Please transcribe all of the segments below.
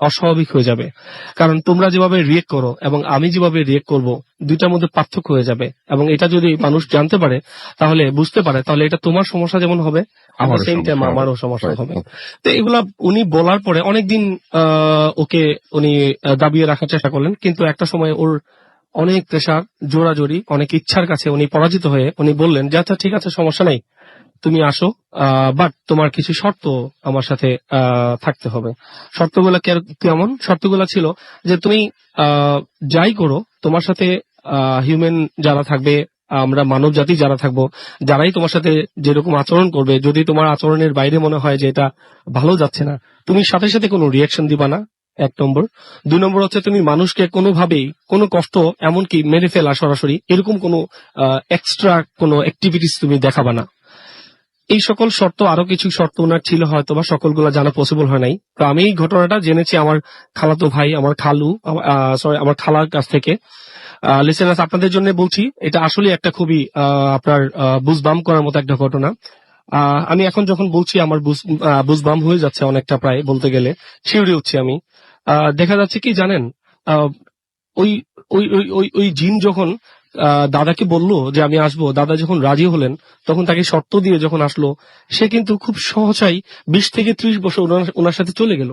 অস্বাভাবিক হয়ে যাবে। কারণ তোমরা যেভাবে রিয়েক্ট করো এবং আমি যেভাবে রিয়েক্ট করব, দুইটার মধ্যে পার্থক্য হয়ে যাবে। এবং এটা যদি মানুষ জানতে পারে, তাহলে বুঝতে পারে, তাহলে এটা তোমার সমস্যা যেমন হবে, আমারও সেম টাইম সমস্যা হবে। আমারও সমস্যা Right. হবে। তো এগুলা উনি বলার পরে অনেকদিন ওকে উনি দাবিয়ে রাখার চেষ্টা করলেন, কিন্তু একটা সময় ওর অনেক প্রেশার, জোরাজোরি, অনেক ইচ্ছার কাছে উনি পরাজিত হয়ে উনি বললেন যে আচ্ছা ঠিক আছে, সমস্যা নাই, তুমি আসো, বাট তোমার কিছু শর্ত আমার সাথে থাকতে হবে। শর্তগুলা কেমন? শর্তগুলা ছিল যে তুমি যাই করো, তোমার সাথে হিউম্যান যারা থাকবে, আমরা মানব জাতি যারা থাকবো, যারাই তোমার সাথে যেরকম আচরণ করবে, যদি তোমার আচরণের বাইরে মনে হয় যে এটা ভালো যাচ্ছে না, তুমি সাথে সাথে কোনো রিয়াকশন দিবা না, 1 নম্বর। 2 নম্বর হচ্ছে তুমি মানুষকে কোনোভাবেই কোনো কষ্ট, এমনকি মেরে ফেলা সরাসরি, এরকম কোনো এক্সট্রা কোনো অ্যাক্টিভিটিস তুমি দেখাবা না। এই সকল শর্ত, আরো কিছু শর্ত ওনার ছিল, হয়তো বা সকলগুলো জানা পসিবল হয় নাই। তো আমি এই ঘটনাটা জেনেছি আমার খালাতো ভাই, আমার খালু, আমার খালার কাছ থেকে। লিসেনার্স, আপনাদের জন্য বলছি, এটা আসলে একটা খুবই আপনার বুজবাম করার মতো একটা ঘটনা। আমি এখন যখন বলছি আমার বুজবাম হয়ে যাচ্ছে অনেকটা, প্রায় বলতে গেলে শিউরে উঠছি আমি। দেখা যাচ্ছে কি জানেন, আহ, ওই ওই ওই ওই ওই জিন যখন দাদাকে বলল যে আমি আসবো, দাদা যখন রাজি হলেন, তখন তাকে শর্ত দিয়ে যখন আসলো, সে কিন্তু খুব সহসাই 20 থেকে 30 বছর ওনার সাথে চলে গেল।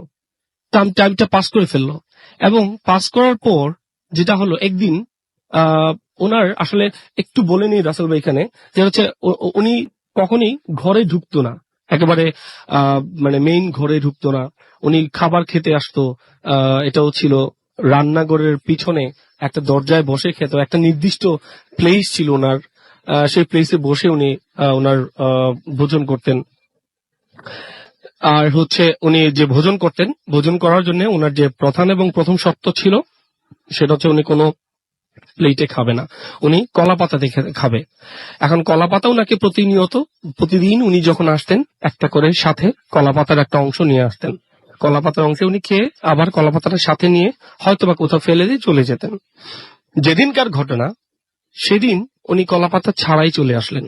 টাইমটা পাস করে ফেললো। এবং পাস করার পর যেটা হলো, একদিন ওনার আসলে একটু বলে নিই রাসেল ভাই এখানে, যে হচ্ছে উনি কখনই ঘরে ঢুকতো না, একেবারে মানে মেইন ঘরে ঢুকতো না। উনি খাবার খেতে আসতো, এটাও ছিল রান্নাঘরের পিছনে একটা দরজায় বসে খেত। একটা নির্দিষ্ট প্লেস ছিল ওনার, সেই প্লেসে বসে উনি ওনার ভোজন করতেন। আর হচ্ছে উনি যে ভোজন করতেন, ভোজন করার জন্য ওনার যে প্রধান এবং প্রথম শর্ত ছিল, সেটা হচ্ছে উনি কোনো প্লেটে খাবে না, উনি কলা পাতাতে খাবে। এখন কলা পাতা ওনাকে প্রতিদিন উনি যখন আসতেন, একটা করে সাথে কলা পাতার একটা অংশ নিয়ে আসতেন। কলা পাতার অংশে উনি খেয়ে আবার কলা পাতাটা সাথে নিয়ে হয়তোবা কোথাও ফেলে দিয়ে চলে যেতেন। যেদিনকার ঘটনা, সেদিন উনি কলা পাতা ছাড়াই চলে আসলেন।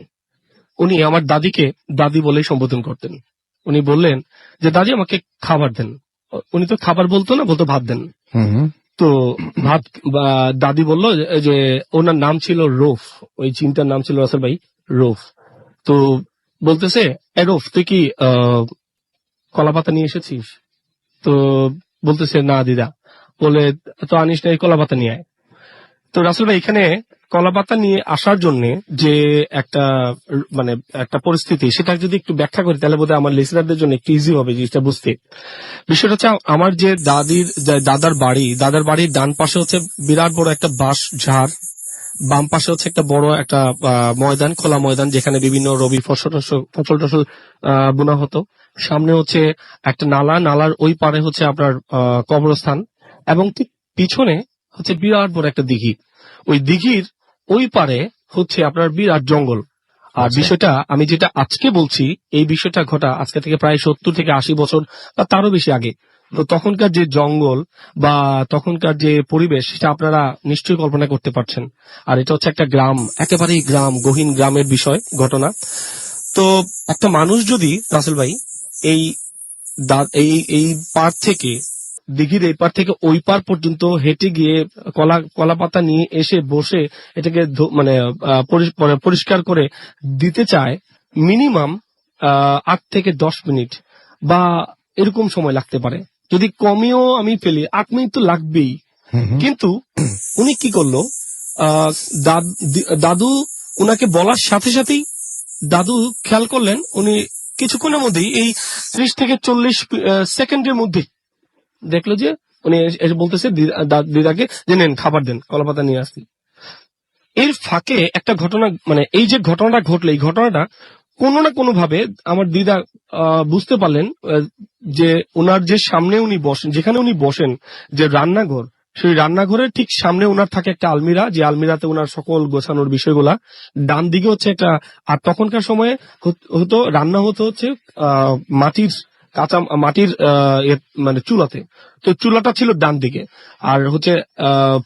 উনি আমার দাদিকে দাদি বলেই সম্বোধন করতেন। উনি বললেন যে দাদি আমাকে খাবার দেন। উনি তো খাবার বলতো না, বলতো ভাত দেন। তো ভাত, দাদি বলল যে ওনার নাম ছিল রৌফ, ওই চিন্তার নাম ছিল রাসেল ভাই, রৌফ। তো বলতেছে, এ রৌফ, তুই কি কলা পাতা নিয়ে এসেছিস? তো বলতেছে, না দিদা। বলে, তো আনিস না, এই কলা পাতা নিয়ে আয়। তো রাসেল ভাই, এখানে কলা পাতা নিয়ে আসার জন্য যে একটা মানে একটা পরিস্থিতি, সেটা যদি একটু ব্যাখ্যা করি, তাহলে বোধহয় আমার লিসনারদের জন্য একটু ইজি হবে জিনিসটা বুঝতে। বিষয়টা হচ্ছে, আমার যে দাদার বাড়ির ডান পাশে হচ্ছে বিরাট বড় একটা বাঁশ ঝাড়, বাম পাশে হচ্ছে একটা বড় একটা ময়দান, খোলা ময়দান, যেখানে বিভিন্ন রবি ফসল টসল বোনা হতো। সামনে হচ্ছে একটা নালার ওই পারে হচ্ছে আপনার কবরস্থান, এবং ঠিক পিছনে হচ্ছে বিরাট বড় একটা দিঘি। ওই দিঘির ওই পারে হচ্ছে আপনার বিরাট জঙ্গল। আর বিষয়টা আমি যেটা আজকে বলছি, এই বিষয়টা ঘটা আজকে থেকে প্রায় 70 থেকে 80 বছর বা তারও বেশি আগে। তো তখনকার যে জঙ্গল বা তখনকার যে পরিবেশ, সেটা আপনারা নিশ্চয়ই কল্পনা করতে পারছেন। আর এটা হচ্ছে একটা গ্রাম, একেবারেই গ্রাম, গহীন গ্রামের বিষয় ঘটনা। তো একটা মানুষ যদি, রাসেল ভাই, এই এই পার থেকে, দিঘির এই পার থেকে ওই পার পর্যন্ত হেঁটে গিয়ে কলা পাতা নিয়ে এসে বসে এটাকে মানে পরিষ্কার করে দিতে চায়, মিনিমাম 8 থেকে 10 মিনিট বা এরকম সময় লাগতে পারে। যদি কমেও আমি ফেলি, 8 মিনিট তো লাগবেই। কিন্তু উনি কি করলো, দাদু উনাকে বলার সাথে সাথেই দাদু খেয়াল করলেন, উনি কিছুক্ষণের মধ্যেই, এই 30 থেকে 40 সেকেন্ডের মধ্যে দেখলো যে উনি এসে বলতেছে দিদাকে যে নেন খাবার দেন, কলাপাতা নিয়ে আসছি। এর ফাঁকে একটা ঘটনা, মানে এই যে ঘটনাটা ঘটলো, এই ঘটনাটা কোনো না কোনো ভাবে আমার দিদা বুঝতে পারলেন যে ওনার যে সামনে উনি বসেন, যেখানে উনি বসেন, যে রান্নাঘর, সেই রান্নাঘরের ঠিক সামনে ওনার থাকে একটা আলমিরা, যে আলমিরাতে ওনার সকল গোছানোর বিষয়গুলা। ডান দিকে হচ্ছে একটা, আর তখনকার সময়ে রান্না হতো হচ্ছে মাটির মানে চুলাতে। তো চুলাটা ছিল ডান দিকে। আর হচ্ছে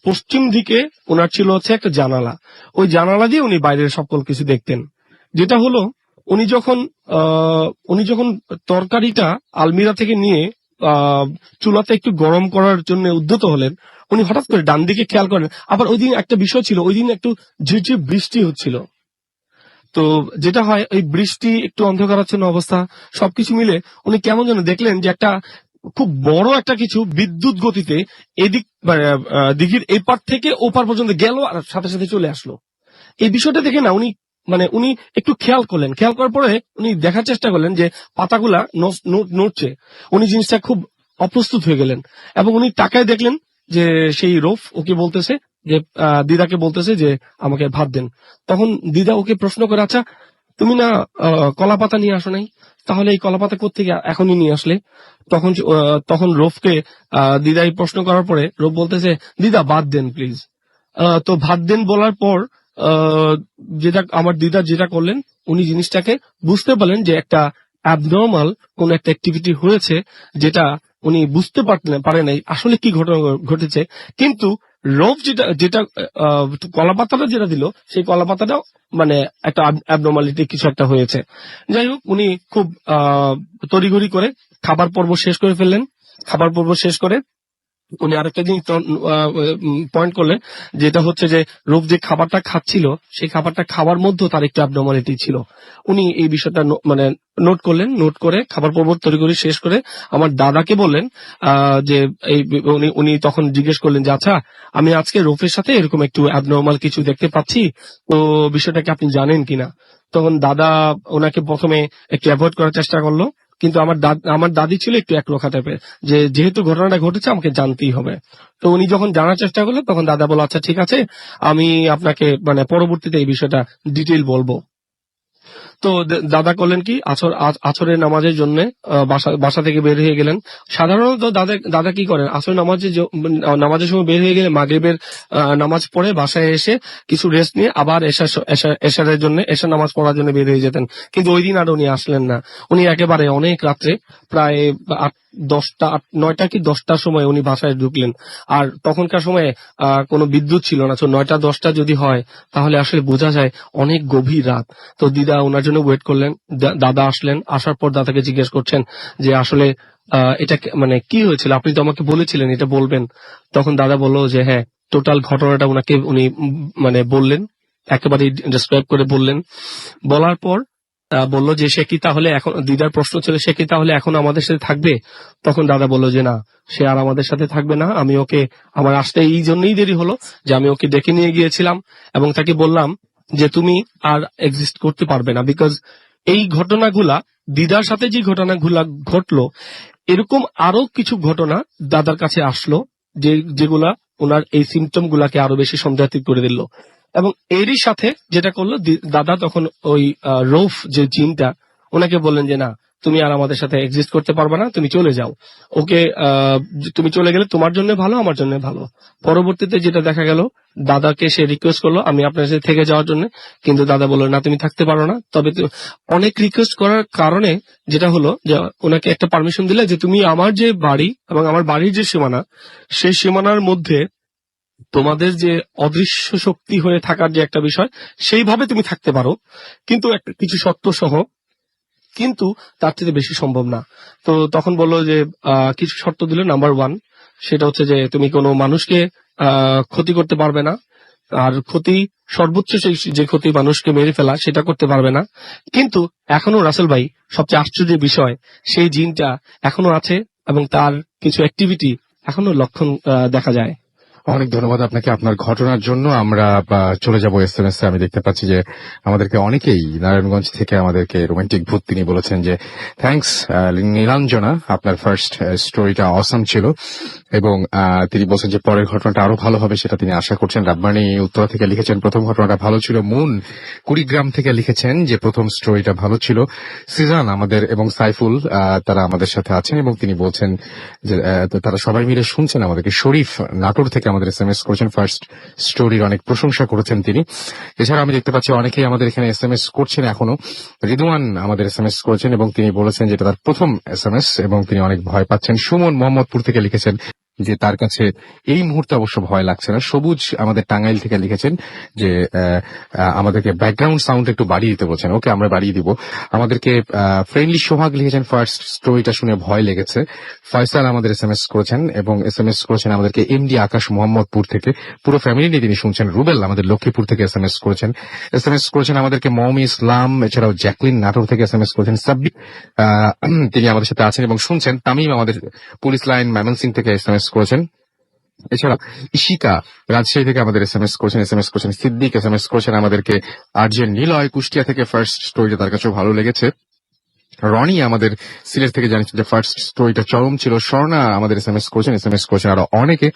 পশ্চিম দিকে ওনার ছিল হচ্ছে একটা জানালা। ওই জানালা দিয়ে উনি বাইরের সকল কিছু দেখতেন। যেটা হলো, উনি যখন তরকারিটা আলমিরা থেকে নিয়ে চুলাতে একটু গরম করার জন্য উদ্যত হলেন, উনি হঠাৎ করে ডান দিকে খেয়াল করেন। আবার ওই দিন একটা বিষয় ছিল, ওই দিন একটু ঝিরঝির বৃষ্টি হচ্ছিল। তো যেটা হয়, ওই বৃষ্টি, একটু অন্ধকারাচ্ছন্ন অবস্থা, সবকিছু মিলে উনি কেমন যেন দেখলেন যে একটা খুব বড় একটা কিছু বিদ্যুৎ গতিতে এদিক দিঘির এপার থেকে ওপার পর্যন্ত গেল আর সাথে সাথে চলে আসলো। এই বিষয়টা দেখে না উনি একটু খেয়াল করলেন। খেয়াল করার পরে উনি দেখার চেষ্টা করলেন যে পাতাগুলা নড়ছে। উনি জিনিসটা খুব অপ্রস্তুত হয়ে গেলেন এবং উনি তাকায় দেখলেন যে সেই রৌফ ওকে বলতেছে যে, দিদাকে বলতেছে যে আমাকে ভাত দেন। তখন দিদা ওকে প্রশ্ন করে, আচ্ছা তুমি না কলা পাতা নিয়ে আসো নাই, তাহলে এই কলা পাতা কোত্থেকে এখনই নিয়ে আসলে? তখন রৌফকে দিদা এই প্রশ্ন করার পরে রৌফ বলতেছে, দিদা ভাত দেন প্লিজ। তো ভাত দেন বলার পর যেটা আমার দিদা যেটা করলেন, উনি জিনিসটাকে বুঝতে পারলেন যে একটা অ্যাবনর্মাল কোন একটা অ্যাক্টিভিটি হয়েছে, যেটা উনি বুঝতে পারে নাই আসলে কি ঘটনা ঘটেছে। কিন্তু রৌফ যেটা যেটা কলাপাতাটা যেটা দিল, সেই কলাপাতাটা মানে একটা অ্যাবনর্মালিটি কিছু একটা হয়েছে। যাই হোক, উনি খুব তড়িঘড়ি করে খাবার পর্ব শেষ করে ফেললেন। খাবার পর্ব শেষ করে উনি আরেকটা জিনিস পয়েন্ট করলেন, যেটা হচ্ছে যে রূপ যে খাবারটা খাচ্ছিল, সেই খাবারটা খাওয়ার মধ্যে তার একটু অ্যাবনর্মালিটি ছিল। উনি এই বিষয়টা মানে নোট করলেন। নোট করে খাবার পর্ব তৈরি শেষ করে আমার দাদাকে বললেন যে এই উনি তখন জিজ্ঞেস করলেন যে, আচ্ছা আমি আজকে রূপের সাথে এরকম একটু অ্যাবনর্মাল কিছু দেখতে পাচ্ছি, তো বিষয়টাকে আপনি জানেন কিনা? তখন দাদা ওনাকে প্রথমে একটু অ্যাভয়েড করার চেষ্টা করলো, কিন্তু আমার দাদি ছিল একটু একরোখা টাইপের, যে যেহেতু ঘটনাটা ঘটেছে আমাকে জানতেই হবে। তো উনি যখন জানার চেষ্টা করলেন, তখন দাদা বলল, আচ্ছা ঠিক আছে, আমি আপনাকে মানে পরবর্তীতে এই বিষয়টা ডিটেইল বলবো। তো দাদা করলেন কি, আসরের নামাজের জন্য বাসা থেকে বের হয়ে গেলেন। সাধারণত দাদা কি করেন, আসর নামাজের সময় বের হয়ে গেলে মাগরিবের নামাজ পড়ে বাসায় এসে কিছু রেস্ট নিয়ে আবার এশার নামাজ পড়ার জন্য বের হয়ে যেতেন। কিন্তু ওই দিন আর উনি আসলেন না। উনি একেবারে অনেক রাত্রে, প্রায় 9টা কি 10টার সময় উনি বাসায় ঢুকলেন। আর তখনকার সময়ে কোনো বিদ্যুৎ ছিল না, তো 9টা-10টা যদি হয় তাহলে আসলে বোঝা যায় অনেক গভীর রাত। তো দিদা ওনার জন্য ওয়েট করলেন। দাদা আসলেন। আসার পর দাদাকে জিজ্ঞেস করছেন যে আসলে এটা মানে কি হয়েছিল, আপনি তো আমাকে বলেছিলেন এটা বলবেন। তখন দাদা বললো যে হ্যাঁ, টোটাল ঘটনাটা উনি মানে বললেন, একেবারে ডিসক্রাইব করে বললেন। বলার পর বললো যে সে কি তাহলে এখন, দিদার প্রশ্ন ছিল সে কি তাহলে এখন আমাদের সাথে থাকবে? তখন দাদা বললো যে না, সে আর আমাদের সাথে থাকবে না। আমি ওকে, আমার আসতে এই জন্যই দেরি হলো যে আমি ওকে ডেকে নিয়ে গিয়েছিলাম এবং তাকে বললাম যে তুমি আর এক্সিস্ট করতে পারবে না, বিকজ এই ঘটনাগুলা, দিদার সাথে যে ঘটনাগুলা ঘটলো, এরকম আরো কিছু ঘটনা দাদার কাছে আসলো, যেগুলা ওনার এই সিমটম গুলাকে আরো বেশি সন্দেহাতীত করে দিল। এবং এরই সাথে যেটা করলো, দাদা তখন ওই রৌফ যে জিনটা, ওনাকে বললেন যে না, তুমি আর আমাদের সাথে এক্সিস্ট করতে পারবে না, তুমি চলে যাও। ওকে, তুমি চলে গেলে তোমার জন্য ভালো, আমার জন্য ভালো। পরবর্তীতে যেটা দেখা গেল, দাদাকে সে রিকোয়েস্ট করলো আমি আপনার সাথে থেকে যাওয়ার জন্য, কিন্তু দাদা বললো না, তুমি থাকতে পারো না। তবে অনেক রিকোয়েস্ট করার কারণে যেটা হলো যে ওনাকে একটা পারমিশন দিলে যে তুমি আমার যে বাড়ি এবং আমার বাড়ির যে সীমানা, সেই সীমানার মধ্যে তোমাদের যে অদৃশ্য শক্তি হয়ে থাকার যে একটা বিষয়, সেইভাবে তুমি থাকতে পারো, কিন্তু একটা কিছু শর্ত সহ, কিন্তু তার থেকে বেশি সম্ভব না। তো তখন বললো যে কিছু শর্ত দিল। নাম্বার 1, সেটা হচ্ছে যে তুমি কোনো মানুষকে ক্ষতি করতে পারবে না, আর ক্ষতি সর্বোচ্চ যে ক্ষতি মানুষকে মেরে ফেলা, সেটা করতে পারবে না। কিন্তু এখনো রাসেল ভাই, সবচেয়ে আশ্চর্যের বিষয়, সেই জিনটা এখনো আছে এবং তার কিছু অ্যাক্টিভিটি এখনো লক্ষণ দেখা যায়। অনেক ধন্যবাদ আপনাকে আপনার ঘটনার জন্য। আমরা চলে যাব এসএমএস এ। আমি দেখতে পাচ্ছি যে আমাদেরকে অনেকেই নারায়ণগঞ্জ থেকে আমাদেরকে রোমান্টিক ভূত তিনি বলেছেন যে থ্যাঙ্কস নীলাঞ্জনা, আপনার ফার্স্ট স্টোরিটা অসাম ছিল এবং তিনি বলছেন যে পরের ঘটনাটা আরো ভালো হবে, সেটা তিনি আশা করছেন। রাব্বানি উত্তরা থেকে লিখেছেন প্রথম ঘটনাটা ভালো ছিল। মুন কুড়িগ্রাম থেকে লিখেছেন যে প্রথম স্টোরিটা ভালো ছিল। সিজান আমাদের এবং সাইফুল তারা আমাদের সাথে আছেন এবং তিনি বলছেন যে তারা সবাই মিলে শুনছেন আমাদেরকে। শরীফ নাটোর থেকে আমাদের এসএমএস করেছেন, ফার্স্ট স্টোরির অনেক প্রশংসা করেছেন তিনি। এছাড়া আমি দেখতে পাচ্ছি অনেকেই আমাদের এখানে এসএমএস করছেন এখনো। রিদওয়ান আমাদের এসএমএস করেছেন এবং তিনি বলেছেন যে এটা তার প্রথম এসএমএস এবং তিনি অনেক ভয় পাচ্ছেন। সুমন মোহাম্মদপুর থেকে লিখেছেন যে তার কাছে এই মুহূর্তে অবশ্য ভয় লাগছে না। সবুজ আমাদের টাঙ্গাইল থেকে লিখেছেন যে আমাদেরকে ব্যাকগ্রাউন্ড সাউন্ড একটু বাড়িয়ে দিতে বলছেন। ওকে, আমরা বাড়িয়ে দিব। আমাদেরকে ফ্রেন্ডলি সোহাগ লিখেছেন ফার্স্ট স্টোরিটা শুনে ভয় লেগেছে। ফয়সাল আমাদের এসএমএস করেছেন এবং এসএমএস করেছেন আমাদেরকে এমডি আকাশ মোহাম্মদপুর থেকে, পুরো ফ্যামিলি নিয়ে তিনি শুনছেন। রুবেল আমাদের লক্ষ্মীপুর থেকে এসএমএস করেছেন আমাদেরকে মৌমি ইসলাম, এছাড়াও জ্যাকলিন নাটোর থেকে এসএমএস করেছেন। সাব্বির তিনি আমাদের সাথে আছেন এবং শুনছেন। তামিম আমাদের পুলিশ লাইন ময়মনসিং থেকে এসএমএস করেছেন। এছাড়া ইশিকা রাজশাহী থেকে আমাদের এসএমএস করেছেন। সিদ্দিক এসএমএস করেছেন আমাদেরকে। আরজে নিলয় কুষ্টিয়া থেকে ফার্স্ট স্টোরিটা তার কাছেও ভালো লেগেছে। রনি আমাদের সিলেট থেকে জানিয়েছেন যে ফার্স্ট স্টোরিটা চরম ছিল। স্বর্ণা আমাদের এসএমএস করেছেন আরো অনেকে।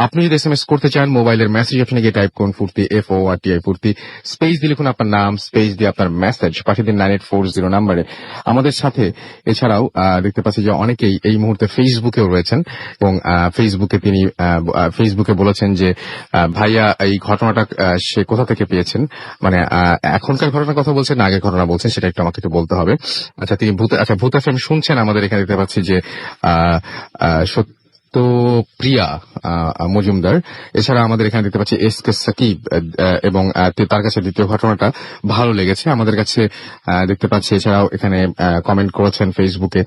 আপনি যদি এসএমএস করতে চান, মোবাইলের মেসেজ অপশনে গিয়ে টাইপ করুন ফুর্তি, FORTI ফুর্তি, স্পেস দিয়ে লিখুন আপনার নাম, স্পেস দিয়ে আপনার মেসেজ পাঠিয়ে দিন 9840 নাম্বারে আমাদের সাথে। এছাড়াও দেখতে পাচ্ছি যে অনেকেই এই মুহূর্তে ফেসবুকেও রয়েছেন এবং ফেসবুকে বলেছেন যে ভাইয়া এই ঘটনাটা সে কোথা থেকে পেয়েছেন, মানে এখনকার ঘটনার কথা বলছেন না আগের ঘটনা বলছেন, সেটা একটু আমাকে একটু বলতে হবে। আচ্ছা, তিনি ভূত এফএম শুনছেন আমাদের এখানে। দেখতে পাচ্ছি যে সত্য প্রিয়া মজুমদার। এছাড়া আমাদের এখানে দেখতে পাচ্ছি SK সাকিব এবং তার কাছে দ্বিতীয় ঘটনাটা ভালো লেগেছে আমাদের কাছে দেখতে পাচ্ছি। এছাড়াও এখানে কমেন্ট করেছেন ফেসবুকে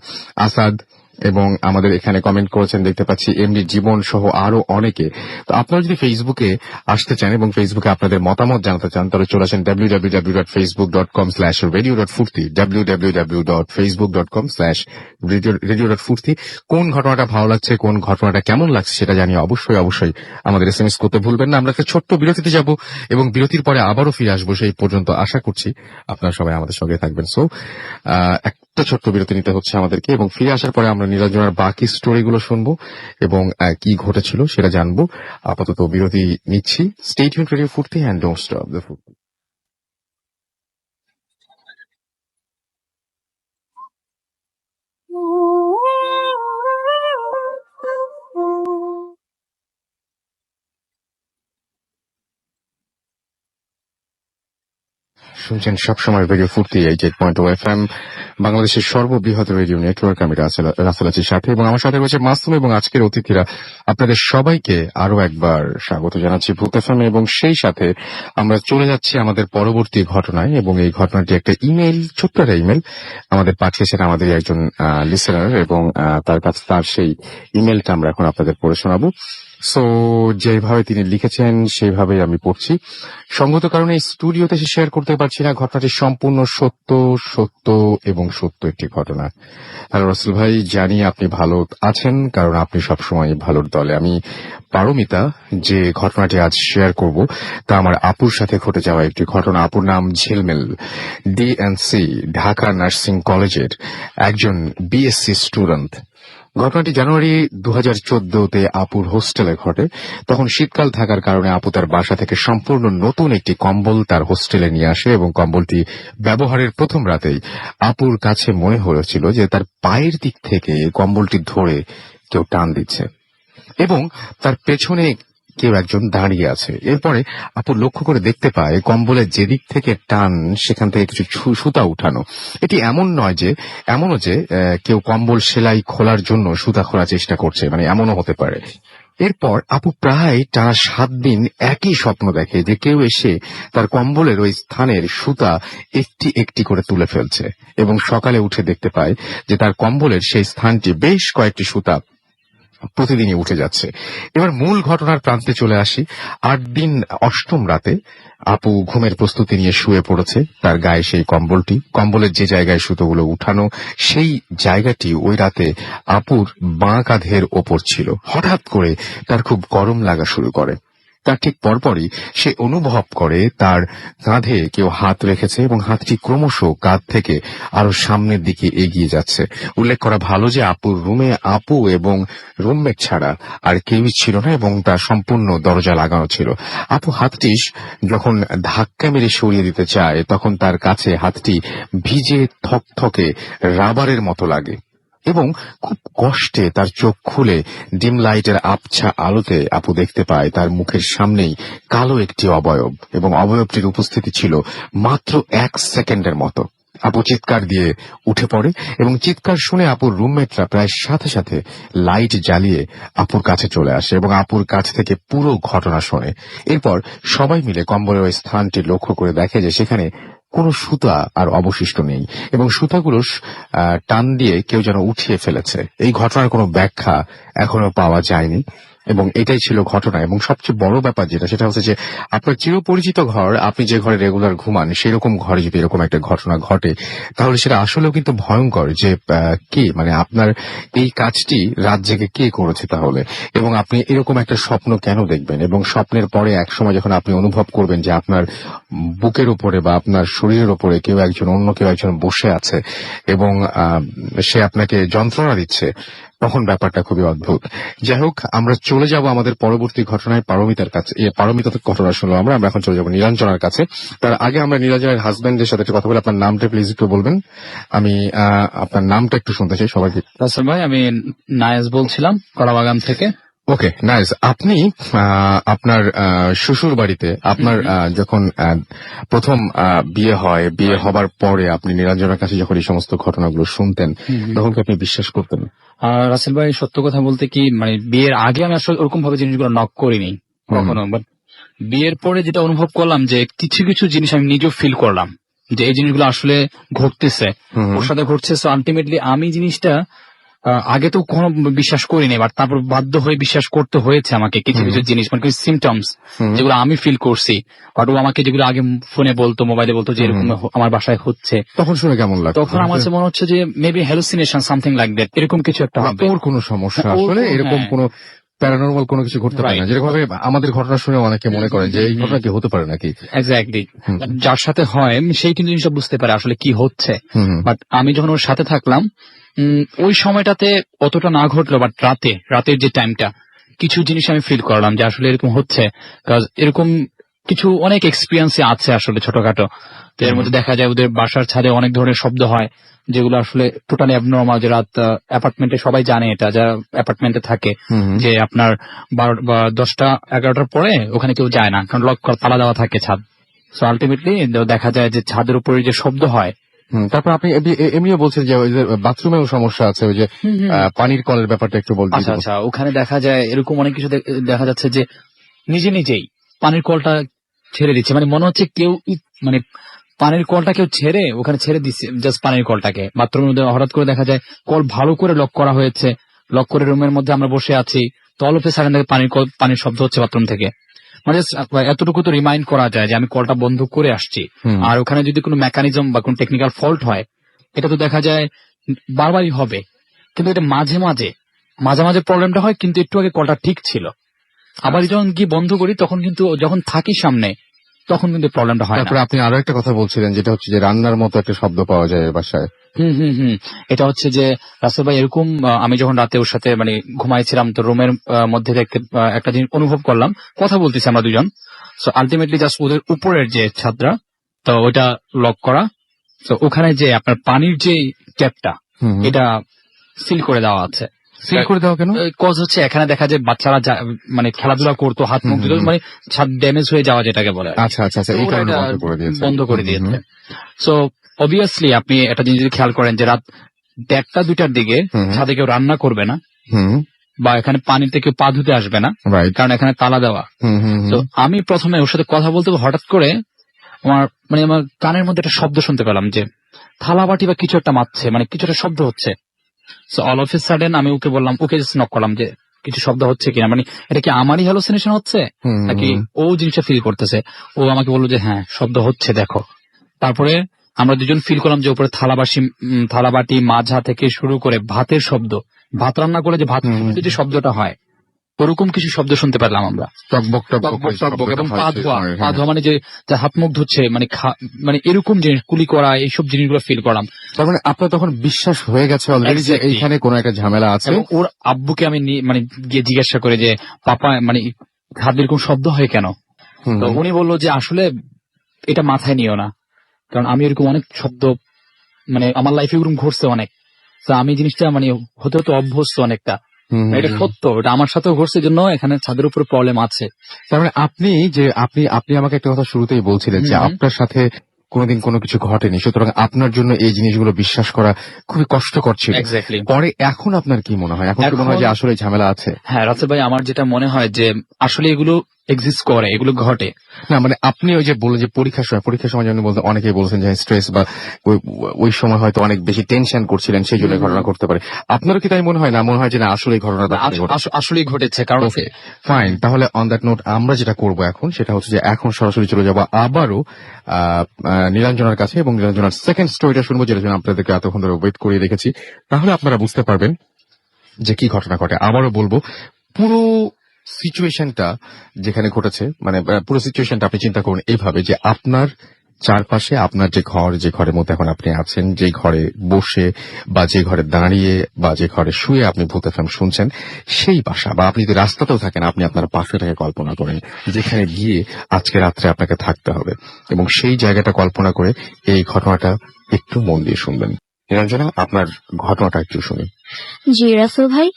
আসাদ এবং আমাদের এখানে কমেন্ট করেছেন দেখতে পাচ্ছি এমডি জীবন সহ আরো অনেকে। তো আপনারা যদি ফেসবুকে আসতে চান এবং ফেসবুকে আপনাদের মতামত জানাতে চান তাহলে চলে আসেন www.facebook.com/radio.furti, www.facebook.com/radio.furti। কোন ঘটনাটা ভালো লাগছে, কোন ঘটনাটা কেমন লাগছে সেটা জানিয়ে অবশ্যই আমাদের এসএমএস করতে ভুলবেন না। আমরা একটা ছোট্ট বিরতিতে যাব এবং বিরতির পরে আবারও ফিরে আসবো। সেই পর্যন্ত আশা করছি আপনারা সবাই আমাদের সঙ্গে থাকবেন। সো একটা ছোট্ট বিরতি নিতে হচ্ছে আমাদেরকে এবং ফিরে আসার পরে আমরা নীলাঞ্জনার বাকি স্টোরিগুলো শুনবো এবং কি ঘটেছিল সেটা জানবো। আপাতত বিরতি নিচ্ছি। স্টে টিউনড রেডিও ফুর্তি এন্ড ডোন্ট স্টপ দ্য ফুর্তি। শুনছেন সবসময় রেডিও ফুর্তি 88.0 FM, বাংলাদেশের সর্ববৃহৎ রেডিও নেটওয়ার্ক। আমি রাসেল আছির সাথে এবং আমার সাথে রয়েছে মাসুম এবং আজকের অতিথিরা। আপনাদের সবাইকে আরো একবার স্বাগত জানাচ্ছি ভূত এফএম এবং সেই সাথে আমরা চলে যাচ্ছি আমাদের পরবর্তী ঘটনায়। এবং এই ঘটনাটি একটা ইমেল, ছোট্ট একটা ইমেল আমাদের পাঠিয়েছেন আমাদের একজন লিসেনার এবং তার সেই ইমেলটা আমরা এখন আপনাদের পড়ে শোনাবো। সো যেভাবে তিনি লিখেছেন সেইভাবেই আমি পড়ছি। সঙ্গত কারণে এই স্টুডিওতে শেয়ার করতে পারছি না। ঘটনাটি সম্পূর্ণ সত্য একটি ঘটনা। হ্যালো রাসেল ভাই, জানি আপনি ভালো আছেন কারণ আপনি সবসময় ভালোর দলে। আমি পারমিতা, যে ঘটনাটি আজ শেয়ার করব তা আমার আপুর সাথে ঘটে যাওয়া একটি ঘটনা। আপুর নাম ঝিলমিল, DNC ঢাকা নার্সিং কলেজের একজন BSc স্টুডেন্ট। ঘটনাটি জানুয়ারি 2014-তে আপুর হোস্টেলে ঘটে। তখন শীতকাল থাকার কারণে আপু তার বাসা থেকে সম্পূর্ণ নতুন একটি কম্বল তার হোস্টেলে নিয়ে আসে এবং কম্বলটি ব্যবহারের প্রথম রাতেই আপুর কাছে মনে হয়েছিল যে তার পায়ের দিক থেকে কম্বলটি ধরে কেউ টান দিচ্ছে এবং তার পেছনে কেউ একজন দাঁড়িয়ে আছে। এরপরে আপু লক্ষ্য করে দেখতে পায় কম্বলের যেদিক থেকে টান সেখান থেকে কিছু সুতা উঠানো। এটি এমনও যে কেউ কম্বল সেলাই খোলার জন্য সুতা খোলার চেষ্টা করছে, মানে এমনও হতে পারে। এরপর আপু প্রায় টানা 7 দিন একই স্বপ্ন দেখে যে কেউ এসে তার কম্বলের ওই স্থানের সুতা একটি একটি করে তুলে ফেলছে এবং সকালে উঠে দেখতে পায় যে তার কম্বলের সেই স্থানটি বেশ কয়েকটি সুতা প্রতিদিনই উঠে যাচ্ছে। এবার মূল ঘটনার প্রান্তে চলে আসি। 8 দিন 8ম রাতে আপু ঘুমের প্রস্তুতি নিয়ে শুয়ে পড়েছে। তার গায়ে সেই কম্বলের যে জায়গায় সুতোগুলো উঠানো সেই জায়গাটি ওই রাতে আপুর বাঁ কাঁধের ওপর ছিল। হঠাৎ করে তার খুব গরম লাগা শুরু করে। তার ঠিক পরপরই সে অনুভব করে তার কাঁধে কেউ হাত রেখেছে এবং হাতটি ক্রমশ কাঁধ থেকে আরো সামনের দিকে এগিয়ে যাচ্ছে। উল্লেখ করা ভালো যে আপুর রুমে আপু এবং রুমমেট ছাড়া আর কেউই ছিল না এবং তার সম্পূর্ণ দরজা লাগানো ছিল। আপু হাতটি যখন ধাক্কা মেরে সরিয়ে দিতে চায় তখন তার কাছে হাতটি ভিজে থকথকে রাবারের মতো লাগে এবং খুব কষ্টে তার চোখ খুলে ডিম লাইটের আবছা আলোতে আপু দেখতে পায় তার মুখের সামনেই কালো একটি অবয়ব এবং অবয়বটির উপস্থিতি ছিল মাত্র 1 সেকেন্ডের মতো। আপু চিৎকার দিয়ে উঠে পড়ে এবং চিৎকার শুনে আপুর রুমমেটরা প্রায় সাথে সাথে লাইট জ্বালিয়ে আপুর কাছে চলে আসে এবং আপুর কাছ থেকে পুরো ঘটনা শোনে। এরপর সবাই মিলে কম্বলের ওই স্থানটি লক্ষ্য করে দেখে যে সেখানে কোনো সুতা আর অবশিষ্ট নেই এবং সুতাগুলো টান দিয়ে কেউ যেন উঠিয়ে ফেলেছে। এই ঘটনার কোনো ব্যাখ্যা এখনো পাওয়া যায়নি এবং এটাই ছিল ঘটনা। এবং সবচেয়ে বড় ব্যাপার যেটা, সেটা হচ্ছে যে আপনার চিরপরিচিত ঘর, আপনি যে ঘরে রেগুলার ঘুমান, সেরকম ঘরে যদি এরকম একটা ঘটনা ঘটে তাহলে সেটা আসলেও কিন্তু ভয়ঙ্কর। যে কে মানে আপনার এই কাজটি রাত জেগে কে করেছে তাহলে, এবং আপনি এরকম একটা স্বপ্ন কেন দেখবেন, এবং স্বপ্নের পরে একসময় যখন আপনি অনুভব করবেন যে আপনার বুকের উপরে বা আপনার শরীরের উপরে অন্য কেউ একজন বসে আছে এবং সে আপনাকে যন্ত্রণা দিচ্ছে, তখন ব্যাপারটা খুবই অদ্ভুত। যাই হোক, আমরা চলে যাব আমাদের পরবর্তী ঘটনায়, পারমিতার কাছে। পারমিতার ঘটনা শুনলাম আমরা এখন চলে যাব নীলাঞ্জনার কাছে। তার আগে আমরা নীলাঞ্জনের হাজবেন্ডের সাথে একটা কথা বলে, আপনার নামটা প্লিজ একটু বলবেন। আমি আপনার নামটা একটু শুনতে চাই সবাইকে। রাসেল ভাই, আমি নায়াজ বলছিলাম কড়াবাগান থেকে। ওকে, নাইস। আপনি আপনার শ্বশুর বাড়িতে আপনার যখন প্রথম বিয়ে হয়, বিয়ে হবার পরে আপনি নীলাঞ্জনার কাছে যখন এই সমস্ত ঘটনাগুলো শুনতেন, তখন কি আপনি বিশ্বাস করতেন? রাসেল ভাই, সত্য কথা বলতে কি, মানে বিয়ের আগে আমি আসলে ওরকম ভাবে জিনিসগুলো নক করিনি কখনো, বাট বিয়ের পরে যেটা অনুভব করলাম যে কিছু কিছু জিনিস আমি নিজেও ফিল করলাম যে এই জিনিসগুলো আসলে ঘটতেছে, ওর সাথে ঘটছে। সো আলটিমেটলি আমি জিনিসটা আগে তো কোনো বিশ্বাস করিনি, বাট তারপর বাধ্য হয়ে বিশ্বাস করতে হয়েছে আমাকে কিছু কিছু জিনিস, মানে কিছু সিমটমস যেগুলো আমি ফিল করছি, বাট ও আমাকে যেগুলো আগে ফোনে বলতো, মোবাইলে বলতো যে এরকম আমার বাসায় হচ্ছে, তখন শুনে কেমন লাগতো? তখন আমার কাছে মনে হচ্ছে যে maybe hallucination, something like that, এরকম কিছু একটা হবে। ওর কোনো সমস্যা আসলে এরকম কোনো প্যারানর্মাল কোনো কিছু ঘটতে পারে না, যেরকম আমাদের ঘটনা শুনে অনেকে মনে করেন যে এই ঘটনা কি হতে পারে নাকি। এক্স্যাক্টলি, যার সাথে হয় সেই কিন্তু জিনিসটা বুঝতে পারে আসলে কি হচ্ছে। বাট আমি যখন ওর সাথে থাকলাম ওই সময়টাতে অতটা না ঘটলো, বাট রাতের যে টাইমটা কিছু জিনিস আমি ফিল করলাম যে আসলে এরকম হচ্ছে। এরকম কিছু অনেক এক্সপিরিয়েন্স আছে আসলে ছোটখাটো। তো এর মধ্যে দেখা যায় ওদের বাসার ছাদে অনেক ধরনের শব্দ হয় যেগুলো আসলে টোটালি অ্যাবনর্মাল, যে রাত অ্যাপার্টমেন্টে সবাই জানে এটা, যারা অ্যাপার্টমেন্টে থাকে, যে আপনার 12 বা 10টা 11টার পরে ওখানে কেউ যায় না, কারণ লক করা, তালা দেওয়া থাকে ছাদ। সো আলটিমেটলি দেখা যায় যে ছাদের উপরে যে শব্দ হয়। তারপর আপনি এমনিও বলছেন যে ওই যে বাথরুমেও সমস্যা আছে, ওই যে পানির কলের ব্যাপারটা একটু বলতে। আচ্ছা, ওখানে দেখা যায় এরকম অনেক কিছু দেখা যাচ্ছে যে নিজেই পানির কলটা ছেড়ে দিচ্ছে, মানে মনে হচ্ছে কেউ মানে পানির কলটা কেউ ওখানে ছেড়ে দিচ্ছে, জাস্ট পানির কলটাকে। বাথরুমের মধ্যে হঠাৎ করে দেখা যায় কল ভালো করে লক করা হয়েছে, লক করে রুমের মধ্যে আমরা বসে আছি, তো অল অফ এ সাডেন থেকে পানির শব্দ হচ্ছে বাথরুম থেকে। মানে এতটুকু তো রিমাইন্ড করা যায় যে আমি কলটা বন্ধ করে আসছি। আর ওখানে যদি কোনো মেকানিজম বা কোনো টেকনিক্যাল ফল্ট হয়, এটা তো দেখা যায় বারবারই হবে, কিন্তু এটা মাঝে মাঝে প্রবলেমটা হয়, কিন্তু একটু আগে কলটা ঠিক ছিল। আবার যখন গিয়ে বন্ধ করি তখন কিন্তু, যখন থাকি সামনে তখন কিন্তু প্রবলেমটা হয় না। তারপরে আপনি আরো একটা কথা বলছিলেন, যেটা হচ্ছে যে রান্নার মতো একটা শব্দ পাওয়া যায় বাসায়। এটা হচ্ছে যে রাসেল ভাই, এরকম আমি যখন রাতে ওর সাথে মানে ঘুমাইছিলাম, তো রুমের মধ্যে একটা জিনিস অনুভব করলাম, কথা বলতেছি আমরা দুজন। সো আলটিমেটলি জাস্ট ওদের উপরের যে ছাদরা, তো ওইটা লক করা, তো ওখানে যে আপনার পানির যে ট্যাপটা, এটা সিল করে দেওয়া আছে। সিল করে দেওয়া কেন? কজ হচ্ছে এখানে দেখা যায় বাচ্চারা মানে খেলাধুলা করতো, হাত মুখ দিত, মানে ছাদ ড্যামেজ হয়ে যাওয়া যেটাকে বলে। আচ্ছা, এই কারণে বন্ধ করে দিয়েছে। সো অবভিয়াসলি আপনি একটা জিনিস যদি খেয়াল করেন যে রাত 1টা-2টার দিকে ছাদে কেউ রান্না করবে না, বা এখানে পানিতে কেউ পা ধুতে আসবে না, কারণ এখানে তালা দেওয়া। তো আমি প্রথমে ওর সাথে কথা বলতে হঠাৎ করে আমার কানের মধ্যে একটা শব্দ শুনতে পেলাম, যে থালা বাটি বা কিছু একটা মারছে, মানে কিছু একটা শব্দ হচ্ছে। So all of a sudden আমি ওকে বললাম, ওকে জাস্ট নক করলাম যে কিছু শব্দ হচ্ছে কিনা, মানে এটা কি আমারই হ্যালুসিনেশন হচ্ছে নাকি ও জিনিসটা ফিল করতেছে। ও আমাকে বললো যে হ্যাঁ শব্দ হচ্ছে, দেখো। তারপরে আমরা দুজন ফিল করলাম যে উপরে থালাবাটি মাজা থেকে শুরু করে ভাতের শব্দ, ভাত রান্না করে যে ভাত যে শব্দটা হয়, ওরকম কিছু শব্দ শুনতে পেলাম আমরা। টকবক এবং পা ধোয়া মানে যে হাত মুখ ধুচ্ছে, মানে এরকম জিনিস, কুলি করা, এইসব জিনিসগুলো ফিল করলাম। তার মানে আপনার তখন বিশ্বাস হয়ে গেছে অলরেডি যে এইখানে কোনো একটা ঝামেলা আছে। এবং ওর আব্বুকে আমি মানে গিয়ে জিজ্ঞাসা করে যে পাপা, মানে হাত এরকম শব্দ হয় কেন? তো উনি বললো যে আসলে এটা মাথায় নিও না, কারণ আমি এরকম অনেক শব্দ, মানে আমার লাইফে এরকম ঘটছে অনেক, তো আমি জিনিসটা মানে হতে অভ্যস্ত অনেকটা। এটা সত্য, এটা আমার সাথেও ঘটছে, জন্য এখানে ছাদের উপরে প্রবলেম আছে। তার মানে আপনি আমাকে একটা কথা শুরুতেই বলছিলেন যে আপনার সাথে কোনোদিন কোনো কিছু ঘটেনি, সুতরাং আপনার জন্য এই জিনিসগুলো বিশ্বাস করা খুবই কষ্টকর ছিল। এক্স্যাক্টলি। পরে এখন আপনার কি মনে হয়? এখন কি মনে হয় যে আসলে ঝামেলা আছে? হ্যাঁ রাসেল ভাই, আমার যেটা মনে হয় যে আসলে এগুলো এক্সিস্ট করে, এগুলো ঘটে। না মানে আপনি ওই যে বললেন যে পরীক্ষার সময় যেমন বলতে অনেকেই বলছেন যে স্ট্রেস বা ওই সময় হয়তো অনেক বেশি টেনশন করছিলেন, সেই জন্য ঘটনা করতে পারে। আপনারও কি তাই মনে হয়? না মনে হয় যে না আসলে এই ঘটনাটা আসলেই ঘটেছে? কারণ ফাইন, তাহলে অন দ্যাট নোট আমরা যেটা করব এখন সেটা হচ্ছে যে এখন সরাসরি চলে যাবো আবারও নীলাঞ্জনার কাছে, এবং নীলাঞ্জনার সেকেন্ড স্টোরিটা শুনবো, যেটা জন্য আপনাদেরকে এতক্ষণ ধরে ওয়েট করিয়ে রেখেছি। তাহলে আপনারা বুঝতে পারবেন যে কি ঘটনা ঘটে। আবারও বলবো, পুরো সিচুয়েশনটা যেখানে ঘটেছে, মানে পুরো সিচুয়েশনটা আপনি চিন্তা করুন এইভাবে যে আপনার চারপাশে আপনার যে ঘর, যে ঘরের মধ্যে এখন আপনি আছেন, যে ঘরে বসে বা যে ঘরে দাঁড়িয়ে বা যে ঘরে শুয়ে আপনি ভূত এফএম শুনছেন, সেই বাসা, বা আপনি যদি রাস্তাতেও থাকেন আপনি আপনার বাসাটাকে কল্পনা করেন যেখানে গিয়ে আজকে রাত্রে আপনাকে থাকতে হবে, এবং সেই জায়গাটা কল্পনা করে এই ঘটনাটা একটু মন দিয়ে শুনবেন। নিরঞ্জনা, আপনার ঘটনাটা একটু শুনি। জি রাসেল ভাই,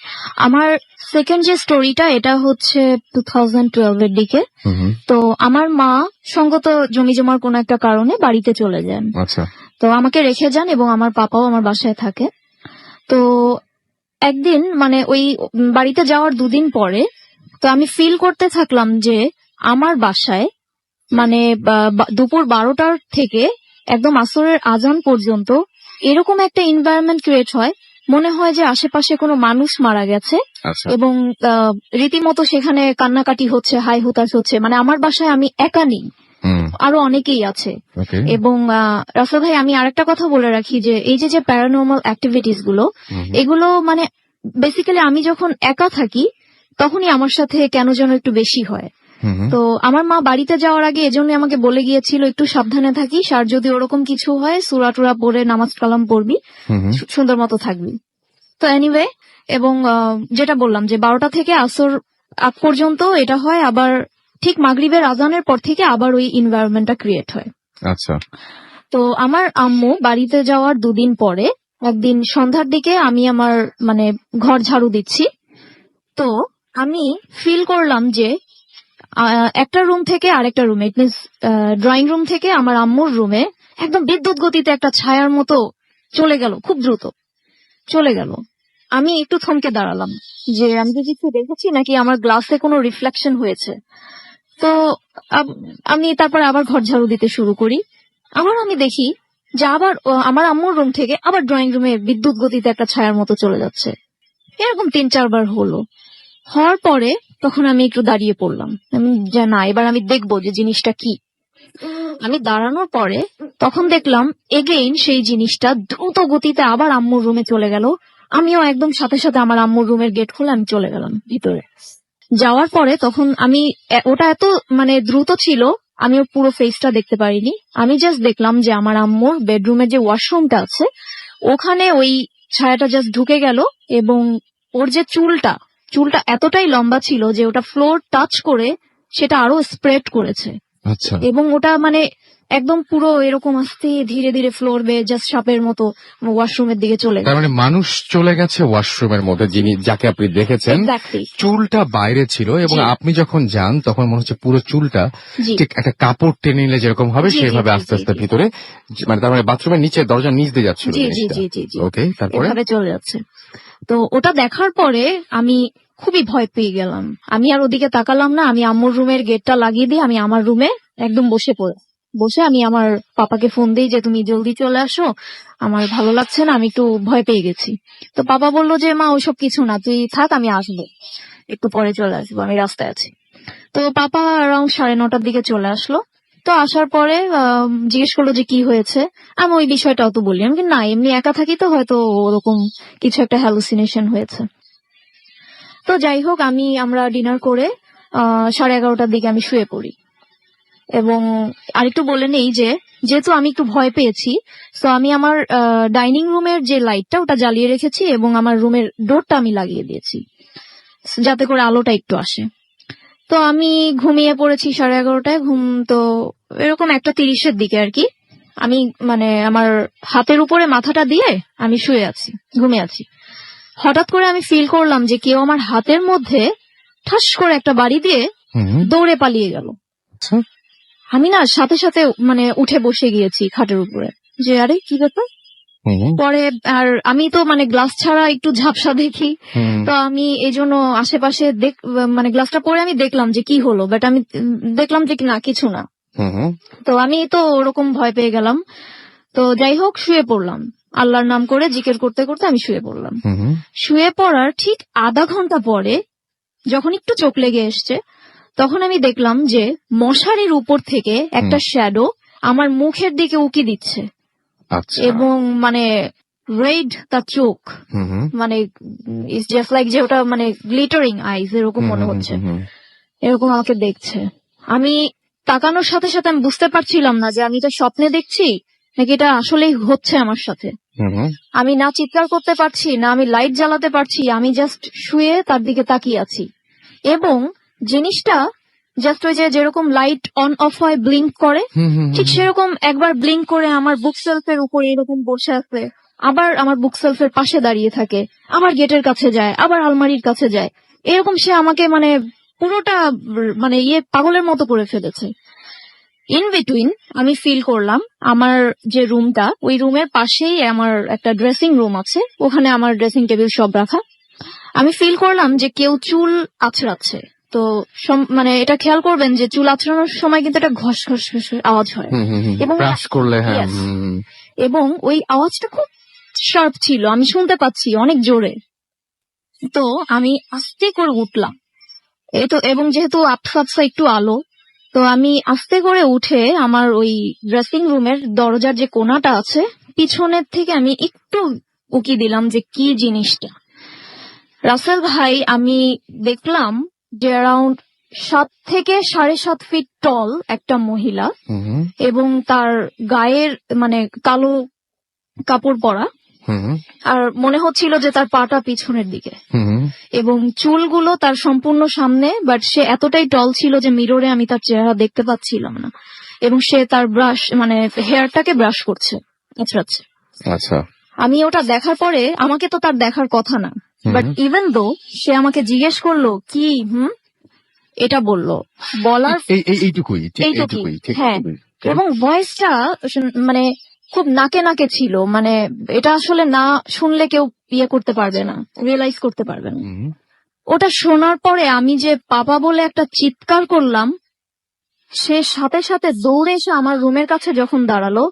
আমার সেকেন্ড যে স্টোরিটা এটা হচ্ছে 2012 এর দিকে। তো আমার মা সঙ্গত জমি জমার কোন একটা কারণে বাড়িতে চলে যান। আচ্ছা। তো আমাকে রেখে যান এবং আমার পাপাও আমার বাসায় থাকে। তো একদিন মানে ওই বাড়িতে যাওয়ার 2 দিন পরে তো আমি ফিল করতে থাকলাম যে আমার বাসায় মানে দুপুর 12টার থেকে একদম আসরের আজান পর্যন্ত এরকম একটা এনভায়রনমেন্ট ক্রিয়েট হয়, মনে হয় যে আশেপাশে কোনো মানুষ মারা গেছে। এবং রীতিমতো সেখানে কান্নাকাটি হচ্ছে, হাই হুতাশ হচ্ছে। মানে আমার বাসায় আমি একা নেই, আরো অনেকেই আছে। এবং রাসেল ভাই, আমি আরেকটা কথা বলে রাখি যে এই যে প্যারানর্মাল অ্যাক্টিভিটিস গুলো, এগুলো মানে বেসিক্যালি আমি যখন একা থাকি তখনই আমার সাথে কেন যেন একটু বেশি হয়। তো আমার মা বাড়িতে যাওয়ার আগে এজন্য আমাকে বলে গিয়েছিল একটু সাবধানে থাকিস, আর যদি ওরকম কিছু হয় সূরা টুরা পড়ে নামাজ কালাম পড়বি, সুন্দর মতো থাকবি। তো এনিওয়ে, এবং যেটা বললাম যে 12টা থেকে আসর আগ পর্যন্ত এটা হয়, আবার ঠিক মাগরিবের আজানের পর থেকে আবার ওই এনভায়রনমেন্টটা ক্রিয়েট হয়। আচ্ছা। তো আমার আম্মু বাড়িতে যাওয়ার 2 দিন পরে একদিন সন্ধ্যার দিকে আমি আমার মানে ঘর ঝাড়ু দিচ্ছি, তো আমি ফিল করলাম যে একটা রুম থেকে আরেকটা রুমে, ইট মিনস ড্রয়িং রুম থেকে আমার আম্মুর রুমে একদম বিদ্যুৎ গতিতে একটা ছায়ার মতো চলে গেল, খুব দ্রুত চলে গেল। আমি একটু থমকে দাঁড়ালাম যে আমি কি কিছু দেখেছি নাকি আমার গ্লাসে কোনো রিফ্লেকশন হয়েছে। তো আমি তারপরে আবার ঘর ঝাড়ু দিতে শুরু করি। আবার আমি দেখি যে আবার আমার আম্মুর রুম থেকে আবার ড্রয়িং রুমে বিদ্যুৎ গতিতে একটা ছায়ার মতো চলে যাচ্ছে। এরকম 3-4 বার হলো। হওয়ার পরে তখন আমি একটু দাঁড়িয়ে পড়লাম, আমি যে না এবার আমি দেখবো যে জিনিসটা কি। আমি দাঁড়ানোর পরে তখন দেখলাম এগেইন সেই জিনিসটা দ্রুত গতিতে আবার আম্মুর রুমে চলে গেল। আমিও একদম সাথে সাথে আমার আম্মুর রুমের গেট খুলে আমি চলে গেলাম ভিতরে। যাওয়ার পরে তখন আমি ওটা এত মানে দ্রুত ছিল আমি ওর পুরো ফেসটা দেখতে পারিনি। আমি জাস্ট দেখলাম যে আমার আম্মুর বেডরুমের যে ওয়াশরুমটা আছে ওখানে ওই ছায়াটা জাস্ট ঢুকে গেল, এবং ওর যে চুলটা এতটাই লম্বা ছিল যে ওটা ফ্লোর টাচ করে সেটা আরো স্প্রেড করেছে। আচ্ছা। এবং ওটা মানে একদম পুরো এরকম আস্তে ধীরে ধীরে ফ্লোর বেয়ে জাস্ট সাপের মতো ওয়াশরুমের দিকে চলে গেছে। তার মানে মানুষ চলে গেছে ওয়াশরুমের মধ্যে, যিনি যাকে আপনি দেখেছেন। চুলটা বাইরে ছিল, এবং আপনি যখন যান তখন মনে হচ্ছে পুরো চুলটা ঠিক একটা কাপড় টেনে নিলে যেরকম হবে সেভাবে আস্তে আস্তে ভিতরে, মানে তার মানে বাথরুমের নিচে দরজার নিচ দিয়ে যাচ্ছিল। ওকে, তারপরে চলে যাচ্ছে। তো ওটা দেখার পরে আমি খুবই ভয় পেয়ে গেলাম। আমি আর ওদিকে তাকালাম না, আমি আম্মুর রুমের গেটটা লাগিয়ে দিয়ে আমি আমার রুমে একদম বসে আমি আমার পাপাকে ফোন দিই যে তুমি জলদি চলে আসো, আমার ভালো লাগছে না, আমি একটু ভয় পেয়ে গেছি। তো পাপা বললো যে মা ওইসব কিছু না, তুই থাক, আমি আসবো, একটু পরে চলে আসবো, আমি রাস্তায় আছি। তো পাপা অ্যারাউন্ড 9:30টার দিকে চলে আসলো। তো আসার পরে জিজ্ঞেস করলো যে কি হয়েছে। আমি ওই বিষয়টাও তো বললাম কি না এমনি একা থাকি তো হয়তো ওরকম কিছু একটা হ্যালুসিনেশন হয়েছে। তো যাই হোক, আমরা ডিনার করে 11:30টার দিকে আমি শুয়ে পড়ি। এবং আরেকটু বলে নেই যে যেহেতু আমি একটু ভয় পেয়েছি, তো আমি আমার ডাইনিং রুমের যে লাইটটা ওটা জ্বালিয়ে রেখেছি এবং আমার রুমের ডোরটা আমি লাগিয়ে দিয়েছি যাতে করে আলোটা একটু আসে। তো আমি ঘুমিয়ে পড়েছি 11:30টায়। ঘুম তো এরকম 1:30-এর দিকে আর কি। আমি মানে আমার হাতের উপরে মাথাটা দিয়ে আমি শুয়ে আছি, ঘুমিয়ে আছি। হঠাৎ করে আমি ফিল করলাম যে কেউ আমার হাতের মধ্যে ঠাস করে একটা বাড়ি দিয়ে দৌড়ে পালিয়ে গেল। আমি না সাথে সাথে মানে উঠে বসে গিয়েছি খাটের উপরে, যে আরে কি ব্যাপার। পরে আর আমি তো মানে গ্লাস ছাড়া একটু ঝাপসা দেখি, তো আমি এই জন্য আশেপাশে মানে গ্লাসটা পরে আমি দেখলাম যে কি হলো, বাট আমি দেখলাম যে না কিছু না। তো আমি তো ওরকম ভয় পেয়ে গেলাম। তো যাই হোক শুয়ে পড়লাম, আল্লাহর নাম করে জিকির করতে করতে আমি শুয়ে পড়লাম। শুয়ে পড়ার ঠিক আধা ঘন্টা পরে যখন একটু চোখ লেগে এসছে, তখন আমি দেখলাম যে মশারির উপর থেকে একটা শ্যাডো আমার মুখের দিকে উকি দিচ্ছে। এবং মানে রেড তার চোখ, মানে ইটস জাস্ট লাইক যে ওটা মানে গ্লিটারিং আইজ এরকম মনে হচ্ছে, এরকম আমাকে দেখছে। আমি তাকানোর সাথে সাথে আমি বুঝতে পারছিলাম না যে আমি এটা স্বপ্নে দেখছি নাকি এটা আসলেই হচ্ছে আমার সাথে। আমি না চিৎকার করতে পারছি, না আমি লাইট জ্বালাতে পারছি, আমি জাস্ট শুয়ে তার দিকে তাকিয়ে আছি। এবং জিনিসটা জাস্ট ওই যে যেরকম লাইট অন অফ হয় ব্লিঙ্ক করে, ঠিক সেরকম একবার ব্লিঙ্ক করে আমার বুক সেলফের উপর এরকম বসে আছে, আবার আমার বুক সেলফের পাশে দাঁড়িয়ে থাকে, আবার গেটের কাছে যায়, আবার আলমারির কাছে যায়, এরকম সে আমাকে মানে পুরোটা মানে পাগলের মতো করে ফেলেছে। ইন বিটুইন আমি ফিল করলাম আমার যে রুমটা, ওই রুমের পাশেই আমার একটা ড্রেসিং রুম আছে, ওখানে আমার ড্রেসিং টেবিল সব রাখা। আমি ফিল করলাম যে কেউ চুল আছড়াচ্ছে। তো মানে এটা খেয়াল করবেন যে চুল আছড়ানোর সময় কিন্তু একটা ঘস ঘস ঘস আওয়াজ হয়, এবং ওই আওয়াজটা খুব শার্প ছিল, আমি শুনতে পাচ্ছি অনেক জোরে। তো আমি আস্তে করে উঠলাম, এবং যেহেতু আবছা একটু আলো, তো আমি আস্তে করে উঠে আমার ওই ড্রেসিং রুমের দরজার যে কোণাটা আছে পিছনের থেকে আমি একটু উকি দিলাম যে কি জিনিসটা। রাসেল ভাই, আমি দেখলাম যে অ্যারাউন্ড 7 থেকে 7.5 ফিট টল একটা মহিলা, এবং তার গায়ের মানে কালো কাপড় পরা, আর মনে হচ্ছিল যে তার পাটা পিছনের দিকে, এবং চুলগুলো তার সম্পূর্ণ সামনে, বাট সে এতটাই টল ছিল যে মিররে আমি তার চেহারা দেখতে পাচ্ছিলাম না, এবং সে তার ব্রাশ মানে হেয়ারটাকে ব্রাশ করছে, আছড়াচ্ছে। আচ্ছা, আমি ওটা দেখার পরে, আমাকে তো তার দেখার কথা না, বাট ইভেন দো সে আমাকে জিজ্ঞেস করলো কি এটা বললো, বলার এইটুকুই, হ্যাঁ, এবং ভয়েসটা মানে খুব নাকে নাকে ছিল, মানে এটা আসলে না শুনলে কেউ ইয়ে করতে পারবে না, রিয়েলাইজ করতে পারবে না। ওটা শোনার পরে আমি যে পাপা বলে একটা চিৎকার করলাম, সে সাথে সাথে দৌড়ে এসে আমার রুমের কাছে যখন দাঁড়ালো,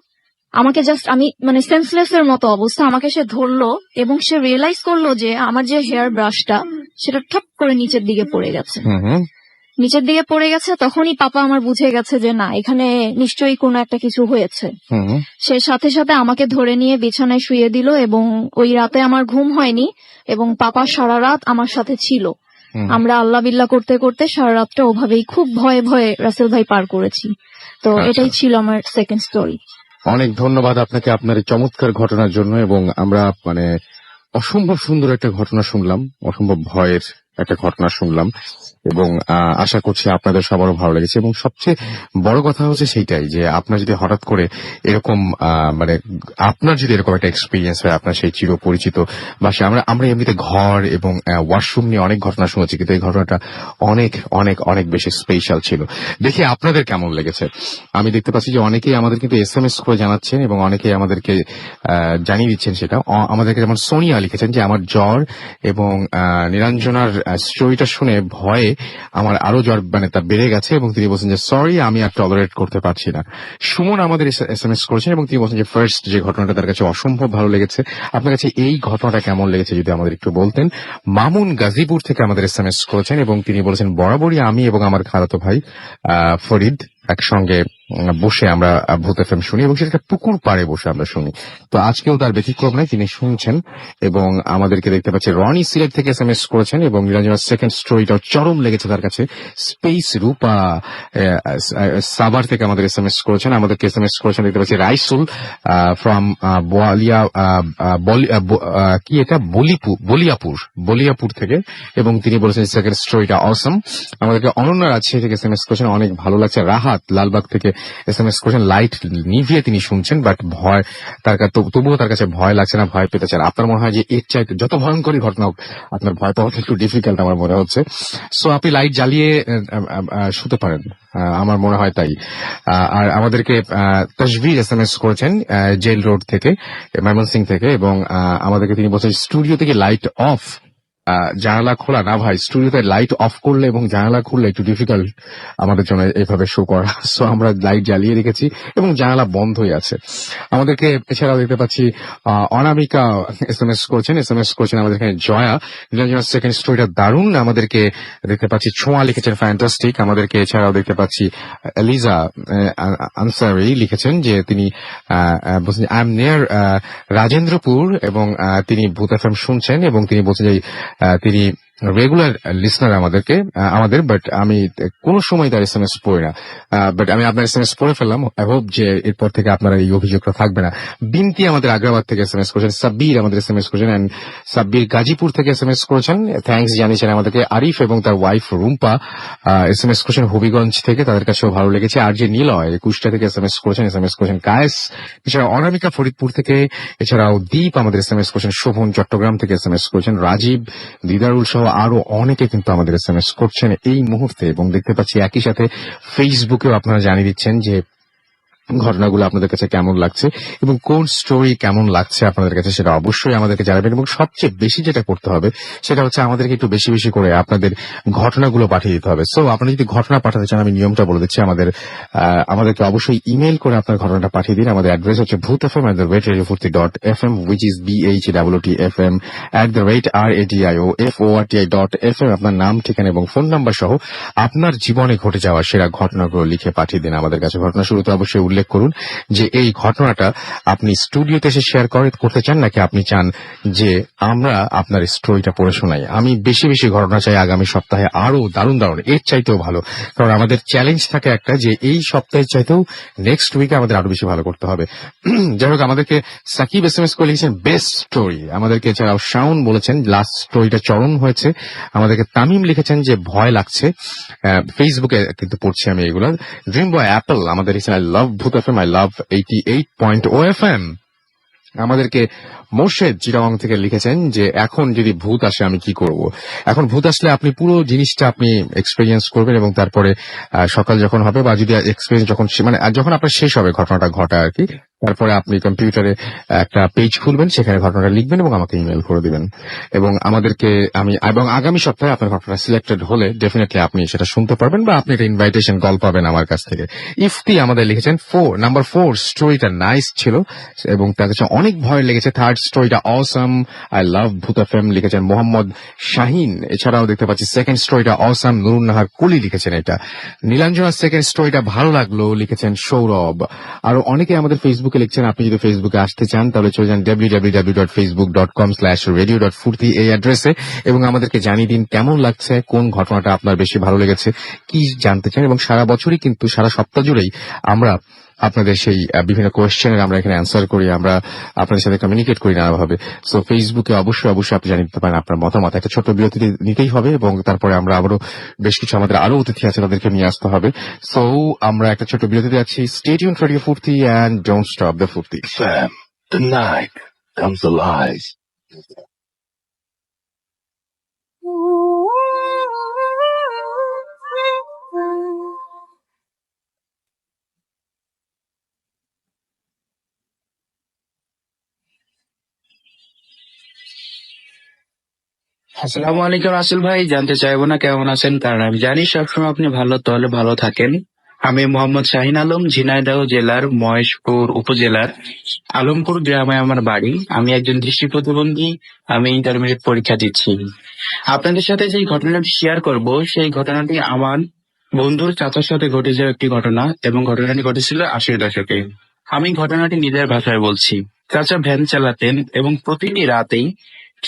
আমাকে জাস্ট আমি মানে সেন্সলেস এর মতো অবস্থা, আমাকে সে ধরলো এবং সে রিয়েলাইজ করলো যে আমার যে হেয়ার ব্রাশটা সেটা ঠপ করে নিচের দিকে পড়ে গেছে। তখনই পাপা আমার বুঝে গেছে যে না, এখানে নিশ্চয়ই কোনো একটা কিছু হয়েছে। সে সাথে সাথে আমাকে ধরে নিয়ে বিছানায় শুয়ে দিল, এবং ওই রাতে আমার ঘুম হয়নি, এবং পাপা সারা রাত আমার সাথে ছিল। আমরা আল্লাহ বিল্লাহ করতে করতে সারা রাতটা ওভাবেই খুব ভয়ে ভয়ে রাসেল ভাই পার করেছি। তো এটাই ছিল আমার সেকেন্ড স্টোরি। অনেক ধন্যবাদ আপনাকে আপনার এই চমৎকার ঘটনার জন্য, এবং আমরা মানে অসম্ভব সুন্দর একটা ঘটনা শুনলাম, অসম্ভব ভয়ের একটা ঘটনা শুনলাম, এবং আশা করছি আপনাদের সবারও ভালো লেগেছে। এবং সবচেয়ে বড় কথা হচ্ছে সেইটাই যে আপনার যদি হঠাৎ করে এরকম মানে আপনার যদি এরকম একটা এক্সপিরিয়েন্স হয়, আপনার সেই চিরপরিচিত বাসে, আমরা এমনিতে ঘর এবং ওয়াশরুম নিয়ে অনেক ঘটনা শুনেছি, কিন্তু এই ঘটনাটা অনেক অনেক অনেক বেশি স্পেশাল ছিল। দেখি আপনাদের কেমন লেগেছে। আমি দেখতে পাচ্ছি যে অনেকেই আমাদের কিন্তু SMS করে জানাচ্ছেন, এবং অনেকেই আমাদেরকে জানিয়ে দিচ্ছেন সেটা। আমাদেরকে যেমন সোনিয়া লিখেছেন যে আমার জ্বর, এবং নীলাঞ্জনার স্টোরিটা শুনে ভয়ে আমার আরো জ্বর মানে তা বেড়ে গেছে, এবং তিনি বলছেন যে সরি, আমি আর টলারেট করতে পারছি না। সুমন আমাদের SMS করেছেন, এবং তিনি বলছেন যে ফার্স্ট যে ঘটনাটা তার কাছে অসম্ভব ভালো লেগেছে। আপনার কাছে এই ঘটনাটা কেমন লেগেছে যদি আমাদের একটু বলতেন। মামুন গাজীপুর থেকে আমাদের SMS করেছেন, এবং তিনি বলেছেন বরাবরই আমি এবং আমার খালাতো ভাই ফরিদ একসঙ্গে বসে আমরা ভূত FM শুনি, এবং সেটা পুকুর পাড়ে বসে আমরা শুনি। তো আজকেও তার ব্যতিক্রম নয়, তিনি শুনছেন। এবং আমাদেরকে দেখতে পাচ্ছি রনি সিলেট থেকে SMS করেছেন, এবং নীলাঞ্জনার সেকেন্ড স্টোরিটাও চরম লেগেছে তার কাছে। স্পেস রূপা সাভার থেকে আমাদের SMS করেছেন, আমাদেরকে SMS করেছেন দেখতে পাচ্ছি রাইসুল ফ্রম কি এটা বলিয়াপুর থেকে, এবং তিনি বলেছেন সেকেন্ড স্টোরিটা অসম। আমাদেরকে অনন্যা রাজশাহী থেকে SMS করেছেন, অনেক ভালো লাগছে। রাহাত লালবাগ থেকে SMS করেছেন লাইট নিভিয়ে তিনি শুনছেন, বাট ভয় তবুও তার কাছে ভয় লাগছে না, ভয় পেতে চান। আপনার মনে হয় যে এর চাইতে যত ভয়ঙ্করই ঘটনা হোক আপনার ভয় পাওয়াটা একটু ডিফিকাল্ট আমার মনে হচ্ছে। সো আপনি লাইট জ্বালিয়ে শুতে পারেন, আমার মনে হয় তাই। আর আমাদেরকে তাসভির SMS করেছেন জেল রোড থেকে, ময়মনসিং থেকে, এবং আমাদেরকে তিনি বলছেন স্টুডিও থেকে লাইট অফ, জানালা খোলা না ভাই, স্টুডিওতে লাইট অফ করলে এবং জানালা খুললে একটু ডিফিকাল্ট আমাদের জন্য এইভাবে শো করা। সো আমরা লাইট জ্বালিয়ে রেখেছি এবং জানালা বন্ধই আছে। আমাদেরকে এছাড়াও দেখতে পাচ্ছি অনামিকা SMS করেছেন আমাদের এখানে জয়া, নীলাঞ্জনার সেকেন্ড স্টোরিটা দারুণ। আমাদেরকে দেখতে পাচ্ছি ছোঁয়া লিখেছেন ফ্যান্টাস্টিক। আমাদেরকে এছাড়াও দেখতে পাচ্ছি এলিজা আনসারি লিখেছেন যে তিনি বলছেন আই এম নিয়ার রাজেন্দ্রপুর, এবং তিনি ভূত FM শুনছেন এবং তিনি বলছেন যে তিনি রেগুলার লিসনার আমাদের, বাট আমি কোনো সময় তার SMS পড়ি না, বাট আমি আপনার SMS পড়ে ফেললাম। আই হোপ যে এরপর থেকে আপনারা এই অভিযোগটা থাকবে না। বিনতি আমাদের আগ্রাবাদ থেকে SMS করেছেন, সাব্বির আমাদের SMS করেছেন, এন্ড সাব্বির গাজীপুর থেকে SMS করেছেন, থ্যাঙ্কস জানিয়েছেন আমাদেরকে। আরিফ এবং তার ওয়াইফ রুম্পা SMS করেছেন হবিগঞ্জ থেকে, তাদের কাছেও ভালো লেগেছে। আর যে নীলয় কুষ্টা থেকে SMS করেছেন কায়েস, এছাড়া অনামিকা ফরিদপুর থেকে, এছাড়াও দীপ আমাদের SMS করেছেন, শোভন চট্টগ্রাম থেকে SMS করেছেন, রাজীব, দিদারুল সহ আরো অনেকে কিন্তু আমাদের SMS করছেন এই মুহূর্তে। এবং দেখতে পাচ্ছি একই সাথে ফেসবুকেও আপনারা জানিয়ে দিচ্ছেন যে ঘটনাগুলো আপনাদের কাছে কেমন লাগছে এবং কোন স্টোরি কেমন লাগছে আপনাদের কাছে, সেটা অবশ্যই আমাদেরকে জানাবেন। এবং সবচেয়ে বেশি যেটা করতে হবে সেটা হচ্ছে আমাদেরকে একটু বেশি বেশি করে আপনাদের ঘটনাগুলো পাঠিয়ে দিতে হবে। সো আপনারা যদি ঘটনা পাঠাতে চান, আমি নিয়মটা বলে দিচ্ছি, আমাদেরকে অবশ্যই ইমেল করে আপনার ঘটনাটা পাঠিয়ে দিন। আমাদের অ্যাড্রেস হচ্ছে bhootfm@radiofurti.fm, which is BHWTFM@radiofurti.fm। আপনার নাম, ঠিকানা এবং ফোন নাম্বার সহ আপনার জীবনে ঘটে যাওয়া সেরা ঘটনাগুলো লিখে পাঠিয়ে দিন আমাদের কাছে। ঘটনা শুরুতে অবশ্যই উল্লেখ করুন যে এই ঘটনাটা আপনি স্টুডিওতে এসে শেয়ার করতে চান, নাকি আপনি চান যে আমরা আপনার স্টোরিটা পড়ে শোনাই। আমি বেশি বেশি ঘটনা চাই আগামী সপ্তাহে, আরো দারুণ দারুণ, এর চাইতেও ভালো, কারণ আমাদের চ্যালেঞ্জ থাকে একটা যে এই সপ্তাহের চাইতেও নেক্সট উইকে আমাদের আরো বেশি ভালো করতে হবে। যাই হোক, আমাদেরকে সাকিব SMS করে লিখেছেন বেস্ট স্টোরি। আমাদেরকে এছাড়াও শাওন বলেছেন লাস্ট স্টোরিটা চরম হয়েছে। আমাদেরকে তামিম লিখেছেন যে ভয় লাগছে। ফেসবুকে কিন্তু পড়ছি আমি এগুলো। ড্রিম বয় অ্যাপল আমাদের আই লাভ ভূত FM, আই লাভ 88.0 FM। আমাদেরকে মোর্শেদ চিটাগং থেকে লিখেছেন যে এখন যদি ভূত আসে আমি কি করব। এখন ভূত আসলে আপনি পুরো জিনিসটা আপনি এক্সপেরিয়েন্স করবেন এবং তারপরে সকাল যখন হবে বা যদি এক্সপেরিয়েন্স যখন আপনার শেষ হবে ঘটনাটা ঘটা আর কি, তারপরে আপনি কম্পিউটারে একটা পেজ খুলবেন, সেখানে ঘটনাটা লিখবেন এবং আমাকে ইমেল করে দিবেন। এবং আমাদেরকে এবং আগামী সপ্তাহে আপনার ঘটনা সিলেক্টেড হলে ডেফিনেটলি আপনি সেটা শুনতে পারবেন বা আপনি একটা ইনভাইটেশন কল পাবেন আমার কাছ থেকে। ইফতি আমাদের লিখেছেন নাম্বার 4 স্টোরিটা নাইস ছিল এবং তার কাছে অনেক ভয় লেগেছে। থার্ড স্টোরিটা অসাম, আই লাভ ভূত FM লিখেছেন মোহাম্মদ শাহিন। এছাড়াও দেখতে পাচ্ছি সেকেন্ড স্টোরিটা অসাম, নুরুন নাহার কুলি লিখেছেন এটা। নীলাঞ্জনার সেকেন্ড স্টোরিটা ভালো লাগলো লিখেছেন সৌরভ। আরো অনেকে আমাদের ফেসবুকে লিখছেন। আপনি যদি ফেসবুকে আসতে চান তাহলে চলে যান www.facebook.com/radio.furti এই অ্যাড্রেসে এবং আমাদেরকে জানিয়ে দিন কেমন লাগছে, কোন ঘটনাটা আপনার বেশি ভালো লেগেছে, কি জানতে চান। এবং সারা বছরই কিন্তু সারা সপ্তাহ জুড়েই আমরা আপনাদের সেই বিভিন্ন কোয়েশ্চেনের আমরা এখানে অ্যান্সার করি, আমরা আপনাদের সাথে কমিউনিকেট করি নানাভাবে। সো ফেসবুকে অবশ্যই আপনি জানিয়ে দিতে পারেন আপনার মতামত। একটা ছোট্ট বিরতি নিতেই হবে এবং তারপরে আমরা আবারও বেশ কিছু আমাদের আরো অতিথি আছে তাদেরকে নিয়ে আসতে হবে। সো আমরা একটা ছোট্ট বিরতিতে আছি। স্টে টিউনড রেডিও ফুর্তি এন্ড ডোন্ট স্টপ দ্য ফুর্তি। The night comes alive. আসসালামু আলাইকুম রাসেল ভাই, জানতে চাইবো না কেমন আছেন, কারণ আমি জানি সবসময় আপনি ভালো থাকেন। আমি মোহাম্মদ শাহিন আলম, ঝিনাইদহ জেলার মহেশপুর উপজেলার আলমপুর গ্রামে আমার বাড়ি। আমি একজন দৃষ্টি প্রতিবন্ধী, আমি ইন্টারমিডিয়েট পরীক্ষা দিচ্ছি। আপনাদের সাথে যে ঘটনাটি শেয়ার করব সেই ঘটনাটি আমার বন্ধুর চাচার সাথে ঘটে যাওয়া একটি ঘটনা এবং ঘটনাটি ঘটেছিল 80-এর দশকে। আমি ঘটনাটি নিজের ভাষায় বলছি। চাচা ভ্যান চালাতেন এবং প্রতিটি রাতেই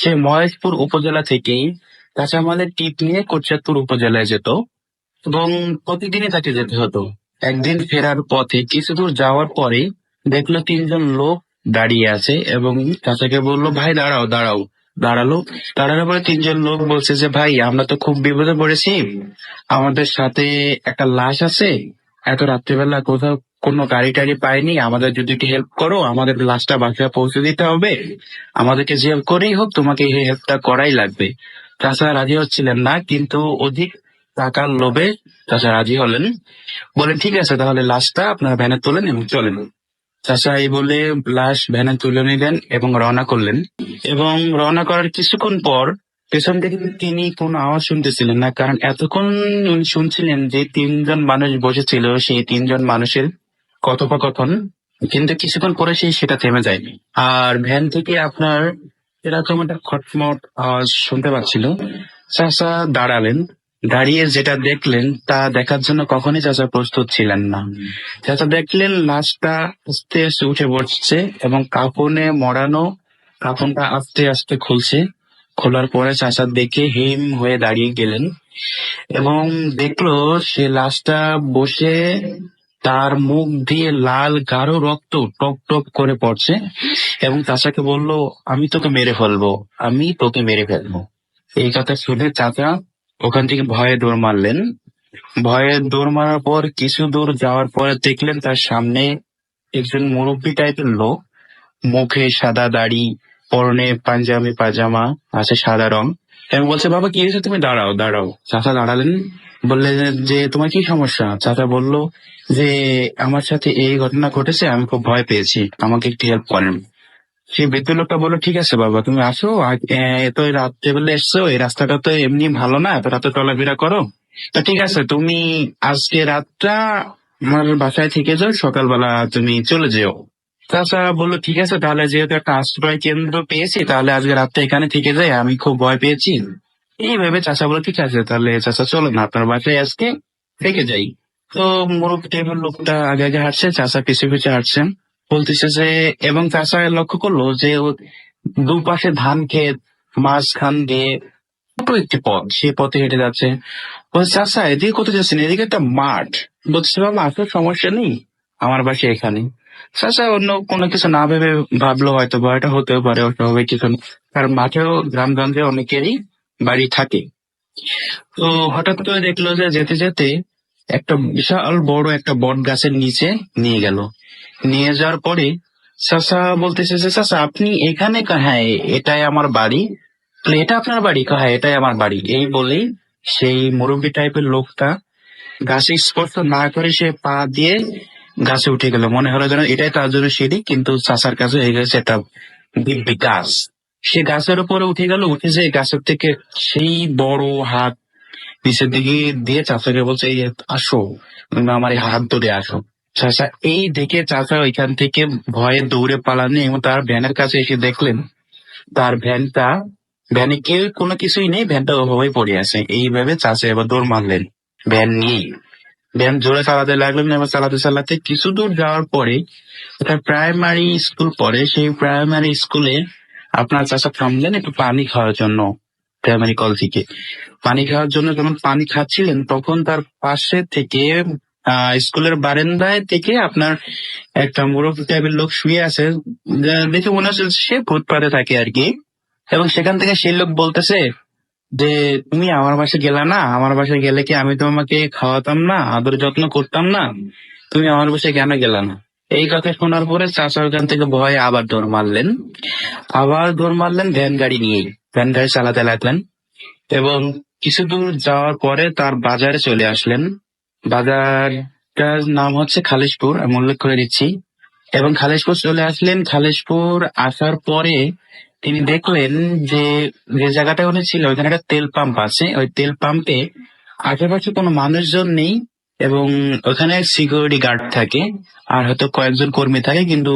সে মহেশপুর উপজেলা থেকেই কাঁচামালের টিপ নিয়ে কোটচাঁদপুর উপজেলায় যেত এবং প্রতিদিনই তাকে যেতে হতো। একদিন ফেরার পথে কিছু দূর যাওয়ার পরে দেখলো 3জন লোক দাঁড়িয়ে আছে এবং চাচাকে বললো, ভাই দাঁড়াও। দাঁড়ানোর পরে 3জন লোক বলছে যে, ভাই আমরা তো খুব বিপদে পড়েছি, আমাদের সাথে একটা লাশ আছে, এত রাত্রিবেলা কোথাও কোনো গাড়ি টাড়ি পাইনি, আমাদের যদি একটু হেল্প করো, আমাদের লাশটা বাসায় পৌঁছে দিতে হবে, আমাদেরকে যে করেই হোক তোমাকে এই হেল্পটা করাই লাগবে। চাচা রাজি হচ্ছিলেন না, কিন্তু অধিক টাকার লোভে চাচা রাজি হলেন। বলেন ঠিক আছে, তাহলে লাশটা আপনার ভ্যানে তোলেন এবং চলেন। চাচা এই বলে লাশ ভ্যানে তুলে নিলেন এবং রওনা করলেন। এবং রওনা করার কিছুক্ষণ পর পেছন থেকে তিনি কোনো আওয়াজ শুনতেছিলেন না, কারণ এতক্ষণ উনি শুনছিলেন যে 3জন মানুষ বসেছিল, সেই 3জন মানুষের কথোপকথন। কিন্তু কিছুক্ষণ পরে সেটা থেমে যায়। আর ভ্যান থেকে আপনার এরকম একটা খটমট আওয়াজ শুনতে পাচ্ছিল। চাচা দাঁড়ালেন। দাঁড়িয়ে যেটা দেখলেন তা দেখার জন্য কখনই চাচা প্রস্তুত ছিলেন না। চাচা দেখলেন লাশটা আস্তে আস্তে উঠে বসছে এবং কাফনে মরানো কাফনটা আস্তে আস্তে খুলছে। খোলার পরে চাচা দেখে হিম হয়ে দাঁড়িয়ে গেলেন এবং দেখলো সে লাশটা বসে, তার মুখ দিয়ে লাল গাঢ় রক্ত টপ টপ করে পড়ছে এবং চাচাকে বলল, আমি তোকে মেরে ফেলবো, আমি তোকে মেরে ফেলবো। এই কথা শুনে চাচা ওখান থেকে ভয়ে দৌড় মারলেন। ভয়ে দৌড় মারার পর কিছু দূর যাওয়ার পরে দেখলেন তার সামনে একজন মুরব্বী টাইপের লোক, মুখে সাদা দাড়ি, পরনে পাঞ্জাবি পাজামা আছে সাদা রং, এবং বলছে, বাবা কি হয়েছে, তুমি দাঁড়াও দাঁড়াও। চাচা দাঁড়ালেন, বললেন যে তোমার কি সমস্যা? চাচা বলল যে আমার সাথে এই ঘটনা ঘটেছে, আমি খুব ভয় পেয়েছি, আমাকে একটু হেল্প করেন। সেই বৃদ্ধ লোকটা বললো, ঠিক আছে বাবা, তুমি আসো, এত রাত্রেবেলা এসছো, এই রাস্তাটা তো এমনি ভালো না, এত রাতে চলাফেরা করো, তো ঠিক আছে তুমি আজকে রাতটা আমার বাসায় থেকে যাও, সকালবেলা তুমি চলে যেও। চাচা বললো, ঠিক আছে, তাহলে যেহেতু একটা আশ্রয় কেন্দ্র পেয়েছি, তাহলে আজকে রাতটা এখানে থেকে যাই, আমি খুব ভয় পেয়েছি। এই ভেবে চাচা বললো, ঠিক আছে, তাহলে চাচা চলো না, আপনার বাসায় আজকে থেকে যাই। তো মুরব্বী টাইপের লোকটা আগে আগে হাঁটছে, চাচা পিছু পিছু হাঁটছেন। বলতেছে যে, এবং চাচা লক্ষ্য করলো যে দুপাশে ধান ক্ষেত, মাঝখান দিয়ে ছোট একটি পথ, সেই পথে হেঁটে যাচ্ছে। বলছে, চাচা এদিকে কোথায় যাচ্ছেন? এদিকে একটা মাঠ। বলছে, বাবা আসলে সমস্যা নেই, আমার বাসা এখানে। চাচা অন্য কোনো কিছু না ভেবে ভাবলো হয়তো ভয়টা হতেও পারে, অস্বাভাবিক কিছু না। কারণ মাঠেও গ্রামগঞ্জে অনেকেরই বাড়ি থাকে। তো হঠাৎ করে দেখলো যে যেতে যেতে একটা বিশাল বড় একটা বট গাছের নিচে নিয়ে গেল। নিয়ে যাওয়ার পরে চাচা বলতেছে যে, চাচা আপনি এখানে? হ্যাঁ, এটাই আমার বাড়ি। তো এটা আপনার বাড়ি? হ্যাঁ, এটাই আমার বাড়ি। এই বলেই সেই মুরব্বী টাইপের লোকটা গাছে স্পর্শ না করে সে পা দিয়ে গাছে উঠে গেল। মনে হলো যেন এটাই তার জন্য সিঁড়ি, কিন্তু চাচার কাছে হয়ে গেছে একটা দিব্যি গাছ। সে গাছের উপরে উঠে গেল, উঠে যে গাছের থেকে সেই বড় হাত নিচের দিকে দিয়ে চাচাকে বলছে, এই আসো, তুমি আমার এই হাত ধরে আসো। চাচা এই দেখে চাচা ওইখান থেকে ভয়ে দৌড়ে পালানি এবং তার ভ্যানের কাছে এসে দেখলেন তার ভ্যানে কেউ কোনো কিছুই নেই, ভ্যানটা ওভাবেই পড়ে আছে। এইভাবে চাচা এবার দৌড় মারলেন ভ্যান নিয়ে। ভ্যান জোরে চালাতে লাগলেন এবং চালাতে চালাতে কিছু দূর যাওয়ার পরে একটা প্রাইমারি স্কুল পড়ে, সেই প্রাইমারি স্কুলে আপনার চাচা থামলেন একটু পানি খাওয়ার জন্য। প্রাইমারি কল থেকে পানি খাওয়ার জন্য যখন পানি খাচ্ছিলেন, তখন তার পাশে থেকে স্কুলের বারান্দায় থেকে আপনার একটা মুরব্বী টাইপের লোক শুয়ে আছে, যা দেখে মনে হচ্ছে সে ফুটপাতে থাকে আর কি। এবং সেখান থেকে সেই লোক বলতেছে যে, তুমি আমার বাসায় গেলা না? আমার বাসায় গেলে কি আমি তোমাকে খাওয়াতাম না, আদর যত্ন করতাম না? তুমি আমার বাসায় কেন গেলা না? এই কথা শোনার পরে চাচা ওখান থেকে ভয়ে আবার দৌড় মারলেন ভ্যান গাড়ি নিয়েই। ভ্যান গাড়ি চালাতে লাগলেন এবং কিছু দূর যাওয়ার পরে তার বাজারে চলে আসলেন। বাজারটার নাম হচ্ছে খালিশপুর, আমি উল্লেখ করে দিচ্ছি। এবং খালিশপুর চলে আসলেন। খালিশপুর আসার পরে তিনি দেখলেন যে যে জায়গাটা উনি ছিল ওইখানে একটা তেল পাম্প আছে। ওই তেল পাম্পে আশেপাশে কোনো মানুষজন নেই এবং ওখানে সিকিউরিটি গার্ড থাকে আর হয়তো কয়েকজন কর্মী থাকে, কিন্তু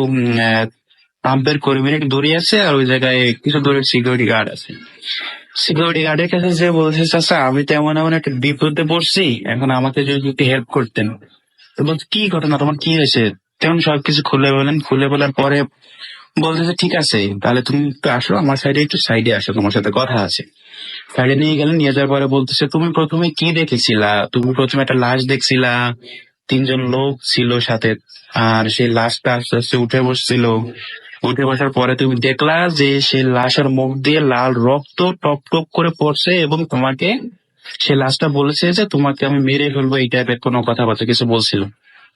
পাম্পের কর্মীরা একটু দূরে আছে আর ওই জায়গায় কিছু দূরে সিকিউরিটি গার্ড আছে। সিকিউরিটি গার্ডের কাছে যে বলছে, চাচা আমি তো এমন এমন একটা বিপদে পড়ছি, এখন আমাকে যদি একটু হেল্প করতেন। তো বলছে, কি ঘটনা, তোমার কি হয়েছে? তেমন সবকিছু খুলে বলেন। খুলে বলার পরে বলতেছে, ঠিক আছে তাহলে তুমি একটু আসো আমার সাইডে আসো, তোমার সাথে কথা আছে। সাইডে নিয়ে গেলেন। নিয়ে যাওয়ার পরে বলতেছে, তুমি প্রথমে কি দেখেছিলা? তুমি প্রথমে একটা লাশ দেখছিলা, 3জন লোক ছিল সাথে, আর সেই লাশটা আস্তে আস্তে উঠে বসছিল। উঠে বসার পরে তুমি দেখলা যে সেই লাশের মুখ দিয়ে লাল রক্ত টপ টপ করে পড়ছে এবং তোমাকে সে লাস্টটা বলেছে যে তোমাকে আমি মেরে ফেলবো, এই টাইপের কোনো কথাবার্তা কিছু বলছিল,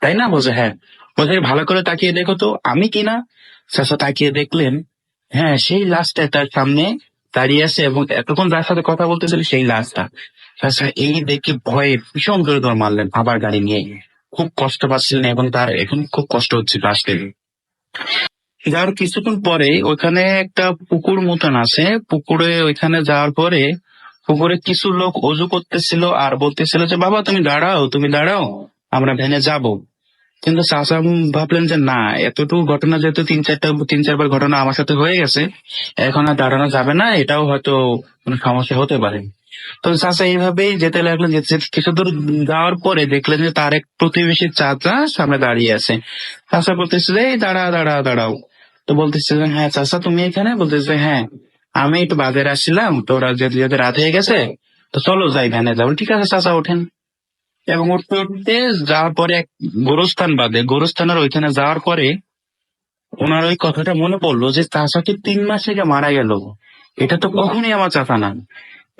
তাই না? বলছে হ্যাঁ। বলছে ভালো করে তাকিয়ে দেখো তো আমি কিনা। চাচা তাকিয়ে দেখলেন, হ্যাঁ সেই লাশটা তার সামনে দাঁড়িয়ে আছে এবং এতক্ষণ যার সাথে কথা বলতেছিল সেই লাশটা। চাচা এই দেখে ভয়ে ভীষণ করে দৌড় মারলেন আবার গাড়ি নিয়ে। খুব কষ্ট পাচ্ছিলেন এবং তার এখন খুব কষ্ট হচ্ছে লাশকে। যার কিছুক্ষণ পরে ওইখানে একটা পুকুর মতন আছে, পুকুরে ওইখানে যাওয়ার পরে পুকুরে কিছু লোক অজু করতেছিল আর বলতেছিল যে বাবা তুমি দাঁড়াও, তুমি দাঁড়াও, আমরা ভ্যানে যাব। কিন্তু চাচা ভাবলেন যে না, এতটুকু ঘটনা যেহেতু তিন চারবার ঘটনা আমার সাথে হয়ে গেছে, এখন আর দাঁড়ানো যাবে না, এটাও হয়তো কোনো সমস্যা হতে পারে। তো চাচা এইভাবেই যেতে লাগলেন। কিছু দূর যাওয়ার পরে দেখলেন যে তার এক প্রতিবেশী চাচা সামনে দাঁড়িয়ে আছে। চাচা বলতেছে যে এই দাঁড়া দাঁড়া দাঁড়াও। তো বলতেছে যে হ্যাঁ চাচা তুমি এখানে? বলতেছে হ্যাঁ আমি একটু বাজারে আসছিলাম, তো ওরা যেতে যেতে রাত হয়ে গেছে, তো চলো যাই ভ্যানে যাবো। ঠিক আছে চাচা ওঠেন। এবং উঠতে উঠতে যাওয়ার পরে এক গোরস্থান বাদে, গোরস্থানের ওইখানে যাওয়ার পরে ওনার ওই কথাটা মনে পড়লো যে চাচাকে 3 মাস আগে মারা গেল, এটা তো কখনই আমার চাচা না।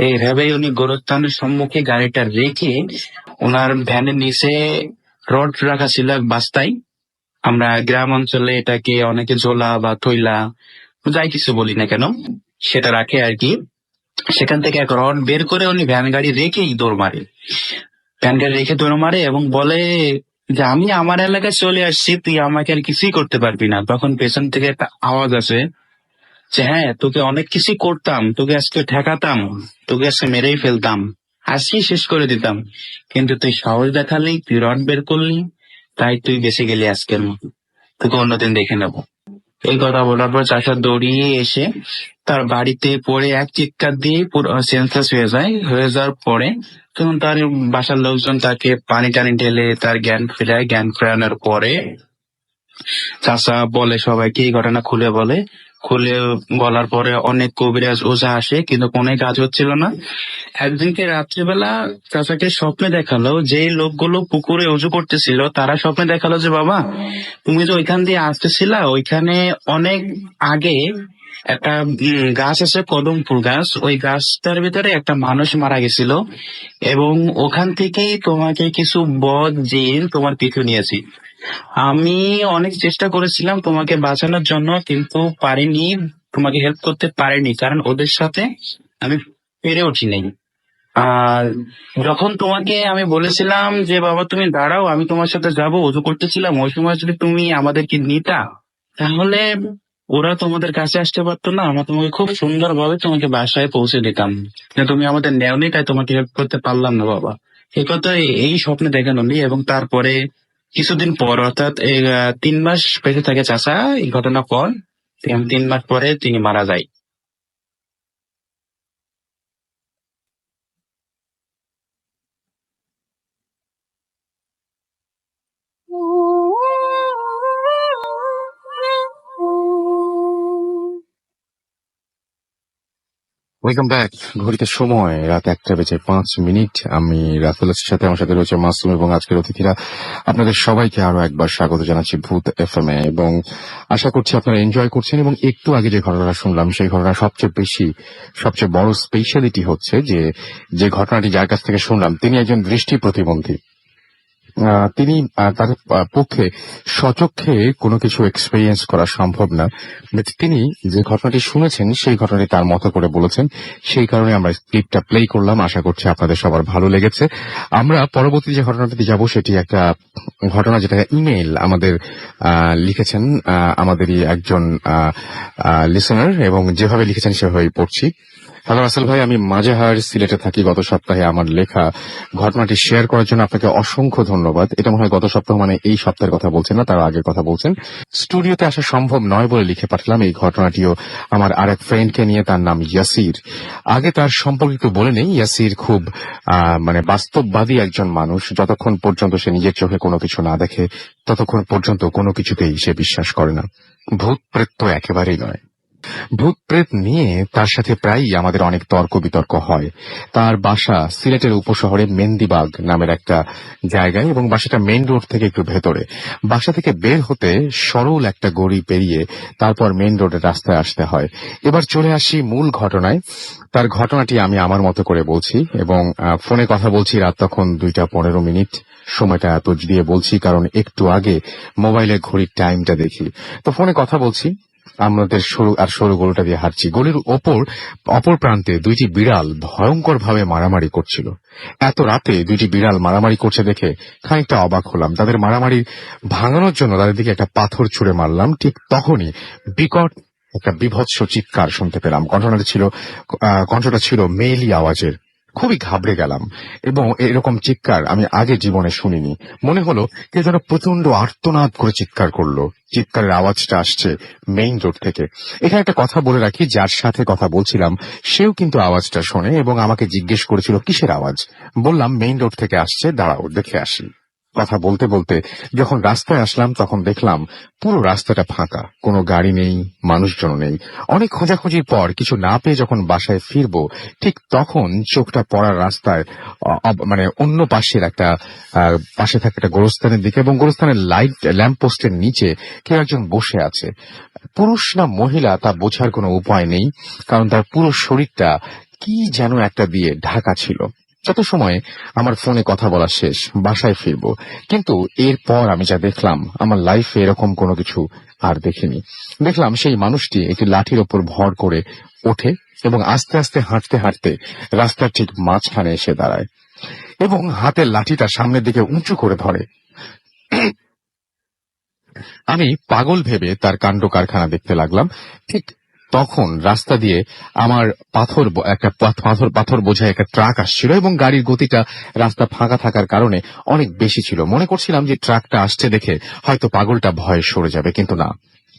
এই ভেবেই উনি গোরস্থানের সম্মুখে গাড়িটা রেখে ওনার ভ্যানের নিচে রড রাখা ছিল এক বাস্তায়, আমরা গ্রাম অঞ্চলে এটাকে অনেকে ঝোলা বা থইলা যাই কিছু বলি না কেন, সেটা রাখে আর কি। সেখান থেকে এক রড বের করে উনি ভ্যান গাড়ি রেখেই দৌড় মারে। ভ্যান গাড়ি রেখে দৌড় মারে এবং বলে যে আমি আমার এলাকায় চলে আসছি, তুই আমাকে আর কিছুই করতে পারবি না। তখন পেছন থেকে একটা আওয়াজ আসে যে হ্যাঁ তোকে অনেক কিছু করতাম, তোকে আজকে ঠেকাতাম, তোকে আজকে মেরেই ফেলতাম, আজকেই শেষ করে দিতাম, কিন্তু তুই সাহস দেখালি, তুই রড বের করলি, তাই তুই বেঁচে গেলি আজকের মতো, তোকে অন্যদিন দেখে নেবো। এই কথা বলার পর চাষা দৌড়িয়ে এসে তার বাড়িতে পড়ে এক চিৎকার দিয়ে পুরো সেন্সলেস হয়ে যাওয়ার পরে তখন তার বাসার লোকজন তাকে পানি টানি ঢেলে তার জ্ঞান ফেরায়। জ্ঞান ফেরানোর পরে চাচা বলে সবাইকে এই ঘটনা খুলে বলে। খুলে বলার পরে অনেক কবিরাজ ওঝা আসে, কিন্তু কোনো কাজ হচ্ছিল না। একদিনকে রাত্রিবেলা চাচাকে স্বপ্নে দেখালো, যে লোকগুলো পুকুরে অজু করতেছিল তারা স্বপ্নে দেখালো যে বাবা তুমি যে ওইখান দিয়ে আসতেছিলা, ওইখানে অনেক আগে একটা গাছ আছে, কদম ফুল গাছ, ওই গাছটার ভিতরে একটা মানুষ মারা গেছিল এবং ওখান থেকেই তোমাকে কিছু বদ জিন তোমার পিছু নিয়েছি। আমি অনেক চেষ্টা করেছিলাম তোমাকে বাঁচানোর জন্য, কিন্তু পারিনি, তোমাকে হেল্প করতে পারিনি, কারণ ওদের সাথে আমি পেরে উঠি নাই। আর যখন তোমাকে আমি বলেছিলাম যে বাবা তুমি দাঁড়াও আমি তোমার সাথে যাবো, অজু করতেছিলাম, ওই সময় যদি তুমি আমাদেরকে নিতা তাহলে ওরা তোমাদের কাছে আসতে পারতো না, আমরা তোমাকে খুব সুন্দরভাবে তোমাকে বাসায় পৌঁছে দিতাম। কিন্তু তুমি আমাদের নেওনি, তাই তোমাকে হেল্প করতে পারলাম না বাবা। এই কথা এই স্বপ্নে দেখানো নি। এবং তারপরে কিছুদিন পর অর্থাৎ 3 মাস বেঁচে থাকে চাচা এই ঘটনা পর। 3 মাস পরে তিনি মারা যায়। Welcome back. ঘড়িতে সময় রাত 1:05। আমি রাফেলের সাথে, আমার সাথে রয়েছে মাসুম এবং আজকের অতিথিরা। আপনাদের সবাইকে আরো একবার স্বাগত জানাচ্ছি ভূত এফএম এ এবং আশা করছি আপনারা এনজয় করছেন। এবং একটু আগে যে ঘটনাটা শুনলাম সেই ঘটনা সবচেয়ে বড় স্পেশালিটি হচ্ছে যে ঘটনাটি যার কাছ থেকে শুনলাম তিনি একজন দৃষ্টি প্রতিবন্ধী। তিনি তার পক্ষে সচক্ষে কোনো কিছু এক্সপেরিয়েন্স করা সম্ভব না, তিনি যে ঘটনাটি শুনেছেন সেই ঘটনাটি তার মতো করে বলেছেন, সেই কারণে আমরা ক্লিপটা প্লে করলাম। আশা করছি আপনাদের সবার ভালো লেগেছে। আমরা পরবর্তী যে ঘটনাটিতে যাব সেটি একটা ঘটনা যেটা ইমেইল আমাদের লিখেছেন আমাদেরই একজন লিসেনার, এবং যেভাবে লিখেছেন সেভাবেই পড়ছি। হ্যালো রাসেল ভাই, আমি মাঝেহার সিলেটে থাকি। গত সপ্তাহে আমার লেখা ঘটনাটি শেয়ার করার জন্য আপনাকে অসংখ্য ধন্যবাদ। এটা মনে হয় গত সপ্তাহ মানে এই সপ্তাহের কথা বলছেন না, তার আগের কথা বলছেন। স্টুডিওতে আসা সম্ভব নয় বলে লিখে পাঠালাম। এই ঘটনাটিও আমার আরেক ফ্রেন্ডকে নিয়ে, তার নাম ইয়াসির। আগে তার সম্পর্কে একটু বলে নেই। ইয়াসির খুব বাস্তববাদী একজন মানুষ। যতক্ষণ পর্যন্ত সে নিজের চোখে কোনো কিছু না দেখে ততক্ষণ পর্যন্ত কোনো কিছুকেই সে বিশ্বাস করে না। ভূত প্রেত একেবারেই নয়। ভূত প্রেত নিয়ে তার সাথে প্রায়ই আমাদের অনেক তর্ক বিতর্ক হয়। তার বাসা সিলেটের উপশহরে মেন্দিবাগ নামের একটা জায়গায়, এবং বাসাটা মেইন রোড থেকে একটু ভেতরে। বাসা থেকে বের হতে সরল একটা গড়ি পেরিয়ে তারপর মেইন রোডের রাস্তায় আসতে হয়। এবার চলে আসি মূল ঘটনায়। তার ঘটনাটি আমি আমার মতো করে বলছি, এবং ফোনে কথা বলছি রাত তখন 2:15। সময়টা এত দিয়ে বলছি কারণ একটু আগে মোবাইলের ঘড়ির টাইমটা দেখি, তো ফোনে কথা বলছি। আমাদের সরু গরুটা দিয়ে হাঁটছি। গলির অপর প্রান্তে দুইটি বিড়াল ভয়ঙ্কর ভাবে মারামারি করছিল। এত রাতে দুইটি বিড়াল মারামারি করছে দেখে খানিকটা অবাক হলাম। তাদের মারামারি ভাঙানোর জন্য তাদের দিকে একটা পাথর ছুঁড়ে মারলাম। ঠিক তখনই বিকট একটা বিভৎস চিৎকার শুনতে পেলাম। কণ্ঠটা ছিল মেয়েলি আওয়াজের। খুবই ঘাবড়ে গেলাম, এবং এরকম চিৎকার আমি আগে জীবনে শুনিনি। মনে হলো কে যেন প্রচন্ড আর্তনাদ করে চিৎকার করলো। চিৎকারের আওয়াজটা আসছে মেইন রোড থেকে। এখানে একটা কথা বলে রাখি, যার সাথে কথা বলছিলাম সেও কিন্তু আওয়াজটা শোনে এবং আমাকে জিজ্ঞেস করেছিল কিসের আওয়াজ। বললাম মেইন রোড থেকে আসছে, দাঁড়াও দেখে আসি। কথা বলতে বলতে যখন রাস্তায় আসলাম তখন দেখলাম পুরো রাস্তাটা ফাঁকা, কোনো গাড়ি নেই, মানুষজন নেই। অনেক খোঁজাখুঁজির পর কিছু না পেয়ে যখন বাসায় ফিরবো, ঠিক তখন চোখটা পড়ার রাস্তায় মানে অন্য পাশের পাশে থাকা একটা গোরস্থানের দিকে, এবং গোরস্থানের ল্যাম্প পোস্টের নিচে কেউ একজন বসে আছে। পুরুষ না মহিলা তা বোঝার কোনো উপায় নেই, কারণ তার পুরো শরীরটা কি যেন একটা দিয়ে ঢাকা ছিল। যত সময় আমার ফোনে কথা বলা শেষ, বাসায় ফিরবো, কিন্তু এরপর আমি যা দেখলাম আমার লাইফে এরকম কোনো কিছু আর দেখিনি। দেখলাম সেই মানুষটি একটি লাঠির ওপর ভর করে ওঠে এবং আস্তে আস্তে হাঁটতে হাঁটতে রাস্তার ঠিক মাঝখানে এসে দাঁড়ায় এবং হাতের লাঠিটা সামনের দিকে উঁচু করে ধরে। আমি পাগল ভেবে তার কাণ্ড কারখানা দেখতে লাগলাম। ঠিক তখন রাস্তা দিয়ে আমার পাথর বোঝায় একটা ট্রাক আসছিল, এবং গাড়ির গতিটা রাস্তা ফাঁকা থাকার কারণে অনেক বেশি ছিল। মনে করছিলাম যে ট্রাকটা আসছে দেখে হয়তো পাগলটা ভয়ে সরে যাবে, কিন্তু না,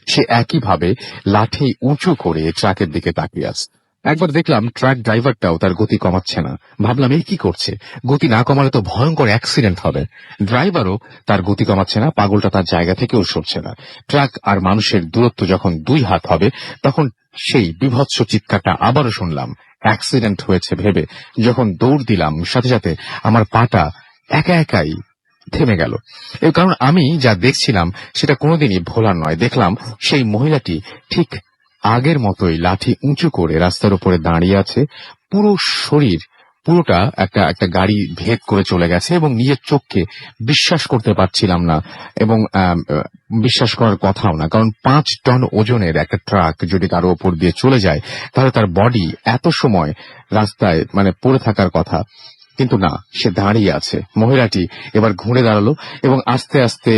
সে একইভাবে লাঠি উঁচু করে ট্রাকের দিকে তাকিয়ে আসছে। একবার দেখলাম ট্রাক ড্রাইভারটাও তার গতি কমাচ্ছে না। ভাবলাম এই কি করছে, গতি না কমালে তো ভয়ঙ্কর অ্যাক্সিডেন্ট হবে। ড্রাইভারও তার গতি কমাচ্ছে না, পাগলটা তার জায়গা থেকেও সরছে না। ট্রাক আর মানুষের দূরত্ব যখন 2 হাত হবে তখন সেই বিভৎস চিৎকারটা আবারও শুনলাম। অ্যাক্সিডেন্ট হয়েছে ভেবে যখন দৌড় দিলাম, সাথে সাথে আমার পাটা একাই থেমে গেল। এর কারণ আমি যা দেখছিলাম সেটা কোনোদিনই ভোলার নয়। দেখলাম সেই মহিলাটি ঠিক আগের মতোই লাঠি উঁচু করে রাস্তার উপরে দাঁড়িয়ে আছে। পুরো শরীর পুরোটা একটা গাড়ি ভেদ করে চলে গেছে, এবং নিজের চোখকে বিশ্বাস করতে পারছিলাম না, এবং বিশ্বাস করার কথাও না, কারণ 5 টন ওজনের একটা ট্রাক যদি কারো ওপর দিয়ে চলে যায় তাহলে তার বডি এত সময় রাস্তায় মানে পড়ে থাকার কথা, কিন্তু না, সে দাঁড়িয়ে আছে। মহিলাটি এবার ঘুরে দাঁড়ালো এবং আস্তে আস্তে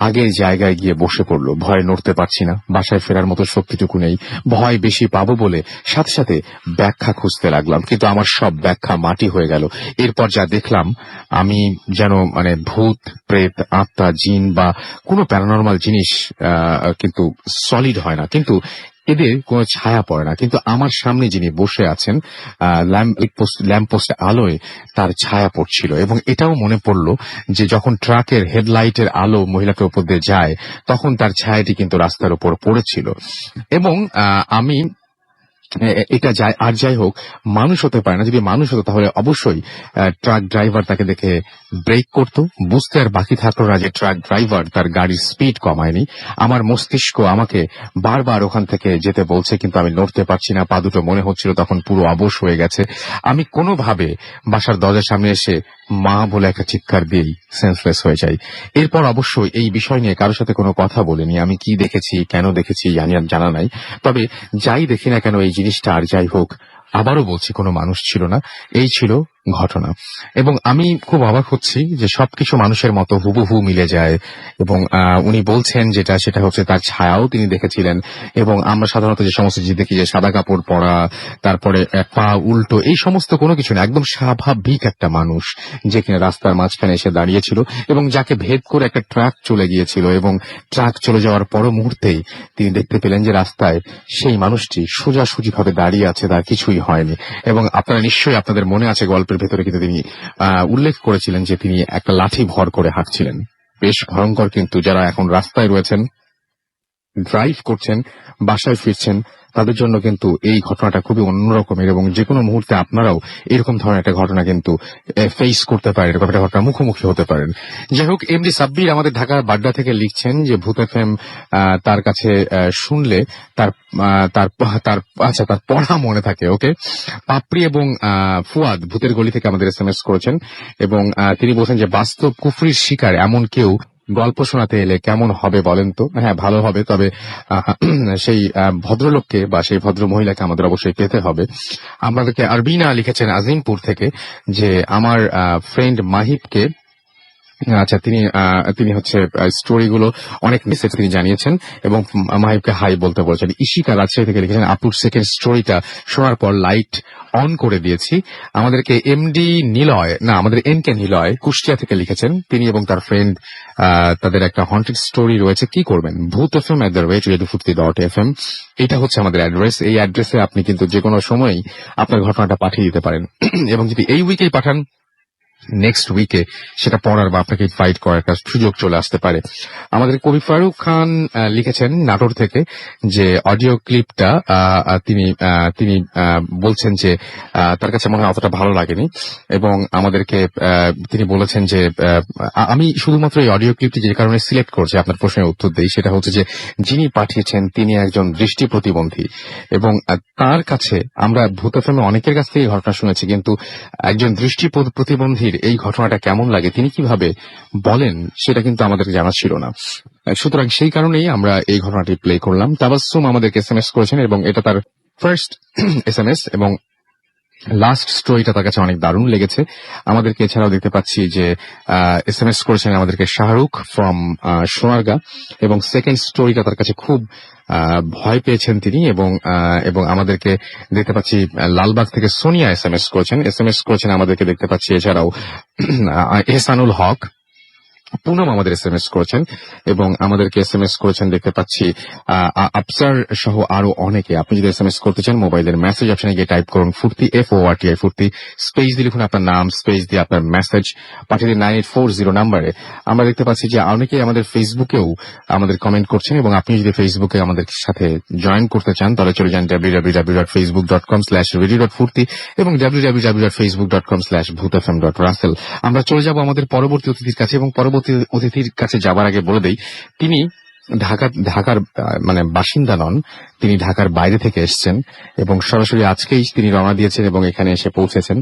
আগের জায়গায় গিয়ে বসে পড়লো। ভয়ে নড়তে পারছি না, বাসায় ফেরার মতো শক্তিটুকু নেই, ভয় বেশি পাবো বলে সাথে সাথে ব্যাখ্যা খুঁজতে লাগলাম, কিন্তু আমার সব ব্যাখ্যা মাটি হয়ে গেল। এরপর যা দেখলাম আমি যেন মানে ভূত প্রেত আত্মা জিন বা কোনো প্যারানরমাল জিনিস কিন্তু সলিড হয় না, কিন্তু এদের কোনো ছায়া পড়ে না, কিন্তু আমার সামনে যিনি বসে আছেন ল্যাম্প পোস্ট আলোয় তার ছায়া পড়ছিল। এবং এটাও মনে পড়লো যে যখন ট্রাকের হেডলাইটের আলো মহিলাকে উপর দিয়ে যায় তখন তার ছায়াটি কিন্তু রাস্তার উপর পড়েছিল। এবং আমি এটা যাই হোক, মানুষ হতে পারে না। যদি মানুষ হতো তাহলে অবশ্যই ট্রাক ড্রাইভার তাকে দেখে ব্রেক করতো। বুঝতে আর বাকি থাকলো না যে ট্রাক ড্রাইভার তার গাড়ির স্পিড কমায়নি। আমার মস্তিষ্ক আমাকে বারবার ওখান থেকে যেতে বলছে, কিন্তু আমি নড়তে পারছি না। পা দুটো মনে হচ্ছিল তখন পুরো অবশ হয়ে গেছে। আমি কোনোভাবে বাসার দরজার সামনে এসে মা বলে একটা চিৎকার দিয়েই সেন্সলেস হয়ে যাই। এরপর অবশ্যই এই বিষয় নিয়ে কারোর সাথে কোনো কথা বলিনি। আমি কি দেখেছি, কেন দেখেছি জানা নাই। তবে যাই দেখি না কেন এই জিনিসটা, আর যাই হোক, আবারও বলছি কোনো মানুষ ছিল না, এই ছিল ঘটনা। এবং আমি খুব অবাক হচ্ছি যে সবকিছু মানুষের মতো হুবহু মিলে যায়। এবং উনি বলছেন সেটা হচ্ছে তার ছায়াও তিনি দেখেছিলেন। এবং আমরা সাধারণত যে সমস্ত জিনিস দেখি, যে সাদা কাপড় পরা, তারপরে পা উল্টো, এই সমস্ত কোনো কিছু না, একদম স্বাভাবিক একটা মানুষ যে কিনা রাস্তার মাঝখানে এসে দাঁড়িয়েছিল এবং যাকে ভেদ করে একটা ট্রাক চলে গিয়েছিল। এবং ট্রাক চলে যাওয়ার পর মুহূর্তেই তিনি দেখতে পেলেন যে রাস্তায় সেই মানুষটি সোজাসুজি ভাবে দাঁড়িয়ে আছে, তার কিছুই হয়নি। এবং আপনারা নিশ্চয়ই, আপনাদের মনে আছে গল্পের ভেতরে কিন্তু তিনি উল্লেখ করেছিলেন যে তিনি একটা লাঠি ভর করে হাঁটছিলেন। বেশ ভয়ঙ্কর। কিন্তু যারা এখন রাস্তায় রয়েছেন, ড্রাইভ করছেন, বাসায় ফিরছেন, তাদের জন্য কিন্তু এই ঘটনাটা খুবই অন্যরকমের, এবং যে কোনো মুহূর্তে আপনারাও এরকম ধরনের একটা ঘটনা কিন্তু ফেস করতে পারেন, এরকম একটা ঘটনা মুখোমুখি হতে পারেন। যাই হোক, এমডি সাব্বির আমাদের ঢাকার বাড্ডা থেকে লিখছেন যে ভূত এফএম তার কাছে শুনলে তার তার তার আচ্ছা তার পড়া মনে থাকে। ওকে, পাপড়ি এবং ফুয়াদ ভূতের গলি থেকে আমাদের এসএমএস করেছেন, এবং তিনি বলছেন যে বাস্তব কুফরির শিকার এমন কেউ গল্প শোনাতে এলে কেমন হবে বলেন তো? হ্যাঁ, ভালো হবে, তবে সেই ভদ্রলোককে বা সেই ভদ্র মহিলাকে আমাদের অবশ্যই পেতে হবে। আমাদেরকে আরবিনা লিখেছেন আজিমপুর থেকে যে আমার ফ্রেন্ড মাহিবকে, আচ্ছা তিনি হচ্ছে স্টোরিগুলো অনেক মেসেজ তিনি জানিয়েছেন এবং মাহিবকে হাই বলতে বলেছেন। ইশিকা রাজশাহী থেকে লিখেছেন আপুর সেকেন্ড স্টোরিটা শোনার পর লাইট অন করে দিয়েছি। আমাদেরকে এমডি নিলয় না আমাদের এনকে নিলয় কুষ্টিয়া থেকে লিখেছেন, তিনি এবং তার ফ্রেন্ড তাদের একটা হন্টেড স্টোরি রয়েছে, কি করবেন bhuthfm@radio50.fm, এটা হচ্ছে আমাদের অ্যাড্রেস। এই অ্যাড্রেসে আপনি কিন্তু যে কোনো সময়ই আপনার ঘটনাটা পাঠিয়ে দিতে পারেন, এবং যদি এই উইকেই পাঠান নেক্সট উইকে সেটা পড়ার বা আপনাকে ফাইট করার একটা সুযোগ চলে আসতে পারে। আমাদের কবি ফারুক খান লিখেছেন নাটোর থেকে যে অডিও ক্লিপটা তিনি বলছেন যে তার কাছে মনে হয় অতটা ভালো লাগেনি, এবং আমাদেরকে তিনি বলেছেন যে আমি শুধুমাত্র এই অডিও ক্লিপটি যে কারণে সিলেক্ট করছি আপনার প্রশ্নের উত্তর দেই, সেটা হচ্ছে যে যিনি পাঠিয়েছেন তিনি একজন দৃষ্টি প্রতিবন্ধী, এবং তার কাছে আমরা ভূত এফএমে অনেকের কাছ থেকে ঘটনা শুনেছি, কিন্তু একজন দৃষ্টি প্রতিবন্ধীর এই ঘটনাটা কেমন লাগে, তিনি কিভাবে বলেন, সেটা কিন্তু আমাদের জানা ছিল না। সুতরাং সেই কারণেই আমরা এই ঘটনাটি প্লে করলাম। তাবাসসুম আমাদেরকে এসএমএস করেছেন, এবং এটা তার ফার্স্ট এসএমএস, এবং লাস্ট স্টোরিটা তার কাছে অনেক দারুণ লেগেছে। আমাদেরকে এছাড়াও দেখতে পাচ্ছি যে এসএমএস করেছেন আমাদেরকে শাহরুখ ফ্রম সোনারগাঁ, এবং সেকেন্ড স্টোরিটা তার কাছে খুব ভয় পেয়েছেন তিনি, এবং আমাদেরকে দেখতে পাচ্ছি লালবাগ থেকে সোনিয়া এসএমএস করেছেন আমাদেরকে দেখতে পাচ্ছি। এছাড়াও এহসানুল হক পুনম আমাদের এসএমএস করেছেন, এবং আমাদেরকে এসএমএস করেছেন দেখতে পাচ্ছি আফসার সহ আরো অনেকে। আপনি যদি এসএমএস করতে চান মোবাইলের মেসেজ অপশনে গিয়ে টাইপ করুন ফুর্তি FORTI ফুর্তি, স্পেস দিয়ে লিখুন আপনার নাম, স্পেস দিয়ে আপনার মেসেজ পাঠিয়ে দিন 9840 নাম্বারে। আমরা দেখতে পাচ্ছি যে অনেকেই আমাদের ফেসবুকেও আমাদের কমেন্ট করছেন, এবং আপনি যদি ফেসবুকে আমাদের সাথে জয়েন করতে চান তাহলে চলে যান www.facebook.com/radio.furti এবং www.facebook.com/bhuthfm.russell। আমরা চলে যাব আমাদের পরবর্তী অতিথির কাছে, এবং পরবর্তী অতিথির কাছে যাবার আগে বলে দেই তিনি ঢাকার মানে বাসিন্দা নন, তিনি ঢাকার বাইরে থেকে এসেছেন, এবং সরাসরি আজকেই তিনি রওনা দিয়েছেন এবং এখানে এসে পৌঁছেছেন,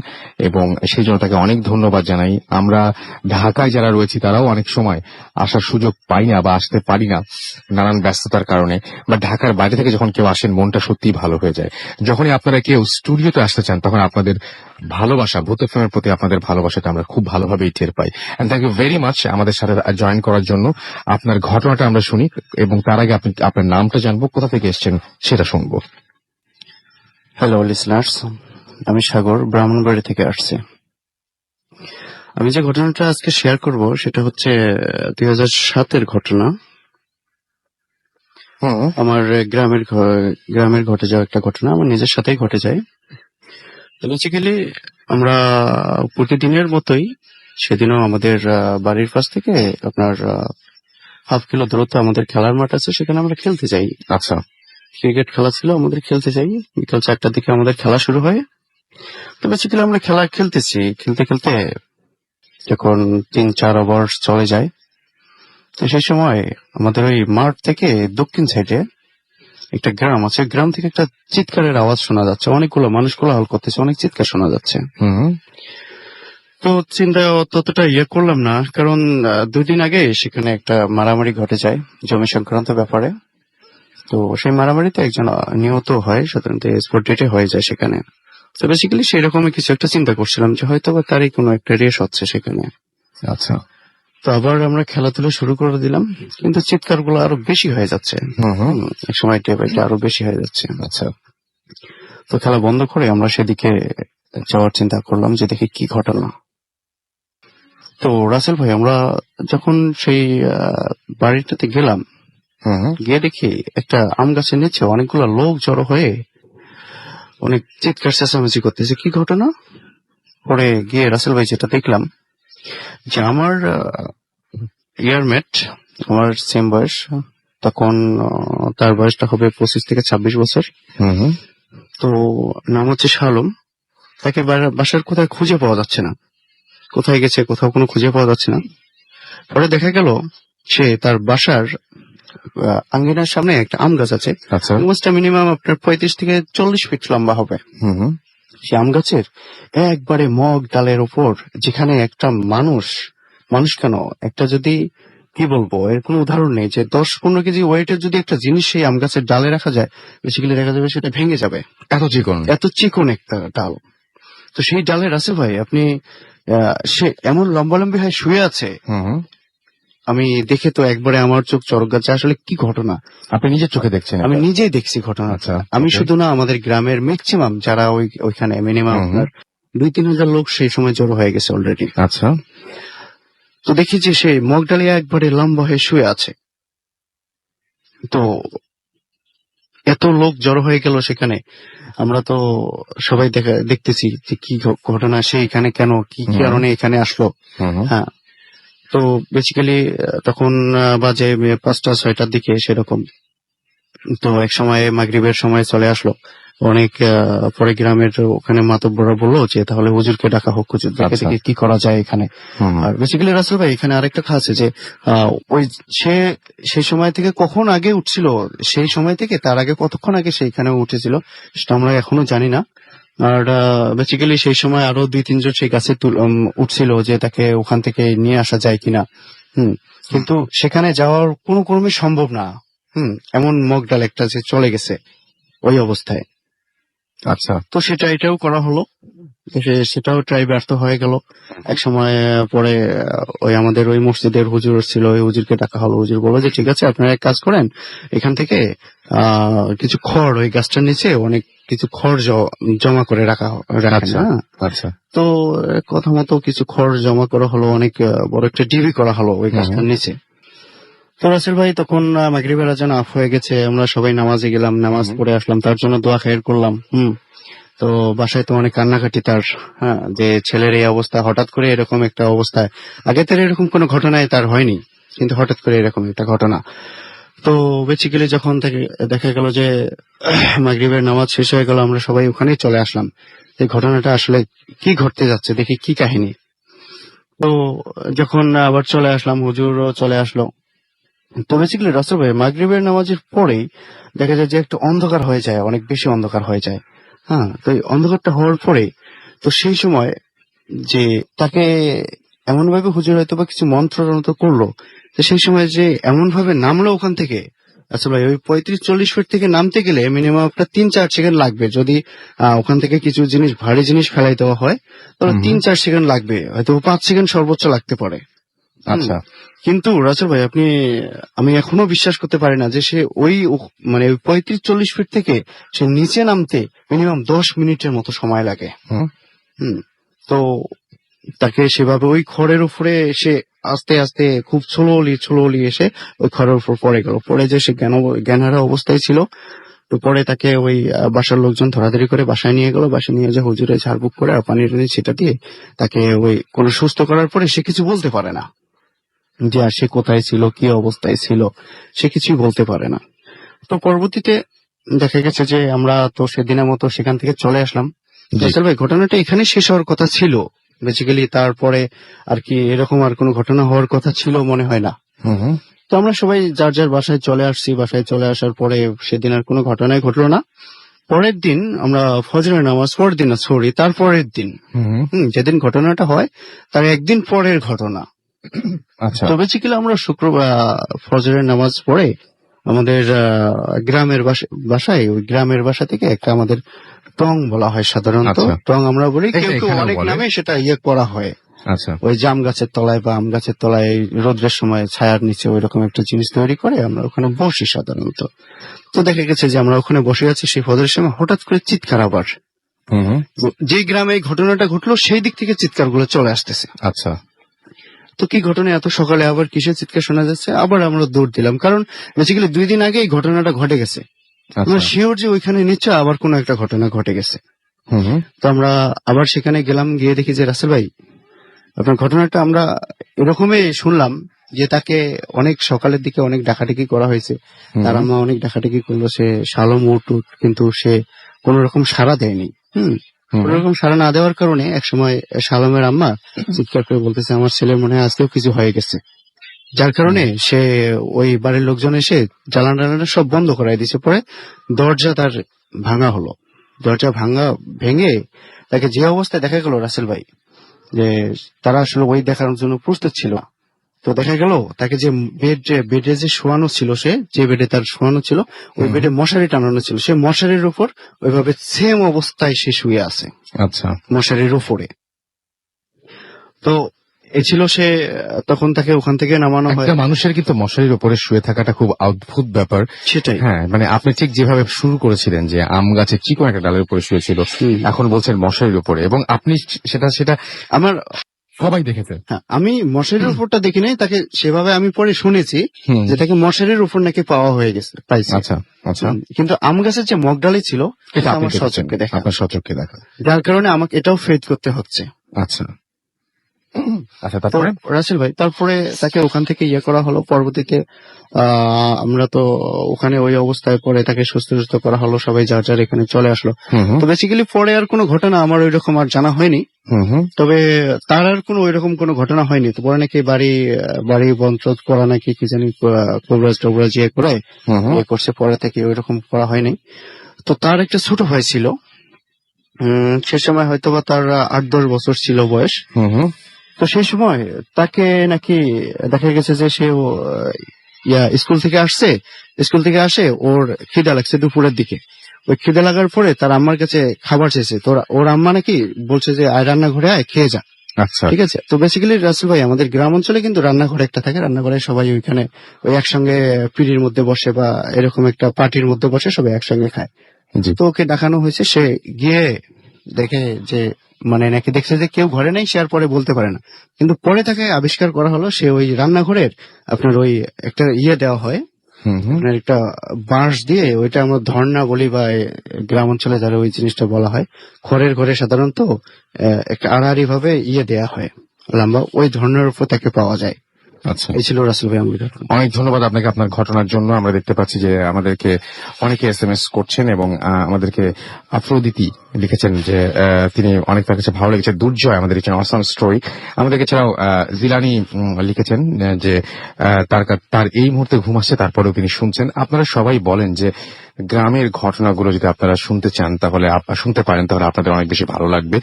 এবং সেই জন্য তাকে অনেক ধন্যবাদ জানাই। আমরা ঢাকায় যারা রয়েছি তারাও অনেক সময় আসার সুযোগ পাই না বা আসতে পারি না নানান ব্যস্ততার কারণে, বা ঢাকার বাইরে থেকে যখন কেউ আসেন মনটা সত্যিই ভালো হয়ে যায়। যখনই আপনারা কেউ স্টুডিওতে আসতে চান তখন আপনাদের ভালোবাসা, ভূত এফএমের প্রতি আপনাদের ভালোবাসাটা আমরা খুব ভালোভাবেই টের পাই। And thank you very much আমাদের সাথে জয়েন করার জন্য। আপনার ঘটনাটা আমরা শুনি, এবং তার আগে আপনি আপনার নামটা জানবো, কোথা থেকে এসেছেন সেটা শুনবো। হ্যালো লিসনার্স, আমি সাগর ব্রাহ্মণবাড়ি থেকে আসছি। আমি যে ঘটনাটা আজকে শেয়ার করব সেটা হচ্ছে 2007-এর ঘটনা। আমার গ্রামের ঘটে যাওয়া একটা ঘটনা, আমার নিজের সাথেই ঘটে যায়। বেসিক্যালি আমরা প্রতিদিনের মতোই সেদিনও আমাদের বাড়ির পাশ থেকে আপনার হাফ কিলো দূরত্ব আমাদের খেলার মাঠ আছে, সেখানে আমরা খেলতে যাই। আচ্ছা, ক্রিকেট খেলা ছিল, আমাদের খেলতে যাই। বিকাল 4টার দিকে আমাদের খেলা শুরু হয়। তো বেসিক্যালি আমরা খেলা খেলতেছি, খেলতে খেলতে যখন 3-4 ওভার চলে যায়, তো সেই সময় আমাদের ওই মাঠ থেকে দক্ষিণ সাইডে একটা গ্রাম আছে, গ্রাম থেকে একটা চিৎকারের আওয়াজ শোনা যাচ্ছে, অনেকগুলো মানুষ কোলাহল করতেছে, অনেক চিৎকার শোনা যাচ্ছে। তো চিন্তা ততটা করলাম না, কারণ 2 দিন আগে সেখানে একটা মারামারি ঘটে যায় জমি সংক্রান্ত ব্যাপারে। তো সেই মারামারিতে একজন নিহত হয়, সাধারণত স্পট ডেটে হয়ে যায় সেখানে। তো বেসিক্যালি সেই রকমই কিছু একটা চিন্তা করছিলাম যে হয়তো বা তারই কোনো একটা রেস হচ্ছে সেখানে। আচ্ছা, তো আবার আমরা খেলাধুলা শুরু করে দিলাম, কিন্তু চিৎকার গুলো আরো বেশি হয়ে যাচ্ছে, এক সময় আরো বেশি হয়ে যাচ্ছে। আচ্ছা, তো খেলা বন্ধ করে আমরা সেদিকে যাওয়ার চিন্তা করলাম যে দেখি কি ঘটনা। তো রাসেল ভাই, আমরা যখন সেই বাড়িটাতে গেলাম, গিয়ে দেখি একটা আম গাছের নিচে অনেকগুলো লোক জড়ো হয়ে অনেক চিৎকার চেঁচামেচি করতেছে। কি ঘটনা? পরে গিয়ে রাসেল ভাই যেটা দেখলাম যে আমার ইয়ারমেট, আমার সেম বয়স, তখন তার বয়সটা হবে 25 থেকে 26 বছর। তো নাম হচ্ছে শাহ আলম। তাকে বাসার কোথায় খুঁজে পাওয়া যাচ্ছে না, কোথায় গেছে কোথাও কোনো খুঁজে পাওয়া যাচ্ছে না। পরে দেখা গেল সে তার বাসার আঙ্গিনার সামনে একটা আম গাছ আছে। আচ্ছা। আম গাছটা মিনিমাম আপনার 35 থেকে 40 ফিট লম্বা হবে। সে আম গাছের একবারে মগ ডালের উপর, যেখানে একটা মানুষ কেন, একটা যদি কি বলবো, এর কোনো উদাহরণ নেই, যে 10-15 কেজি ওয়েটের যদি একটা জিনিস সেই আম গাছের ডালে রাখা যায়, বেসিক্যালি দেখা যাবে সেটা ভেঙে যাবে, এত চিকন একটা ডাল। তো সেই ডালের আছে ভাই আপনি, সে এমন লম্বালম্বি হয়ে শুয়ে আছে, আমি দেখে তো একবারে আমার চোখ চড়ক গাছে। আসলে কি ঘটনা, আপনি নিজের চোখে দেখছেন? আমি নিজেই দেখছি ঘটনা। আচ্ছা, আমি শুধু না, আমাদের গ্রামের ম্যাক্সিমাম যারা ওইখানে মিনিমাম আপনার 2-3 হাজার লোক সেই সময় জড়ো হয়ে গেছে অলরেডি। আচ্ছা। তো দেখি যে সে মগডালিয়া একবারে লম্বা হয়ে শুয়ে আছে। তো এত লোক জড়ো হয়ে গেল সেখানে, আমরা তো সবাই দেখতেছি যে কি ঘটনা, সে এখানে কেন, কি কারণে এখানে আসলো। হ্যাঁ, তো বেসিক্যালি তখন বাজে 5টা-6টার দিকে সেরকম। তো এক সময় মাগরিবের সময় চলে আসলো। অনেক পরে গ্রামের ওখানে মাতব্বররা বললো যে তাহলে হুজুরকে ডাকা হোক, হুজুর দেখে দেখে কি করা যায় এখানে। আর বেসিক্যালি রাসেল ভাই এখানে আরেকটা কথা আছে যে ওই সে সেই সময় থেকে কখন আগে উঠছিল, সেই সময় থেকে তার আগে কতক্ষণ আগে সেইখানে উঠেছিল সেটা আমরা এখনো জানি না। আর বেসিক্যালি সেই সময় আরো 2-3 জন সেই গাছে উঠছিল যে তাকে ওখান থেকে নিয়ে আসা যায় কিনা। কিন্তু সেখানে যাওয়ার কোনো ক্রমে সম্ভব না। এমন মগডাল একটা যে চলে গেছে ওই অবস্থায়। আচ্ছা। তো এটাও করা হলো, সেটাও ট্রাই ব্যর্থ হয়ে গেল। এক সময় পরে ওই আমাদের ওই মসজিদের হুজুর ছিল, ওই হুজুরকে ডাকা হলো। হুজুর বললো যে ঠিক আছে, আপনারা এক কাজ করেন, এখান থেকে কিছু খড়, ওই গাছটার নিচে অনেক কিছু খড় জমা করে রাখা। আচ্ছা। তো কথা মতো কিছু খড় জমা করা হলো, অনেক বড় একটা ডিবি করা হলো ওই গাছটার নিচে। তো রাসেল ভাই তখন মাগরিবের আজান অফ হয়ে গেছে, আমরা সবাই নামাজে গেলাম, নামাজ পড়ে আসলাম, তার জন্য দোয়া খায়ের করলাম। তো বাসায় তো অনেক কান্নাকাটি তার, হ্যাঁ, যে ছেলের এই অবস্থা, হঠাৎ করে এরকম একটা অবস্থায়। আগে তার এরকম কোনো ঘটনায় তার হয়নি, কিন্তু হঠাৎ করে এরকম একটা ঘটনা। তো বেসিক্যালি যখন থেকে দেখা গেল যে মাগরিবের নামাজ শেষ হয়ে গেল, আমরা সবাই ওখানেই চলে আসলাম, এই ঘটনাটা আসলে কি ঘটতে যাচ্ছে, দেখি কি কাহিনী। তো যখন আবার চলে আসলাম, হুজুরও চলে আসলো। তো বেসিক্যালি রাসেল ভাই মাগরিবের নামাজের পরেই দেখা যায় যে একটু অন্ধকার হয়ে যায়, অনেক বেশি অন্ধকার হয়ে যায়। হ্যাঁ, তো এই অন্ধকারটা হওয়ার পরে তো সেই সময় যে তাকে এমন ভাবে হুজুর হয়তো বা কিছু মন্ত্র করলো, তো সেই সময় যে এমন ভাবে নামলো ওখান থেকে, আচ্ছা ভাই ওই 35-40 ফিট থেকে নামতে গেলে মিনিমাম আপনার 3-4 সেকেন্ড লাগবে। যদি ওখান থেকে কিছু জিনিস, ভারী জিনিস ফেলাই দেওয়া হয় তাহলে 3-4 সেকেন্ড লাগবে, হয়তো 5 সেকেন্ড সর্বোচ্চ লাগতে পারে। আচ্ছা। কিন্তু রাসেল ভাই আমি এখনো বিশ্বাস করতে পারি না যে সে ওই মানে 35-40 ফিট থেকে সে নিচে নামতে মিনিমাম 10 মিনিটের মতো সময় লাগে। তো তাকে সেভাবে ওই খড়ের উপরে সে আস্তে আস্তে খুব স্লোলি এসে ওই খড়ের উপর পড়ে গেল। পড়ে যে সে জ্ঞানহারা অবস্থায় ছিল। তো পরে তাকে ওই বাসার লোকজন ধরাধরি করে বাসায় নিয়ে গেল। বাসায় নিয়ে যে হুজুরে ঝাড়ফুঁক করে আর পানির সেটা দিয়ে তাকে ওই কোনো সুস্থ করার পরে সে কিছু বলতে পারে না, যে আর সে কোথায় ছিল, কি অবস্থায় ছিল, সে কিছুই বলতে পারে না। তো পরবর্তীতে দেখা গেছে যে আমরা তো সেদিনের মতো সেখান থেকে চলে আসলাম। ভাই ঘটনাটা এখানে শেষ হওয়ার কথা ছিল বেসিক্যালি, তারপরে আর কি এরকম আর কোনো ঘটনা হওয়ার কথা ছিল মনে হয় না। তো আমরা সবাই যার যার বাসায় চলে আসছি। বাসায় চলে আসার পরে সেদিন আর কোনো ঘটনাই ঘটলো না। পরের দিন আমরা ফজরের নামাজ, তারপরের দিন, যেদিন ঘটনাটা হয় তার একদিন পরের ঘটনা। আচ্ছা। তো বেসিক্যালি আমরা শুক্রবার ফজরের নামাজ পড়ে আমাদের গ্রামের বাসায়, ওই গ্রামের বাসা থেকে একটা আমাদের টং বলা হয় সাধারণত, টং আমরা বলি, কেউ কেউ অনেক নামে সেটা করা হয়। আচ্ছা। ওই জাম গাছের তলায় বা আম গাছের তলায় রোদ্রের সময় ছায়ার নিচে ওই রকম একটা জিনিস তৈরি করে আমরা ওখানে বসি সাধারণত। তো দেখা গেছে যে আমরা ওখানে বসে আছি, সেই ফজরের সময় হঠাৎ করে চিৎকার, আবার যে গ্রামে এই ঘটনাটা ঘটলো সেই দিক থেকে চিৎকার গুলো চলে আসতেছে। আচ্ছা। তো কি ঘটনা, এত সকালে আবার কিসের চিৎকার শোনা যাচ্ছে? আবার আমরা দৌড় দিলাম, কারণ বেসিক্যালি 2 দিন আগে এই ঘটনাটা ঘটে গেছে। আমরা শিওর যে ওইখানে নিশ্চয় আবার কোনো একটা ঘটনা ঘটে গেছে। তো আমরা আবার সেখানে গেলাম, গিয়ে দেখি যে রাসেল ভাই আপনার ঘটনাটা আমরা এরকমই শুনলাম যে তাকে অনেক সকালের দিকে অনেক ডাকাডাকি করা হয়েছে, তার আম্মা অনেক ডাকাডাকি করলো, সে শালম উঠ, কিন্তু সে কোন রকম সাড়া দেয়নি। কোন রকম সাড়া না দেওয়ার কারণে একসময় শালমের আম্মা চিৎকার করে বলতেছে আমার ছেলের মনে হয় আজকেও কিছু হয়ে গেছে, যার কারণে সে ওই বাড়ির লোকজন এসে জ্বালানা সব বন্ধ করাই দিয়েছে। পরে দরজা তার ভাঙা হলো, দরজা ভেঙে তাকে যে অবস্থায় দেখা গেল রাসেল ভাই, যে তারা আসলে ওই দেখার জন্য প্রস্তুত ছিল। তো দেখা গেল তাকে যে বেডে যে শোয়ানো ছিল, সে যে বেডে তার শোয়ানো ছিল ওই বেডে মশারি টানানো ছিল, সে মশারির উপর ওইভাবে সেম অবস্থায় সে শুয়ে আছে। আচ্ছা, মশারির উপরে। তো এ ছিল সে, তখন তাকে ওখান থেকে নামানো হয়। একটা মানুষের কিন্তু মশারির উপরে শুয়ে থাকাটা খুব অদ্ভুত ব্যাপার। সেটাই, হ্যাঁ, মানে আপনি ঠিক যেভাবে শুরু করেছিলেন যে আম গাছে চিকন একটা ডালের উপরে শুয়েছিল, এখন বলছেন মশারির উপরে, এবং আপনি সেটা আমার সবাই দেখেছে। হ্যাঁ, আমি মশারির উপরটা দেখি নাই, তাকে সেভাবে আমি পরে শুনেছি যে তাকে মশারির উপর নাকি পাওয়া হয়ে গেছে, পাইছে। আচ্ছা আচ্ছা, কিন্তু আম গাছের যে মগডালি ছিল এটা আমার সচক্ষে দেখা, আপনার সচক্ষে দেখা, যার কারণে আমাকে এটাও ফেস করতে হচ্ছে। আচ্ছা আচ্ছা, তারপরে রাসেল ভাই তারপরে তাকে ওখান থেকে ইয়ে করা হলো। পরবর্তীতে আমরা তো ওখানে ওই অবস্থায় পরে তাকে সুস্থ করা হলো, সবাই যার যার এখানে চলে আসলো। তো বেসিক্যালি পরে আর কোনো ঘটনা আমার ওই রকম আর জানা হয়নি, তবে তার আর কোনো ওই রকম কোনো ঘটনা হয়নি। তো পরে নাকি বাড়ি বন্ধ করা নাকি কি জানি কবরাজ ইয়ে করে করছে, পরে থেকে ওই রকম করা হয়নি। তো তার একটা ছোট ভাই ছিল, সে সময় হয়তোবা তার 8-10 বছর ছিল বয়স। তো সেই সময় তাকে নাকি দেখা গেছে যে সে স্কুল থেকে আসে ওর খিদা লাগছে দুপুরের দিকে। ওই খিদা লাগার পরে তার আম্মার কাছে খাবার চেয়েছে, তো ওর আম্মা নাকি বলছে যে আয় রান্নাঘরে আয় খেয়ে যা। আচ্ছা, ঠিক আছে। তো বেসিক্যালি রাসেল ভাই আমাদের গ্রাম অঞ্চলে কিন্তু রান্নাঘরে একটা থাকে, রান্নাঘরে সবাই ওইখানে ওই একসঙ্গে পিড়ির মধ্যে বসে বা এরকম একটা পার্টির মধ্যে বসে সবাই একসঙ্গে খায়। তো ওকে দেখানো হয়েছে, সে গিয়ে দেখে যে মানে নাকি দেখছে যে কেউ ঘরে নেই, সে আর পরে বলতে পারে না। কিন্তু পরে তাকে আবিষ্কার করা হলো, সে ওই রান্নাঘরের আপনার ওই একটা ইয়ে দেওয়া হয়, আপনার একটা বাঁশ দিয়ে, ওইটা আমরা ধর্না বলি বা গ্রাম অঞ্চলে যারা ওই জিনিসটা বলা হয়, খড়ের ঘরে সাধারণত একটা আড়াআড়ি ভাবে ইয়ে দেয়া হয় লম্বা, ওই ধর্নার উপর তাকে পাওয়া যায়। আচ্ছা, এই ছিল রাসেল ভাই আমার ঘটনা। অনেক ধন্যবাদ আপনাকে আপনার ঘটনার জন্য। আমরা দেখতে পাচ্ছি যে আমাদেরকে অনেকে SMS করছেন, এবং আমাদেরকে আফ্রোদিতি লিখেছেন যে তিনি অনেক তার কাছে ভালো লেগেছে, দুর্জয় আমাদের লিখেছেন অসাম স্টোরি। আমাদের এছাড়াও জিলানি লিখেছেন যে তার এই মুহূর্তে ঘুম আসছে, তারপরেও তিনি শুনছেন। আপনারা সবাই বলেন যে গ্রামের ঘটনাগুলো যদি আপনারা শুনতে চান তাহলে শুনতে পারেন, তাহলে আপনাদের অনেক বেশি ভালো লাগবে।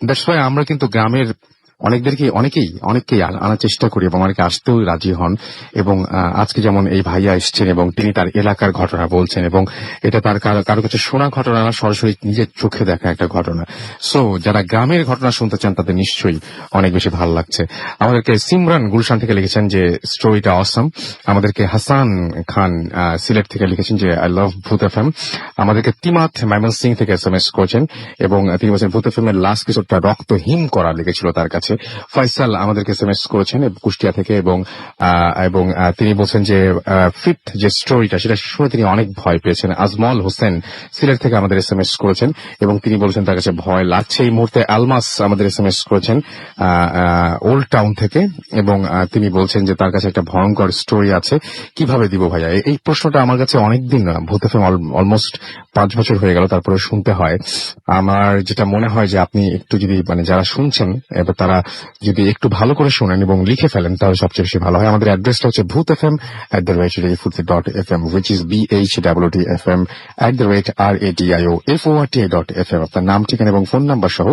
দ্যাটস ওয়াই আমরা কিন্তু গ্রামের অনেককেই আনার চেষ্টা করি, এবং অনেকে আসতেও রাজি হন। এবং আজকে যেমন এই ভাইয়া এসছেন এবং তিনি তার এলাকার ঘটনা বলছেন, এবং এটা তার কারো কাছে শোনা ঘটনা না, সরাসরি নিজের চোখে দেখা একটা ঘটনা। সো যারা গ্রামের ঘটনা শুনতে চান তাদের নিশ্চয়ই অনেক বেশি ভালো লাগছে। আমাদেরকে সিমরান গুলশান থেকে লিখেছেন যে স্টোরিটা অসাম। আমাদেরকে হাসান খান সিলেট থেকে লিখেছেন যে আই লাভ ভূত FM। আমাদেরকে তিমাত ময়মনসিং থেকে SMS করেছেন, এবং তিনি বলছেন ভূত FM এর লাস্ট এপিসোডটা রক্তহীন করা লেগেছিল তার কাছে। ফয়সাল আমাদেরকে SMS করেছেন কুষ্টিয়া থেকে, এবং তিনি বলছেন যে ফিফথ যে স্টোরিটা সেটা শুনে তিনি অনেক ভয় পেয়েছেন। আজমল হোসেন সিলেট থেকে আমাদের SMS করেছেন, এবং তিনি বলছেন তার কাছে ভয় লাগছে এই মুহূর্তে। আলমাস আমাদের SMS করেছেন ওল্ড টাউন থেকে, এবং তিনি বলছেন যে তার কাছে একটা ভয়ঙ্কর স্টোরি আছে। কিভাবে দিব ভাইয়া? এই প্রশ্নটা আমার কাছে অনেকদিন, ভূত FM অলমোস্ট 5 বছর হয়ে গেল, তারপরে শুনতে হয়। আমার যেটা মনে হয় যে আপনি একটু যদি যারা শুনছেন এবার তারা যদি একটু ভালো করে শোনেন এবং লিখে ফেলেন তাহলে সবচেয়ে বেশি ভালো হয়। আমাদের অ্যাড্রেসটা হচ্ছে bhutfm@radio.fm, which is bhwtfm@radio.fm। আপনার নাম, ঠিকানা এবং ফোন নাম্বার সহ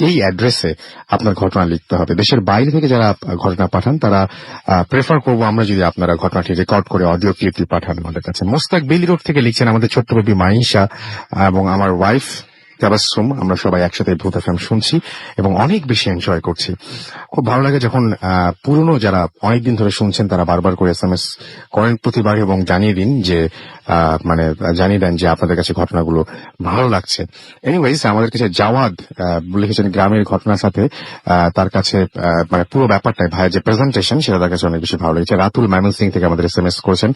এই অ্যাড্রেসে আপনার ঘটনা লিখতে হবে। দেশের বাইরে থেকে যারা ঘটনা পাঠান তারা প্রেফার করবো আমরা যদি আপনারা ঘটনাটি রেকর্ড করে অডিও ক্লিপটি পাঠান আমাদের কাছে। মোস্তাক বেলি রোড থেকে লিখছেন আমাদের ছোট্ট বেবি মাইশা এবং আমার ওয়াইফ তাবাসসুম, আমরা সবাই একসাথে ভূত FM শুনছি এবং অনেক বেশি এনজয় করছি। খুব ভালো লাগে যখন পুরনো যারা অনেকদিন ধরে শুনছেন তারা বারবার করে SMS করেন প্রতিবার এবং জানিয়ে দেন যে আপনাদের কাছে ঘটনাগুলো ভালো লাগছে। এনিওয়েজ, আমাদের কাছে জাওয়াদ লিখেছেন গ্রামের ঘটনার সাথে তার কাছে পুরো ব্যাপারটাই ভাইয়ের যে প্রেজেন্টেশন সেটা তার কাছে অনেক বেশি ভালো লেগেছে। রাতুল ময়মনসিং থেকে আমাদের SMS করেছেন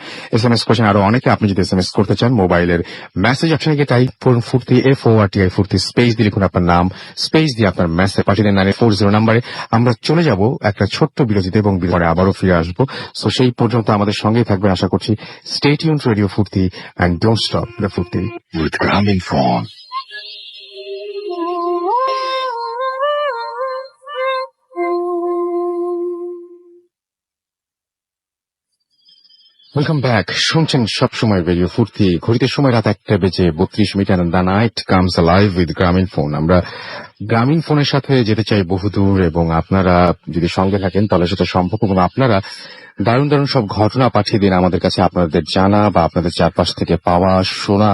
আরো অনেকে। আপনি যদি SMS করতে চান মোবাইলের মেসেজ অপশনে গিয়ে টাইপ করুন ফুর্তি FORTI রেডিও ফুর্তি স্পেস দিয়ে লিখুন আপনার নাম, স্পেস দিয়ে আপনার মেসেজ পাঠিয়ে দেন 940 নাম্বারে। আমরা চলে যাব একটা ছোট্ট বিরতিতে এবং পরে আবারও ফিরে আসবো। সো সেই পর্যন্ত আমাদের সঙ্গেই থাকবেন আশা করছি। স্টে টিউন টু রেডিও ফুর্তি এন্ড ডোন্ট স্টপ দ্য ফুর্তি with Grameenphone. Welcome back. শুনছেন সবসময় রেডিও ফুর্তি। ঘড়িতে সময় রাত 1:32 and the night comes alive with Grameenphone. আমরা গ্রামীণফোনের সাথে যেতে চাই বহুদূর, এবং আপনারা যদি সঙ্গে থাকেন তাহলে সেটা সম্ভব। এবং আপনারা দারুণ দারুণ সব ঘটনা পাঠিয়ে দিন আমাদের কাছে, আপনাদের জানা বা আপনাদের চারপাশ থেকে পাওয়া শোনা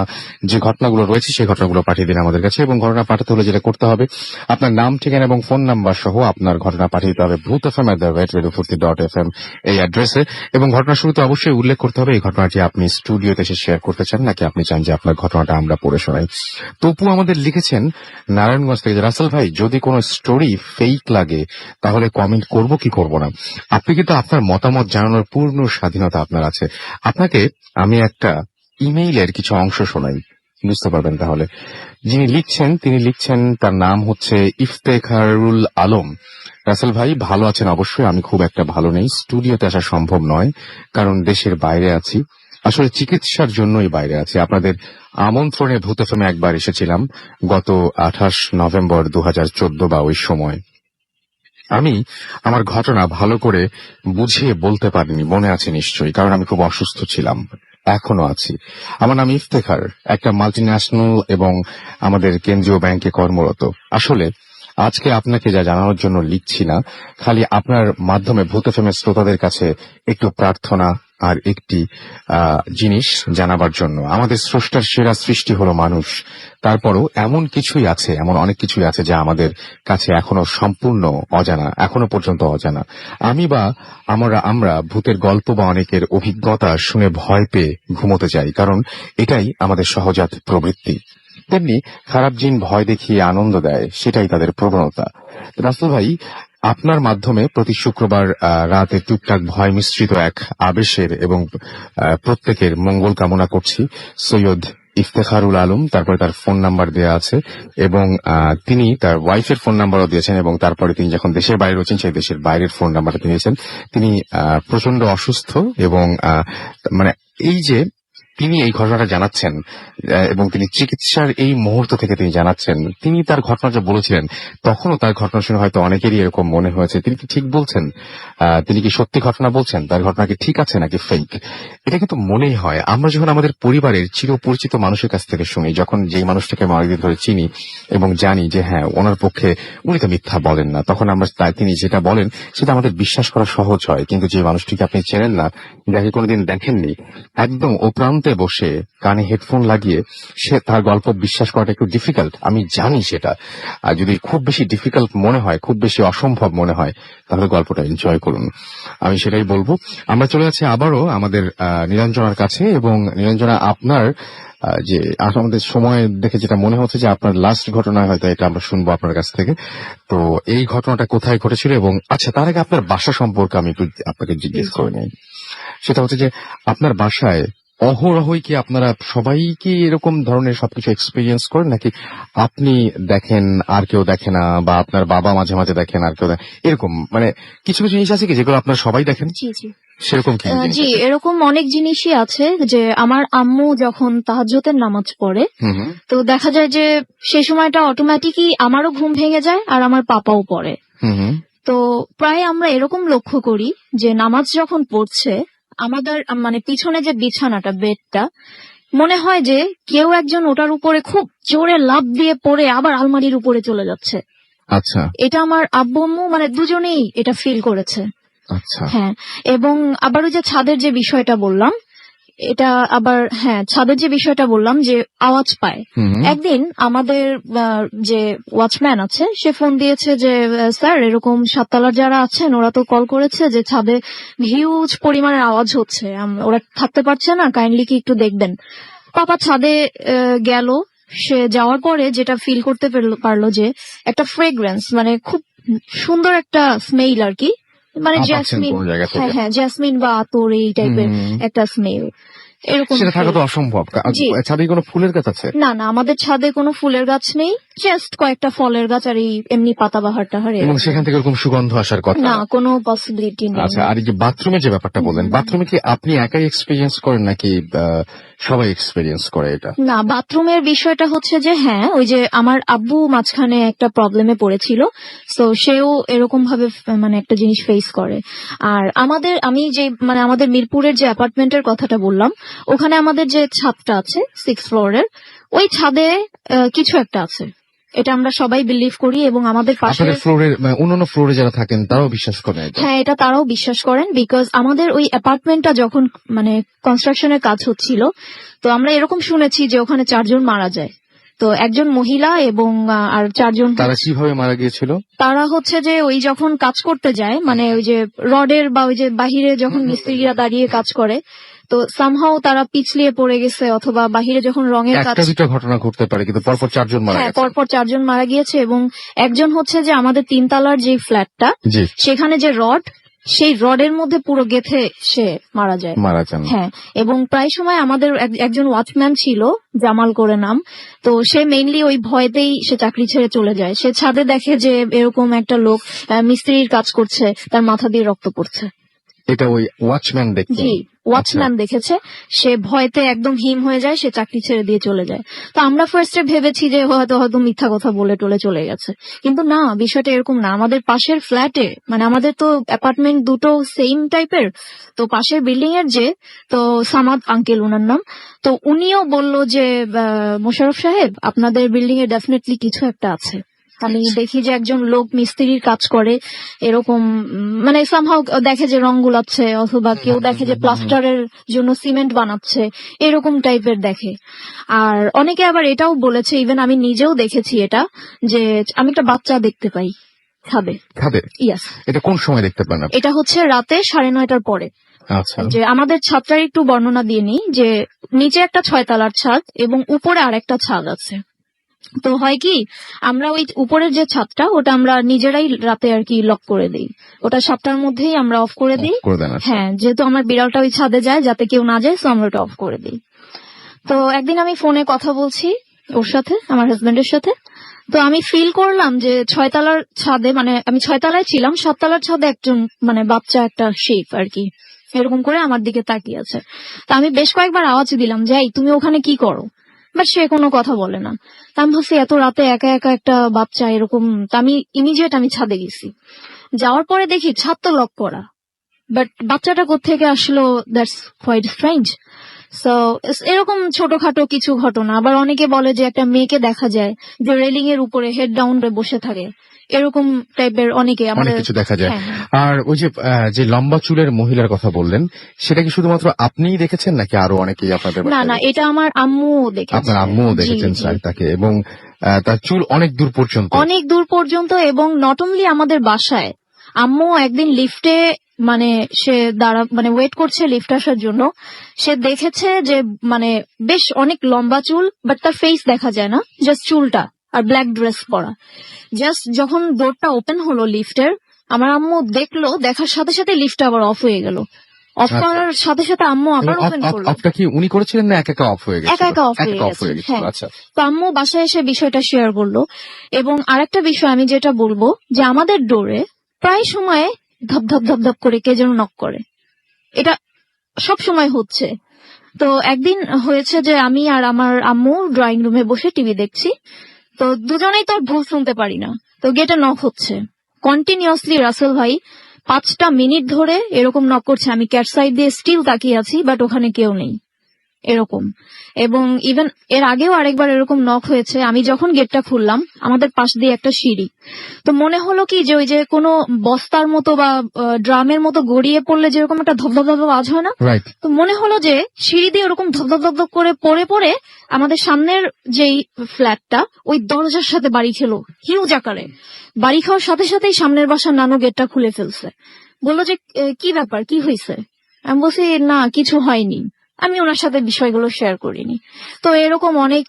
যে ঘটনাগুলো রয়েছে সেই ঘটনাগুলো পাঠিয়ে দিন আমাদের কাছে। এবং ঘটনা পাঠাতে হলে যেটা করতে হবে, আপনার নাম, ঠিকানা এবং ফোন নাম্বার সহ আপনার ঘটনা পাঠিয়ে দিতে হবে bhootfm@radiofurti.fm এই অ্যাড্রেসে। এবং ঘটনা শুরুতে অবশ্যই উল্লেখ করতে হবে এই ঘটনাটি আপনি স্টুডিওতে এসে শেয়ার করতে চান, নাকি আপনি চান যে আপনার ঘটনাটা আমরা পড়ে শোনাই। তপু আমাদের লিখেছেন নারায়ণগঞ্জ থেকে, রাসেল ভাই যদি কোনো স্টোরি ফেক লাগে তাহলে কমেন্ট করব কি করব না? আপনি কিন্তু আপনার মতামত জানানোর পূর্ণ স্বাধীনতা আপনার আছে। আপনাকে আমি একটা ইমেইলের কিছু অংশ শোনাই, বুঝতে পারবেন তাহলে। যিনি লিখছেন তিনি লিখছেন, তার নাম হচ্ছে ইফতেখারুল আলম। রাসেল ভাই ভালো আছেন? অবশ্যই আমি খুব একটা ভালো নেই, স্টুডিওতে আসা সম্ভব নয় কারণ দেশের বাইরে আছি, আসলে চিকিৎসার জন্যই বাইরে আছি। আপনাদের আমন্ত্রণে ভূত এফএম একবার এসেছিলাম গত 28 নভেম্বর 2014 বা ওই সময়। আমি আমার ঘটনা ভালো করে বুঝিয়ে বলতে পারিনি, মনে আছে নিশ্চয়ই, কারণ আমি খুব অসুস্থ ছিলাম, এখনো আছি। আমার নাম ইফতেখার, একটা মাল্টিন্যাশনাল এবং আমাদের কেন্দ্রীয় ব্যাংকে কর্মরত। আসলে আজকে আপনাকে যা জানানোর জন্য লিখছি না, খালি আপনার মাধ্যমে ভূত এফএমের শ্রোতাদের কাছে একটু প্রার্থনা আর একটি জিনিস জানাবার জন্য। আমাদের স্রষ্টার সেরা সৃষ্টি হলো মানুষ, তারপরও এমন কিছুই আছে, এমন অনেক কিছুই আছে যা আমাদের কাছে এখনো সম্পূর্ণ অজানা, এখনো পর্যন্ত অজানা। আমরা ভূতের গল্প বা অনেকের অভিজ্ঞতা শুনে ভয় পেয়ে ঘুমোতে যাই, কারণ এটাই আমাদের সহজাত প্রবৃত্তি। তেমনি খারাপ জিন ভয় দেখিয়ে আনন্দ দেয়, সেটাই তাদের প্রবণতা। রাসেল ভাই, আপনার মাধ্যমে প্রতি শুক্রবার রাতে টুকটাক ভয় মিশ্রিত এক আবেশের এবং প্রত্যেকের মঙ্গল কামনা করছি। সৈয়দ ইফতেখারুল আলম, তারপরে তার ফোন নাম্বার দেওয়া আছে এবং তিনি তার ওয়াইফের ফোন নাম্বারও দিয়েছেন, এবং তারপরে তিনি যখন দেশের বাইরে রয়েছেন সেই দেশের বাইরের ফোন নাম্বারটা দিয়েছেন। তিনি প্রচন্ড অসুস্থ এবং মানে এই যে তিনি এই ঘটনাটা জানাচ্ছেন এবং তিনি চিকিৎসার এই মুহূর্ত থেকে তিনি জানাচ্ছেন, তিনি তার ঘটনা যা বলেছিলেন তখনও তার ঘটনা শুনে হয়তো অনেকেরই এরকম মনে হয়েছে তিনি কি ঠিক বলছেন, তিনি কি সত্যি ঘটনা বলছেন, তার ঘটনা কি ঠিক আছে নাকি ফেক। এটা কিন্তু মনেই হয় আমরা যখন আমাদের পরিবারের চিরপরিচিত মানুষের কাছ থেকে শুনি, যখন যেই মানুষটাকে আমরা অনেকদিন ধরে চিনি এবং জানি যে হ্যাঁ ওনার পক্ষে উনি তো মিথ্যা বলেন না, তখন আমরা তিনি যেটা বলেন সেটা আমাদের বিশ্বাস করা সহজ হয়। কিন্তু যে মানুষটিকে আপনি চেনেন না, যাকে কোনোদিন দেখেননি, একদম ও প্রান্তে বসে কানে হেডফোন লাগিয়ে সে তার গল্প বিশ্বাস করাটা একটু ডিফিকাল্ট, আমি জানি সেটা। আর যদি খুব বেশি ডিফিকাল্ট মনে হয়, খুব বেশি অসম্ভব মনে হয়, তাহলে গল্পটা এনজয় করুন, আমি সেটাই বলবো। আমরা চলে যাচ্ছি আবারও আমাদের নিরঞ্জনার কাছে। এবং নিরঞ্জনা, আপনার যে আমাদের সময় দেখে যেটা মনে হচ্ছে যে আপনার লাস্ট ঘটনা হয়তো এটা আমরা শুনবো আপনার কাছ থেকে। তো এই ঘটনাটা কোথায় ঘটেছিল, এবং আচ্ছা তার আগে আপনার বাসা সম্পর্কে আমি একটু আপনাকে জিজ্ঞেস করে নিই। সেটা হচ্ছে যে আপনার বাসায় অহরহই কি আপনারা সবাই কি এরকম ধরনের সবকিছু এক্সপিরিয়েন্স করেন, নাকি আপনি দেখেন আর কেউ দেখে না, বা আপনার বাবা মাঝে মাঝে দেখেন আর কেউ এরকম, মানে কিছু কিছু জিনিস আছে কি যেগুলো আপনারা সবাই দেখেন? জি জি সেরকম কি জিনিস জি, আছে? এরকম অনেক জিনিসই আছে। যে আমার আম্মু যখন তাহাজ্জুদের নামাজ পড়ে, তো দেখা যায় যে সেই সময়টা অটোমেটিকই আমারও ঘুম ভেঙে যায় আর আমার পাপাও পড়ে। তো প্রায় আমরা এরকম লক্ষ্য করি যে নামাজ যখন পড়ছে আমাদের মানে পিছনে যে বিছানাটা, বেডটা, মনে হয় যে কেউ একজন ওটার উপরে খুব জোরে লাফ দিয়ে পড়ে আবার আলমারির উপরে চলে যাচ্ছে। আচ্ছা, এটা আমার আব্বু আম্মু মানে দুজনেই এটা ফিল করেছে। আচ্ছা, হ্যাঁ। এবং আবার ওই যে ছাদের যে বিষয়টা বললাম, এটা আবার হ্যাঁ ছাদের যে বিষয়টা বললাম যে আওয়াজ পায়। একদিন আমাদের যে ওয়াচম্যান আছে সে ফোন দিয়েছে যে স্যার এরকম সাততলার যারা আছেন ওরা তো কল করেছে যে ছাদে হিউজ পরিমাণের আওয়াজ হচ্ছে, ওরা থাকতে পারছে না, কাইন্ডলি কি একটু দেখবেন। পাপা ছাদে গেল, সে যাওয়ার পরে যেটা ফিল করতে পারলো যে একটা ফ্রেগ্রেন্স, মানে খুব সুন্দর একটা স্মেল আর কি, মানে জ্যাসমিন, হ্যাঁ হ্যাঁ জ্যাসমিন বা আতর এই টাইপের একটা স্মেল। এরকম সেটা থাকা তো feel। অসম্ভব। জি। ছাদে কোনো ফুলের গাছ আছে? না না, আমাদের ছাদে কোনো ফুলের গাছ নেই, জাস্ট কয়েকটা ফলের গাছ আর এই এমনি পাতাবাহার টাহার এবং এরকম। সেখান থেকে এরকম সুগন্ধ আসার কথা? না, কোনো পসিবিলিটি নেই। আচ্ছা, আর এই যে বাথরুমের যে ব্যাপারটা বললেন, বাথরুমে কি আপনি একাই এক্সপিরিয়েন্স করেন নাকি সবাই এক্সপিরিয়েন্স করে এটা? না, বাথরুমের বিষয়টা হচ্ছে যে হ্যাঁ, ওই যে আমার আব্বু মাঝখানে একটা প্রবলেমে পড়েছিল, তো সেও এরকম ভাবে মানে একটা জিনিস ফেস করে। আর আমি যে মানে আমাদের মিরপুরের যে অ্যাপার্টমেন্টের কথাটা বললাম, ওখানে আমাদের যে ছাদটা আছে 6 ফ্লোরের, ওই ছাদে কিছু একটা আছে, এটা আমরা সবাই বিলিভ করি। এবং আমাদের পাশে আপনাদের ফ্লোরের অন্যান্য ফ্লোরে যারা থাকেন তারাও বিশ্বাস করেন এটা? হ্যাঁ, এটা তারাও বিশ্বাস করেন, বিকজ আমাদের ওই অ্যাপার্টমেন্টটা যখন মানে কনস্ট্রাকশনের কাজ হচ্ছিল, তো আমরা এরকম শুনেছি যে ওখানে 4 জন মারা যায়। তো একজন মহিলা এবং আর 4 জন। তারা কিভাবে মারা গিয়েছিল? তারা হচ্ছে যে ওই যখন কাজ করতে যায়, মানে ওই যে রডের বা ওই যে বাহিরে যখন মিস্ত্রিরা দাঁড়িয়ে কাজ করে, তো সামহাও তারা পিছলিয়ে পড়ে গেছে, অথবা বাহিরে যখন রঙের কাজ। একটা দুটো ঘটনা ঘটতে পারে, কিন্তু পরপর 4 জন মারা হ্যাঁ, গেছে। পরপর 4 জন মারা গিয়েছে। এবং একজন হচ্ছে যে আমাদের 3 তলার যে ফ্ল্যাটটা, জি। সেখানে যে রড, সেই রডের মধ্যে পুরো গেথে সে মারা যায়। মারা যান। হ্যাঁ, এবং প্রায় সময় আমাদের একজন ওয়াচম্যান ছিল, জামাল করে নাম, তো সে মেইনলি ওই ভয়তেই সে চাকরি ছেড়ে চলে যায়। সে ছাদে দেখে যে এরকম একটা লোক মিস্ত্রির কাজ করছে, তার মাথা দিয়ে রক্ত পড়ছে। এটা ওই ওয়াচম্যান দেখতেন? জি, ওয়াচম্যান দেখেছে। সে ভয়তে একদম হিম হয়ে যায়, সে চাকরি ছেড়ে দিয়ে চলে যায়। তো আমরা ফার্স্টে ভেবেছি যে হয়তো মিথ্যা কথা বলে টলে চলে গেছে, কিন্তু না, বিষয়টা এরকম না। আমাদের পাশের ফ্ল্যাটে, মানে আমাদের তো অ্যাপার্টমেন্ট দুটো সেম টাইপের, তো পাশের বিল্ডিং এর যে, তো সামাদ আঙ্কেল ওনার নাম, তো উনিও বলল যে মোশাররফ সাহেব, আপনাদের বিল্ডিং এ ডেফিনেটলি কিছু একটা আছে। আমি দেখি যে একজন লোক মিস্ত্রির কাজ করে, এরকম মানে সামহাও দেখে যে রং গুলাচ্ছে, অথবা কেউ দেখে যে প্লাস্টারের জন্য সিমেন্ট বানাচ্ছে, এরকম টাইপের দেখে। আর অনেকে আবার এটাও বলেছে, ইভেন আমি নিজেও দেখেছি এটা, যে আমি একটা বাচ্চা দেখতে পাই ছাদে। ছাদে? ইয়াস। এটা কোন সময় দেখতে পান আপনি? এটা হচ্ছে রাতে 9:30টার পরে। আচ্ছা। যে আমাদের ছাদটার একটু বর্ণনা দিয়ে নিই, যে নিচে একটা 6 তলার ছাদ এবং উপরে আরেকটা ছাদ আছে। তো হয় কি, আমরা ওই উপরের যে ছাদটা, ওটা আমরা নিজেরাই রাতে আর কি লক করে দিই, ওটা 7টার মধ্যেই আমরা অফ করে দিই। হ্যাঁ, যেহেতু আমার বিড়ালটা ওই ছাদে যায়, যাতে কেউ না যায়, তো আমরা ওটা অফ করে দিই। তো একদিন আমি ফোনে কথা বলছি ওর সাথে, আমার হাজবেন্ডের সাথে, তো আমি ফিল করলাম যে 6 তলার ছাদে, মানে আমি 6 তলায় ছিলাম, 7 তলার ছাদে একজন মানে বাচ্চা একটা শেপ আর কি এরকম করে আমার দিকে তাকিয়ে আছে। তা আমি বেশ কয়েকবার আওয়াজ দিলাম যে এই তুমি ওখানে কি করো, বাট সে কোনো কথা বলে না। তা আমি ভাবছি এত রাতে একা একা একটা বাচ্চা এরকম, তা আমি ইমিডিয়েট আমি ছাদে গেছি। যাওয়ার পরে দেখি ছাদ তো লক করা, বাট বাচ্চাটা কোত্থেকে আসলো, দ্যাটস কোয়াইট স্ট্রেঞ্জ। সো এরকম ছোটখাটো কিছু ঘটনা। আবার অনেকে বলে যে একটা মেয়েকে দেখা যায় যে রেলিং এর উপরে হেড ডাউন বসে থাকে, এরকম টাইপের অনেকে অনেক কিছু দেখা যায়। আর ওই যে লম্বা চুলের মহিলার কথা বললেন, সেটা কি শুধুমাত্র আপনিই দেখেছেন নাকি আরো অনেকেই আপনাদের? না না, এটা আমার আম্মু দেখেছে। আপনার আম্মুও দেখেছেন তাকে, এবং তার চুল অনেক দূর পর্যন্ত? অনেক দূর পর্যন্ত। এবং নট অনলি আমাদের বাসায়, আম্মু একদিন লিফটে মানে সে মানে ওয়েট করছে লিফট আসার জন্য, সে দেখেছে যে মানে বেশ অনেক লম্বা চুল, বাট তার ফেস দেখা যায় না, জাস্ট চুলটা, আর ব্ল্যাক ড্রেস পরা। জাস্ট যখন ডোরটা ওপেন হলো লিফটের, আমার আম্মু দেখলো, দেখার সাথে সাথে লিফট আবার অফ হয়ে গেল। অফ করার সাথে সাথে আম্মু আবার ওপেন করলো। অফটা কি উনি করেছিলেন না একা একা অফ হয়ে গেছে? একা একা অফ হয়ে গেছে। হ্যাঁ, তো আম্মু বাসায় এসে বিষয়টা শেয়ার করলো। এবং আরেকটা বিষয় আমি যেটা বলবো, যে আমাদের ডোরে প্রায় সময় ধপ ধপ ধপ ধপ করে কে যেন নক করে, এটা সব সময় হচ্ছে। তো একদিন হয়েছে যে আমি আর আমার আম্মু ড্রয়িং রুমে বসে টিভি দেখছি, তো দুজনেই তো ভুল শুনতে পারি না, তো গেটে নক হচ্ছে কন্টিনিউয়াসলি। রাসেল ভাই 5টা মিনিট ধরে এরকম নক করছে, আমি ক্যাট সাইড দিয়ে স্টিল তাকিয়ে আছি, বাট ওখানে কেউ নেই এরকম। এবং ইভেন এর আগেও আরেকবার এরকম নক হয়েছে। আমি যখন গেটটা খুললাম, আমাদের পাশ দিয়ে একটা সিঁড়ি, তো মনে হলো কি যে ওই যে কোনো বস্তার মতো বা ড্রামের মতো গড়িয়ে পড়লে যেরকম একটা ধপ ধপ ধপ আওয়াজ হয় না, তো মনে হলো যে সিঁড়ি দিয়ে ওরকম ধপ ধপ ধপ করে পড়ে পড়ে আমাদের সামনের যেই ফ্ল্যাটটা, ওই দরজার সাথে বাড়ি খেলো, হিউজ আকারে। বাড়ি খাওয়ার সাথে সাথেই সামনের বাসার নানু গেটটা খুলে ফেলছে, বললো যে কি ব্যাপার, কি হয়েছে? আমি বলছি না কিছু হয়নি। আমি ওনার সাথে বিষয়গুলো শেয়ার করিনি। তো এরকম অনেক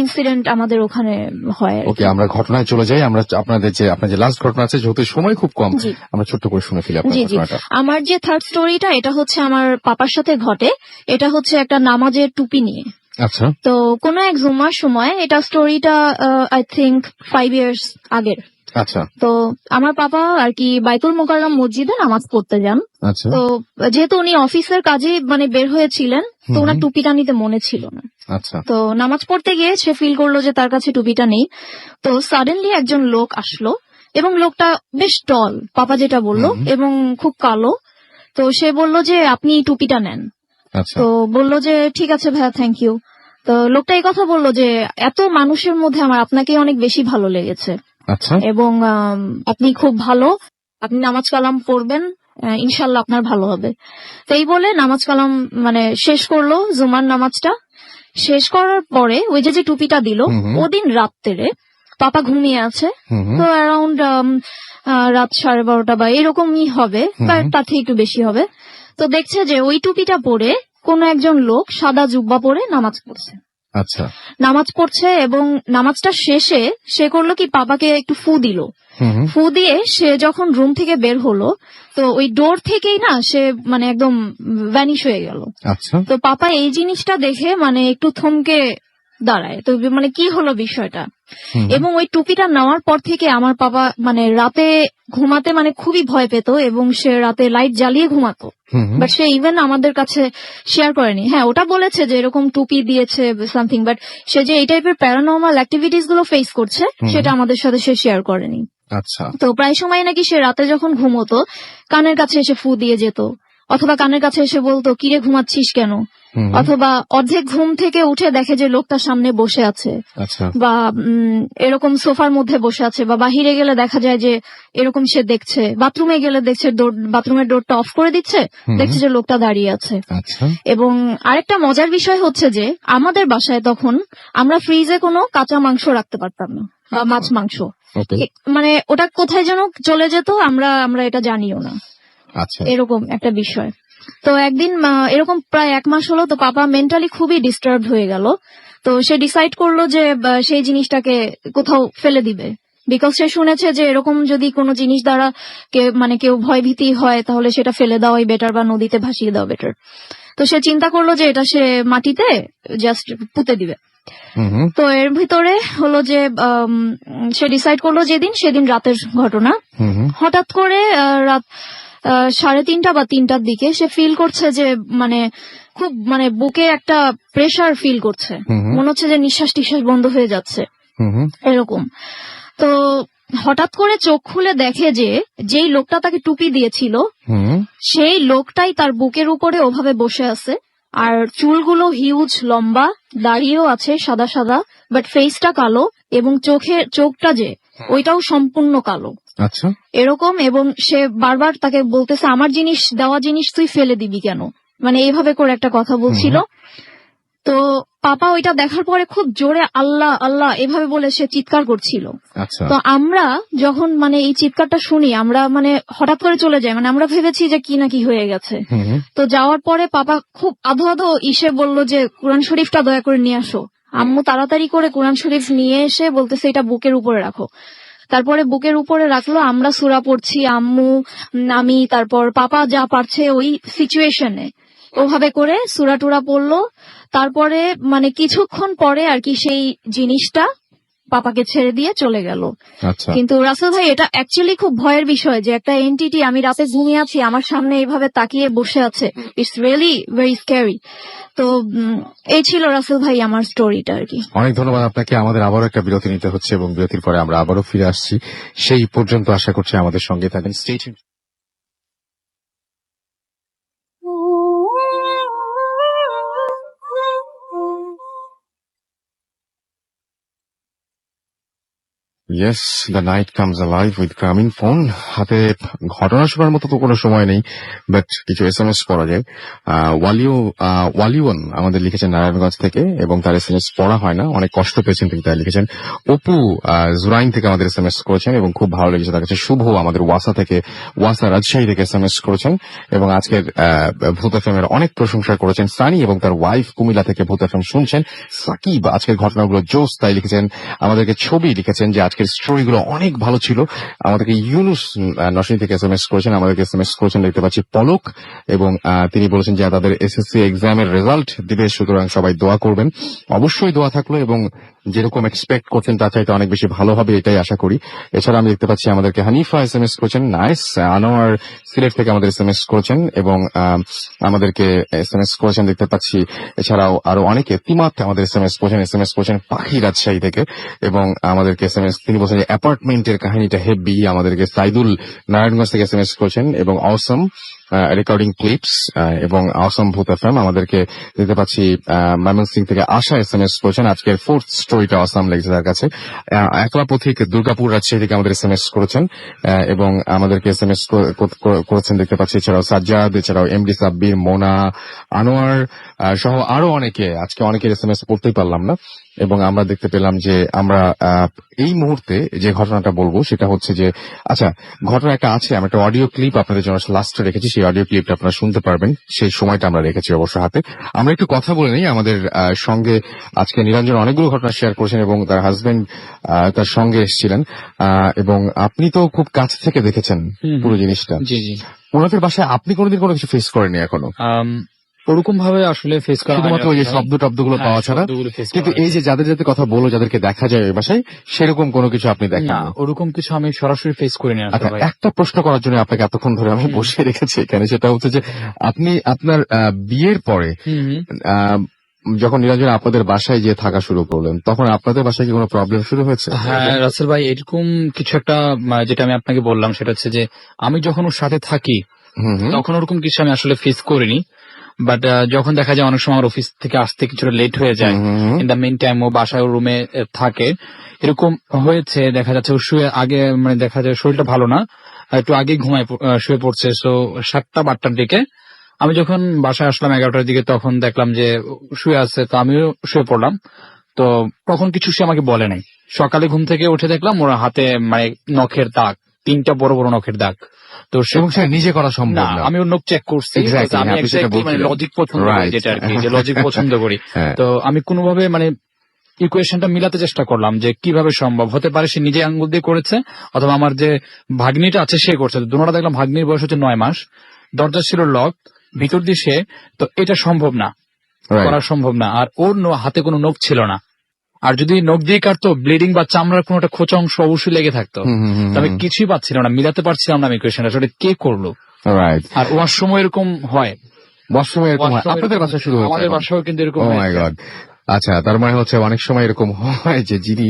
ইনসিডেন্ট আমাদের ওখানে হয় আর কি। ওকে, আমরা ঘটনায় চলে যাই। আমরা আপনার যে লাস্ট ঘটনা আছে, যেহেতু সময় খুব কম, জি আমরা ছোট্ট করে শুনে ফেলি আপনার জি জি ঘটনাটা। আমার যে থার্ড স্টোরিটা, এটা হচ্ছে আমার পাপার সাথে ঘটে। এটা হচ্ছে একটা নামাজের টুপি নিয়ে। আচ্ছা। তো কোন এক জুমার সময়, এটা স্টোরিটা আই থিংক 5 ইয়ার্স আগের। আচ্ছা তো আমার পাপা আর কি বাইতুল মোকাররম মসজিদে নামাজ পড়তে যান। আচ্ছা। তো যেহেতু উনি অফিসের কাজে মানে বের হয়েছিলেন, তো ওনার টুপিটা নিতে মনে ছিল না। আচ্ছা। তো নামাজ পড়তে গিয়ে সে ফিল করলো যে তার কাছে টুপিটা নেই। তো সাডেনলি একজন লোক আসলো, এবং লোকটা বেশ টল, পাপা যেটা বললো, এবং খুব কালো। তো সে বললো যে আপনি এই টুপিটা নেন। আচ্ছা। তো বললো যে ঠিক আছে ভাইয়া, থ্যাংক ইউ। তো লোকটা এই কথা বললো যে এত মানুষের মধ্যে আমার আপনাকে অনেক বেশি ভালো লেগেছে, আচ্ছা। এবং আপনি খুব ভালো, আপনি নামাজ কালাম পড়বেন, ইনশাল্লাহ আপনার ভালো হবে। তো এই বলে নামাজ কালাম মানে শেষ করলো। জুমার নামাজটা শেষ করার পরে ওই যে টুপিটা দিল, ওদিন রাত্রে পাপা ঘুমিয়ে আছে। তো অ্যারাউন্ড রাত 12:30 বা এরকমই হবে, বা তার থেকে একটু বেশি হবে। তো দেখছে যে ওই টুপিটা পরে কোন একজন লোক সাদা জুব্বা পরে নামাজ পড়ছে। আচ্ছা। নামাজ পড়ছে, এবং নামাজটা শেষে সে করলো কি, পাপাকে একটু ফু দিল। ফু দিয়ে সে যখন রুম থেকে বের হলো, তো ওই ডোর থেকেই না সে মানে একদম ভ্যানিশ হয়ে গেল। আচ্ছা। তো পাপা এই জিনিসটা দেখে মানে একটু থমকে দাঁড়ায়, তো মানে কি হলো বিষয়টা। এবং ওই টুপিটা নেওয়ার পর থেকে আমার পাপা মানে রাতে ঘুমাতে মানে খুবই ভয় পেত, এবং সে রাতে লাইট জ্বালিয়ে ঘুমাতো। বাট সে ইভেন আমাদের কাছে শেয়ার করেনি। হ্যাঁ, ওটা বলেছে যে এরকম টুপি দিয়েছে সামথিং, বাট সে যে এই টাইপের প্যারানর্মাল অ্যাক্টিভিটিস গুলো ফেস করছে সেটা আমাদের সাথে সে শেয়ার করেনি। আচ্ছা। তো প্রায় সময় নাকি সে রাতে যখন ঘুমোতো কানের কাছে এসে ফু দিয়ে যেত, অথবা কানের কাছে এসে বলতো কিরে ঘুমাচ্ছিস কেন, অথবা অর্ধেক ঘুম থেকে উঠে দেখে যে লোকটা সামনে বসে আছে, আচ্ছা। বা এরকম সোফার মধ্যে বসে আছে, বা বাহিরে গেলে দেখা যায় যে এরকম সে দেখছে, বাথরুমে গেলে দেখছে বাথরুমের ডোরটা অফ করে দিচ্ছে, দেখছে যে লোকটা দাঁড়িয়ে আছে। আচ্ছা। এবং আরেকটা মজার বিষয় হচ্ছে যে আমাদের বাসায় তখন আমরা ফ্রিজে কোনো কাঁচা মাংস রাখতে পারতাম না, বা মাছ মাংস, মানে ওটা কোথায় যেন চলে যেত, আমরা এটা জানিও না। আচ্ছা। এরকম একটা বিষয়। তো একদিন এরকম প্রায় 1 মাস হলো, তো পাপা মেন্টালি খুবই ডিস্টার্ব হয়ে গেল। তো সে ডিসাইড করলো যে সেই জিনিসটাকে কোথাও ফেলে দিবে, বিকজ সে শুনেছে যে এরকম যদি কোনো জিনিস দ্বারা কেউ ভয়ভীতি হয় তাহলে সেটা ফেলে দেওয়াই বেটার, বা নদীতে ভাসিয়ে দেওয়া বেটার। তো সে চিন্তা করলো যে এটা সে মাটিতে জাস্ট পুঁতে দিবে। তো এর ভিতরে হলো যে সে ডিসাইড করলো সেদিন রাতের ঘটনা। হঠাৎ করে রাত 3:30 বা 3টার দিকে সে ফিল করছে যে মানে খুব মানে বুকে একটা প্রেসার ফিল করছে, মনে হচ্ছে যে নিঃশ্বাস টিশ্বাস বন্ধ হয়ে যাচ্ছে এরকম। তো হঠাৎ করে চোখ খুলে দেখে যে যেই লোকটা তাকে টুপি দিয়েছিল সেই লোকটাই তার বুকের উপরে ওভাবে বসে আছে, আর চুলগুলো হিউজ লম্বা, দাড়িও আছে সাদা সাদা, বাট ফেসটা কালো, এবং চোখটা যে ওইটাও সম্পূর্ণ কালো। আচ্ছা। এরকম, এবং সে বারবার তাকে বলতেছে আমার দেওয়া জিনিস তুই ফেলে দিবি কেন, মানে এইভাবে করে একটা কথা বলছিল। তো পাপা ওইটা দেখার পরে খুব জোরে আল্লাহ আল্লাহ এভাবে বলে সে চিৎকার করছিল। তো আমরা যখন মানে এই চিৎকারটা শুনি, আমরা মানে হঠাৎ করে চলে যাই, মানে আমরা ভেবেছি যে কি না কি হয়ে গেছে। তো যাওয়ার পরে পাপা খুব আধো আধো ইসে বললো যে কোরআন শরীফটা দয়া করে নিয়ে আসো। আম্মু তাড়াতাড়ি করে কোরআন শরীফ নিয়ে এসে বলতেছে এটা বুকের উপরে রাখো। তারপরে বুকের উপরে রাখলো, আমরা সূরা পড়ছি, আম্মু আমি, তারপর পাপা যা পারছে ওই সিচুয়েশনে ওভাবে করে সূরা টুরা পড়লো। তারপরে মানে কিছুক্ষণ পরে আর কি সেই জিনিসটা পাপাকে ছেড়ে দিয়ে চলে গেল। কিন্তু রাসেল ভাই, এটা অ্যাকচুয়ালি খুব ভয়ের বিষয় যে একটা এন্টিটি, আমি রাতে ঘুমিয়ে আছি, আমার সামনে এইভাবে তাকিয়ে বসে আছে। It's really very scary. তো এই ছিল রাসেল ভাই আমার স্টোরিটা আর কি। অনেক ধন্যবাদ আপনাকে। আমাদের আবারও একটা বিরতি নিতে হচ্ছে, এবং বিরতির পরে আমরা আবারও ফিরে আসছি। সেই পর্যন্ত আশা করছি আমাদের সঙ্গে থাকেন। Stay tuned. Yes, the night comes alive with গ্রামীণ ফোন। হাতে ঘটনা শোনার মতো তো কোনো সময় নেই, বাট কিছু SMS পড়া যায়। ওয়ালিওয়ান আমাদের লিখেছেন নারায়ণগঞ্জ থেকে, এবং তার SMS পড়া হয় না, অনেক কষ্ট পেয়েছেন তিনি, তাই লিখেছেন। অপু জুরাইন থেকে আমাদের SMS করেছেন এবং খুব ভালো লেগেছে তার কাছে। শুভ আমাদের ওয়াসা রাজশাহী থেকে SMS করেছেন এবং আজকের ভূত FM এর অনেক প্রশংসা করেছেন। সানি এবং তার ওয়াইফ কুমিল্লা থেকে ভূত FM শুনছেন। সাকিব আজকের ঘটনাগুলো জোস, তাই লিখেছেন। আমাদেরকে ছবি লিখেছেন যে আজকের স্টোরিগুলো অনেক ভালো ছিল। আমাদেরকে ইউনুস নরসিংদী থেকে SMS করেছেন, আমাদেরকে SMS করেছেন দেখতে পাচ্ছি পলক, এবং তিনি বলেছেন যে তাদের SSC এক্সামের রেজাল্ট দিবে, সুতরাং সবাই দোয়া করবেন। অবশ্যই দোয়া থাকলো, এবং যেরকম এক্সপেক্ট করছেন তার চাইতে অনেক বেশি ভালো হবে এটাই আশা করি। এছাড়া আমি দেখতে পাচ্ছি আমাদেরকে হানিফা SMS করেছেন, নাইস। আনোয়ার সিলেট থেকে আমাদের SMS করেছেন এবং আমাদেরকে SMS করেছেন দেখতে পাচ্ছি। এছাড়াও আরো অনেকে, তিমাত আমাদের SMS করেছেন পাখি রাজশাহী থেকে, এবং আমাদেরকে SMS তিনি বলছেন যে অ্যাপার্টমেন্টের কাহিনীটা হেভি। আমাদেরকে সাইদুল নারায়ণগঞ্জ থেকে SMS করেছেন এবং অসম রেকর্ডিং ক্লিপস এবং অসম ভূত FM। আমাদেরকে দেখতে পাচ্ছি ময়মনসিংহ থেকে আশা SMS করেছেন, আজকের ফোর্থ স্টোরিটা অসম লেগেছে তার কাছে। একলা পথিক দুর্গাপুর রাজশাহী থেকে আমাদের SMS করেছেন এবং আমাদেরকে SMS করেছেন দেখতে পাচ্ছি। এছাড়াও সাজ্জাদ, এছাড়াও MD সাব্বির, মোনা, আনোয়ার সহ আরো অনেকে। আজকে অনেকের SMS পড়তেই পারলাম না, এবং আমরা দেখতে পেলাম যে আমরা এই মুহূর্তে যে ঘটনাটা বলবো সেটা হচ্ছে যে, আচ্ছা ঘটনা একটা আছে, আমি একটা অডিও ক্লিপ আপনাদের জন্য লাস্টে রেখেছি, সেই অডিও ক্লিপটা আপনারা শুনতে পারবেন, সেই সময়টা আমরা রেখেছি অবশ্য হাতে। আমরা একটু কথা বলে নেই। আমাদের সঙ্গে আজকে নিরঞ্জন অনেকগুলো ঘটনা শেয়ার করেছেন এবং তার হাজবেন্ড তার সঙ্গে এসেছিলেন, এবং আপনি তো খুব কাছ থেকে দেখেছেন পুরো জিনিসটা। জি জি। ওনাদের বাসায় আপনি কোনোদিন কোনো কিছু ফেস করেননি এখনো? ওরকম ভাবে আসলে ফেস করা শুধুমাত্র ওই যে শব্দ টব্দগুলো পাওয়া ছাড়া, কিন্তু এই যে যাদের কথা বলো, যাদেরকে দেখা যায় ওই বাসায়, সেরকম কোনো কিছু আপনি দেখেন না? ওরকম কিছু আমি সরাসরি ফেস করিনি। আচ্ছা, একটা প্রশ্ন করার জন্য আপনাকে এতক্ষণ ধরে আমি বসিয়ে রেখেছি এখানে, সেটা হচ্ছে যে আপনি আপনার বিয়ের পরে যখন নিরঞ্জন আপনাদের বাসায় গিয়ে থাকা শুরু করলেন, তখন আপনাদের বাসায় কি কোনো প্রবলেম শুরু হয়েছে? হ্যাঁ রাসেল ভাই, এরকম কিছু একটা যেটা আমি আপনাকে বললাম সেটা হচ্ছে যে আমি যখন ওর সাথে থাকি তখন ওরকম কিছু আমি আসলে ফেস করিনি। বাট যখন দেখা যায় অনেক সময় আমার অফিস থেকে আসতে কিছুটা লেট হয়ে যায়, ইন দ্য মেইন টাইম ও বাসায় রুমে থাকে, এরকম হয়েছে। দেখা যাচ্ছে ও শুয়ে আগে, মানে দেখা যায় শরীরটা ভালো না, একটু আগে শুয়ে পড়ছে। সো 7টা বা 8টার দিকে আমি যখন বাসায় আসলাম 11টার দিকে, তখন দেখলাম যে শুয়ে আছে, তো আমিও শুয়ে পড়লাম। তো তখন কিছু সে আমাকে বলে নাই। সকালে ঘুম থেকে উঠে দেখলাম ওর হাতে মানে নখের দাগ, 3টা বড় বড় নখের দাগ। তো সে নিজে করা সম্ভব না। আমি ওর নখ চেক করছি, আমি এক্স্যাক্টলি মানে লজিক পছন্দ করি, যেটা আর কি, যে লজিক পছন্দ করি। তো আমি কোনোভাবে মানে ইকুয়েশনটা মিলাতে চেষ্টা করলাম যে কিভাবে সম্ভব হতে পারে সে নিজে আঙ্গুল দিয়ে করেছে, অথবা আমার যে ভাগ্নিটা আছে সে করছে। দুটোটা দেখলাম ভাগ্নির বয়স হচ্ছে 9 মাস, দরজা ছিল লক, ভিতর দিয়ে সে, তো এটা সম্ভব না, করা সম্ভব না। আর ওর হাতে কোনো নখ ছিল না, আর যদি নখ দিয়ে কাটতো ব্লিডিং বা চামড়ার কোনো একটা খোঁচা অংশ অবশ্যই লেগে থাকতো। আমি কিছুই পাচ্ছিলাম না, মিলাতে পারছিলাম না আমি ইকুয়েশনটা, আসলে কে করলো। আর ওয়াশরুমও এরকম হয়, আপনাদের বাসায় শুরু হয়েছে? আমাদের বাসাও কিন্তু এরকম। আচ্ছা, তার মানে হচ্ছে অনেক সময় এরকম হয় যে যিনি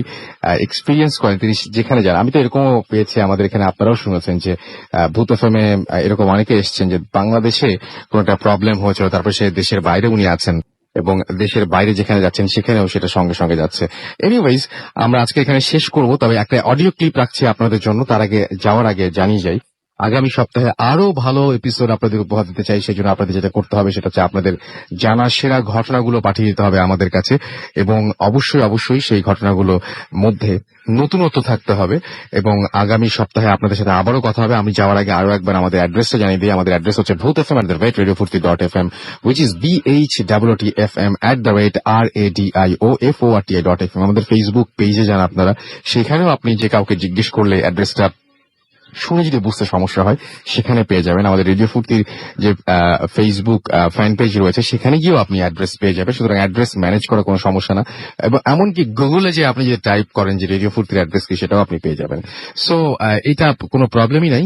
এক্সপিরিয়েন্স করেন তিনি যেখানে যান। আমি তো এরকমও পেয়েছি, আমাদের এখানে আপনারাও শুনেছেন যে ভূত এফএমে এরকম অনেকে এসেছেন যে বাংলাদেশে কোনো একটা প্রবলেম হয়েছিল, তারপর সে দেশের বাইরে উনি আছেন এবং দেশের বাইরে যেখানে যাচ্ছেন সেখানেও সেটা সঙ্গে সঙ্গে যাচ্ছে। এনিওয়েজ, আমরা আজকে এখানে শেষ করব, তবে একটা অডিও ক্লিপ রাখছি আপনাদের জন্য। তার আগে যাওয়ার আগে জানিয়ে যাই, আগামী সপ্তাহে আরো ভালো এপিসোড আপনাদের উপহার দিতে চাই। সেই জন্য আপনাদের যেটা করতে হবে সেটা হচ্ছে আপনাদের জানা সেরা ঘটনাগুলো পাঠিয়ে দিতে হবে আমাদের কাছে, এবং অবশ্যই অবশ্যই সেই ঘটনাগুলো মধ্যে নতুনত্ব থাকতে হবে। এবং আগামী সপ্তাহে আপনাদের সাথে আবারও কথা হবে। আমি যাওয়ার আগে আরো একবার আমাদের অ্যাড্রেসটা জানিয়ে দিই। আমাদের অ্যাড্রেস হচ্ছে bhutfm@radiofurti.fm, which is BHWTFM@radioforti.fm। আমাদের ফেসবুক পেজে যান আপনারা, সেখানেও আপনি যে কাউকে জিজ্ঞেস করলে অ্যাড্রেসটা শুনে যদি বুঝতে সমস্যা হয় সেখানে পেয়ে যাবেন। আমাদের রেডিও ফুর্তির যে ফেসবুক ফ্যান পেজ রয়েছে সেখানে গিয়েও আপনি অ্যাড্রেস পেয়ে যাবেন, সুতরাং অ্যাড্রেস ম্যানেজ করা কোনো সমস্যা না। এবং এমনকি গুগলে যে আপনি যে টাইপ করেন যে রেডিও ফুর্তির অ্যাড্রেস কি, সেটাও আপনি পেয়ে যাবেন। সো এটা কোনো প্রবলেমই নাই।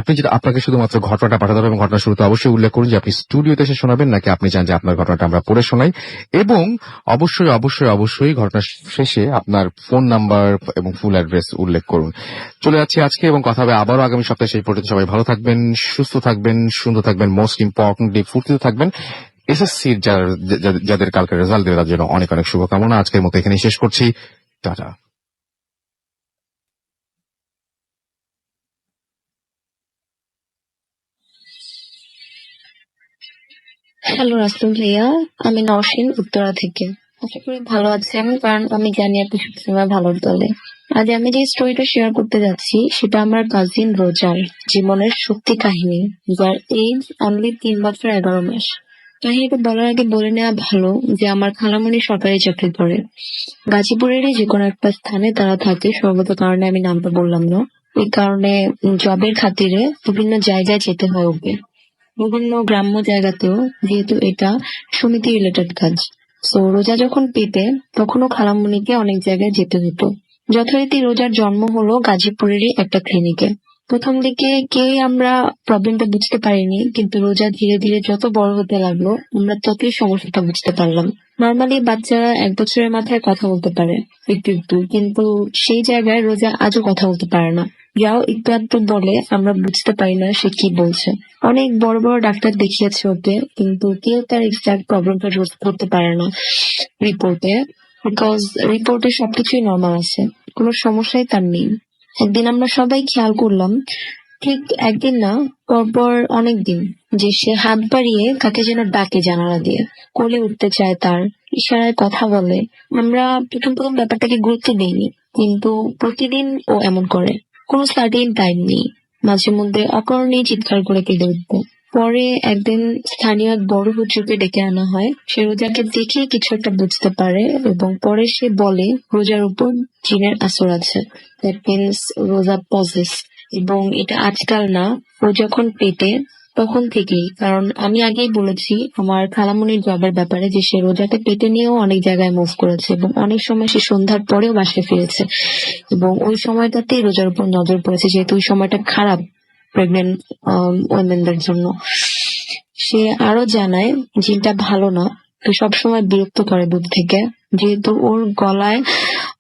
আপনি যেটা, আপনাকে শুধুমাত্র ঘটনাটা পাঠাতে হবে, এবং ঘটনা শুরুতে অবশ্যই উল্লেখ করুন যে আপনি স্টুডিওতে এসে শোনাবেন নাকি আপনি চান যে আপনার ঘটনাটা আমরা পড়ে শোনাই, এবং অবশ্যই অবশ্যই অবশ্যই ঘটনা শেষে আপনার ফোন নাম্বার এবং ফুল অ্যাড্রেস উল্লেখ করুন। চলে যাচ্ছি আজকে, এবং কথা হবে আবারও আগামী সপ্তাহে। সেই পর্যন্ত সবাই ভালো থাকবেন, সুস্থ থাকবেন, সুন্দর থাকবেন, মোস্ট ইম্পর্টেন্টলি ফুর্তিতে থাকবেন। এসএসসির যাদের কালকে রেজাল্ট দেবে তার জন্য অনেক অনেক শুভকামনা। আজকের মতো এখানেই শেষ করছি, টাটা। হ্যালো রাসেল ভাইয়া, আমি নওশিন উত্তরা থেকে। আশা করি ভালো আছেন, কারণ আমি জানি আপনি সবসময় ভালোর দলে। আজ আমি যে স্টোরিটা শেয়ার করতে যাচ্ছি সেটা আমার কাজিন রোজার জীবনের সত্যি কাহিনী, যার এজ অনলি 3 বছর 11 মাস। কাহিনীটা বলার আগে বলে নেওয়া ভালো যে আমার খালামণি সরকারি চাকরি করে। গাজীপুরেরই যে কোনো একটা স্থানে তারা থাকে, সর্বত কারণে আমি নামটা বললাম না। এই কারণে জবের খাতিরে বিভিন্ন জায়গায় যেতে হয় ওকে, বিভিন্ন গ্রাম্য জায়গাতেও, যেহেতু এটা সমিতি রিলেটেড কাজ। সো রোজা যখন পেতে তখনও খালামণিকে অনেক জায়গায় যেতে হতো। যথারীতি রোজার জন্ম হলো গাজীপুরেরই একটা ক্লিনিকে। প্রথম দিকে কেউই আমরা প্রবলেমটা বুঝতে পারিনি, কিন্তু রোজা ধীরে ধীরে যত বড় হতে লাগলো আমরা ততই সমস্যাটা বুঝতে পারলাম। নর্মালি বাচ্চারা 1 বছরের মাথায় কথা বলতে পারে একটু একটু, কিন্তু সেই জায়গায় রোজা আজও কথা বলতে পারে না। যাও একটু আধটু বলে আমরা বুঝতে পারি না সে কি বলছে। অনেক বড় বড় ডাক্তার দেখিয়েছে ওকে, কিন্তু কেউ তার এক্সাক্ট প্রবলেমটা করতে পারে না রিপোর্টে, বিকজ রিপোর্টে সবকিছুই নর্মাল আছে, কোনো সমস্যাই তার নেই। একদিন আমরা সবাই খেয়াল করলাম, ঠিক একদিন না, পরপর অনেকদিন, যে সে হাত বাড়িয়ে কাকে যেন ডাকে জানালা দিয়ে, কোলে উঠতে চায়, তার ইশারায় কথা বলে। আমরা প্রথম প্রথম ব্যাপারটাকে গুরুত্ব দিইনি, কিন্তু প্রতিদিন ও এমন করে, কোনো সার্টেন টাইম নেই। মাঝে মধ্যে অকারণেই চিৎকার করে কেঁদে উঠতো। পরে একদিন স্থানীয় এক বড় হুজুরকে ডেকে আনা হয়। সে রোজাকে দেখে কিছু একটা বুঝতে পারে এবং পরে সে বলে রোজার উপর জিনের আসর আছে, দ্যাট মিনস রোজা পজেস। এবং এটা আজকাল না, ও যখন পেটে তখন থেকেই। কারণ আমি আগেই বলেছি আমার খালামণির জবের ব্যাপারে, যে সে রোজাকে পেটে নিয়েও অনেক জায়গায় মুভ করেছে এবং অনেক সময় সে সন্ধ্যার পরেও বাসায় ফিরেছে, এবং ওই সময়টাতেই রোজার উপর নজর পড়েছে, যেহেতু ওই সময়টা খারাপ প্রেগনেন্ট ওমেনদের জন্য। সে আরো জানায় জিনটা ভালো না, তো সবসময় বিরক্ত করে দূর থেকে, যেহেতু ওর গলায়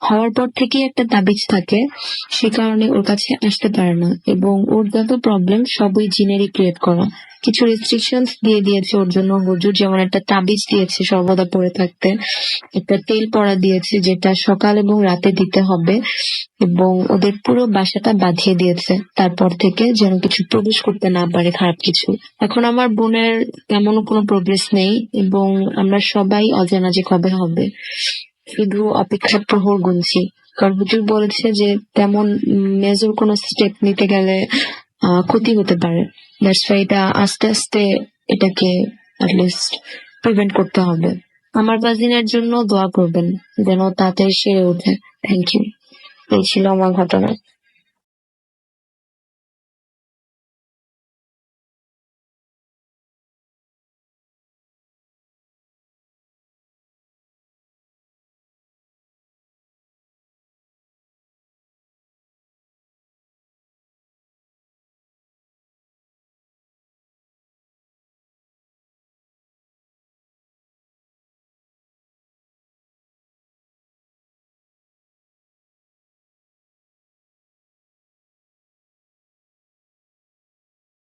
হওয়ার পর থেকেই একটা তাবিজ থাকে, সে কারণে ওর কাছে আসতে পারে না, এবং ওর যত প্রবলেম সবই জিনেরই ক্রিয়েট করা। কিছু রেস্ট্রিকশনস দিয়ে দিয়েছে ওর জন্য হুজুর, যেমন একটা তাবিজ দিয়েছে সর্বদা পরে থাকতে, একটা তেল পরা দিয়েছে যেটা সকাল এবং রাতে দিতে হবে, এবং ওদের পুরো বাসাটা বাঁধিয়ে দিয়েছে তারপর থেকে, যেন কিছু প্রবেশ করতে না পারে খারাপ কিছু। এখন আমার বোনের তেমন কোনো প্রোগ্রেস নেই, এবং আমরা সবাই অজানা যে কবে হবে, শুধু অপেক্ষার প্রহর গুনছি। কারণ হুজুর বলেছে যে তেমন মেজর কোনো স্টেপ নিতে গেলে ক্ষতি হতে পারে, দ্যাটস ওয়াই এটা আস্তে আস্তে এটাকে অ্যাটলিস্ট প্রিভেন্ট করতে হবে। আমার কাজিনের জন্য দোয়া করবেন যেন তাড়াতাড়ি সেরে ওঠে। Thank you. এই ছিল আমার ঘটনা।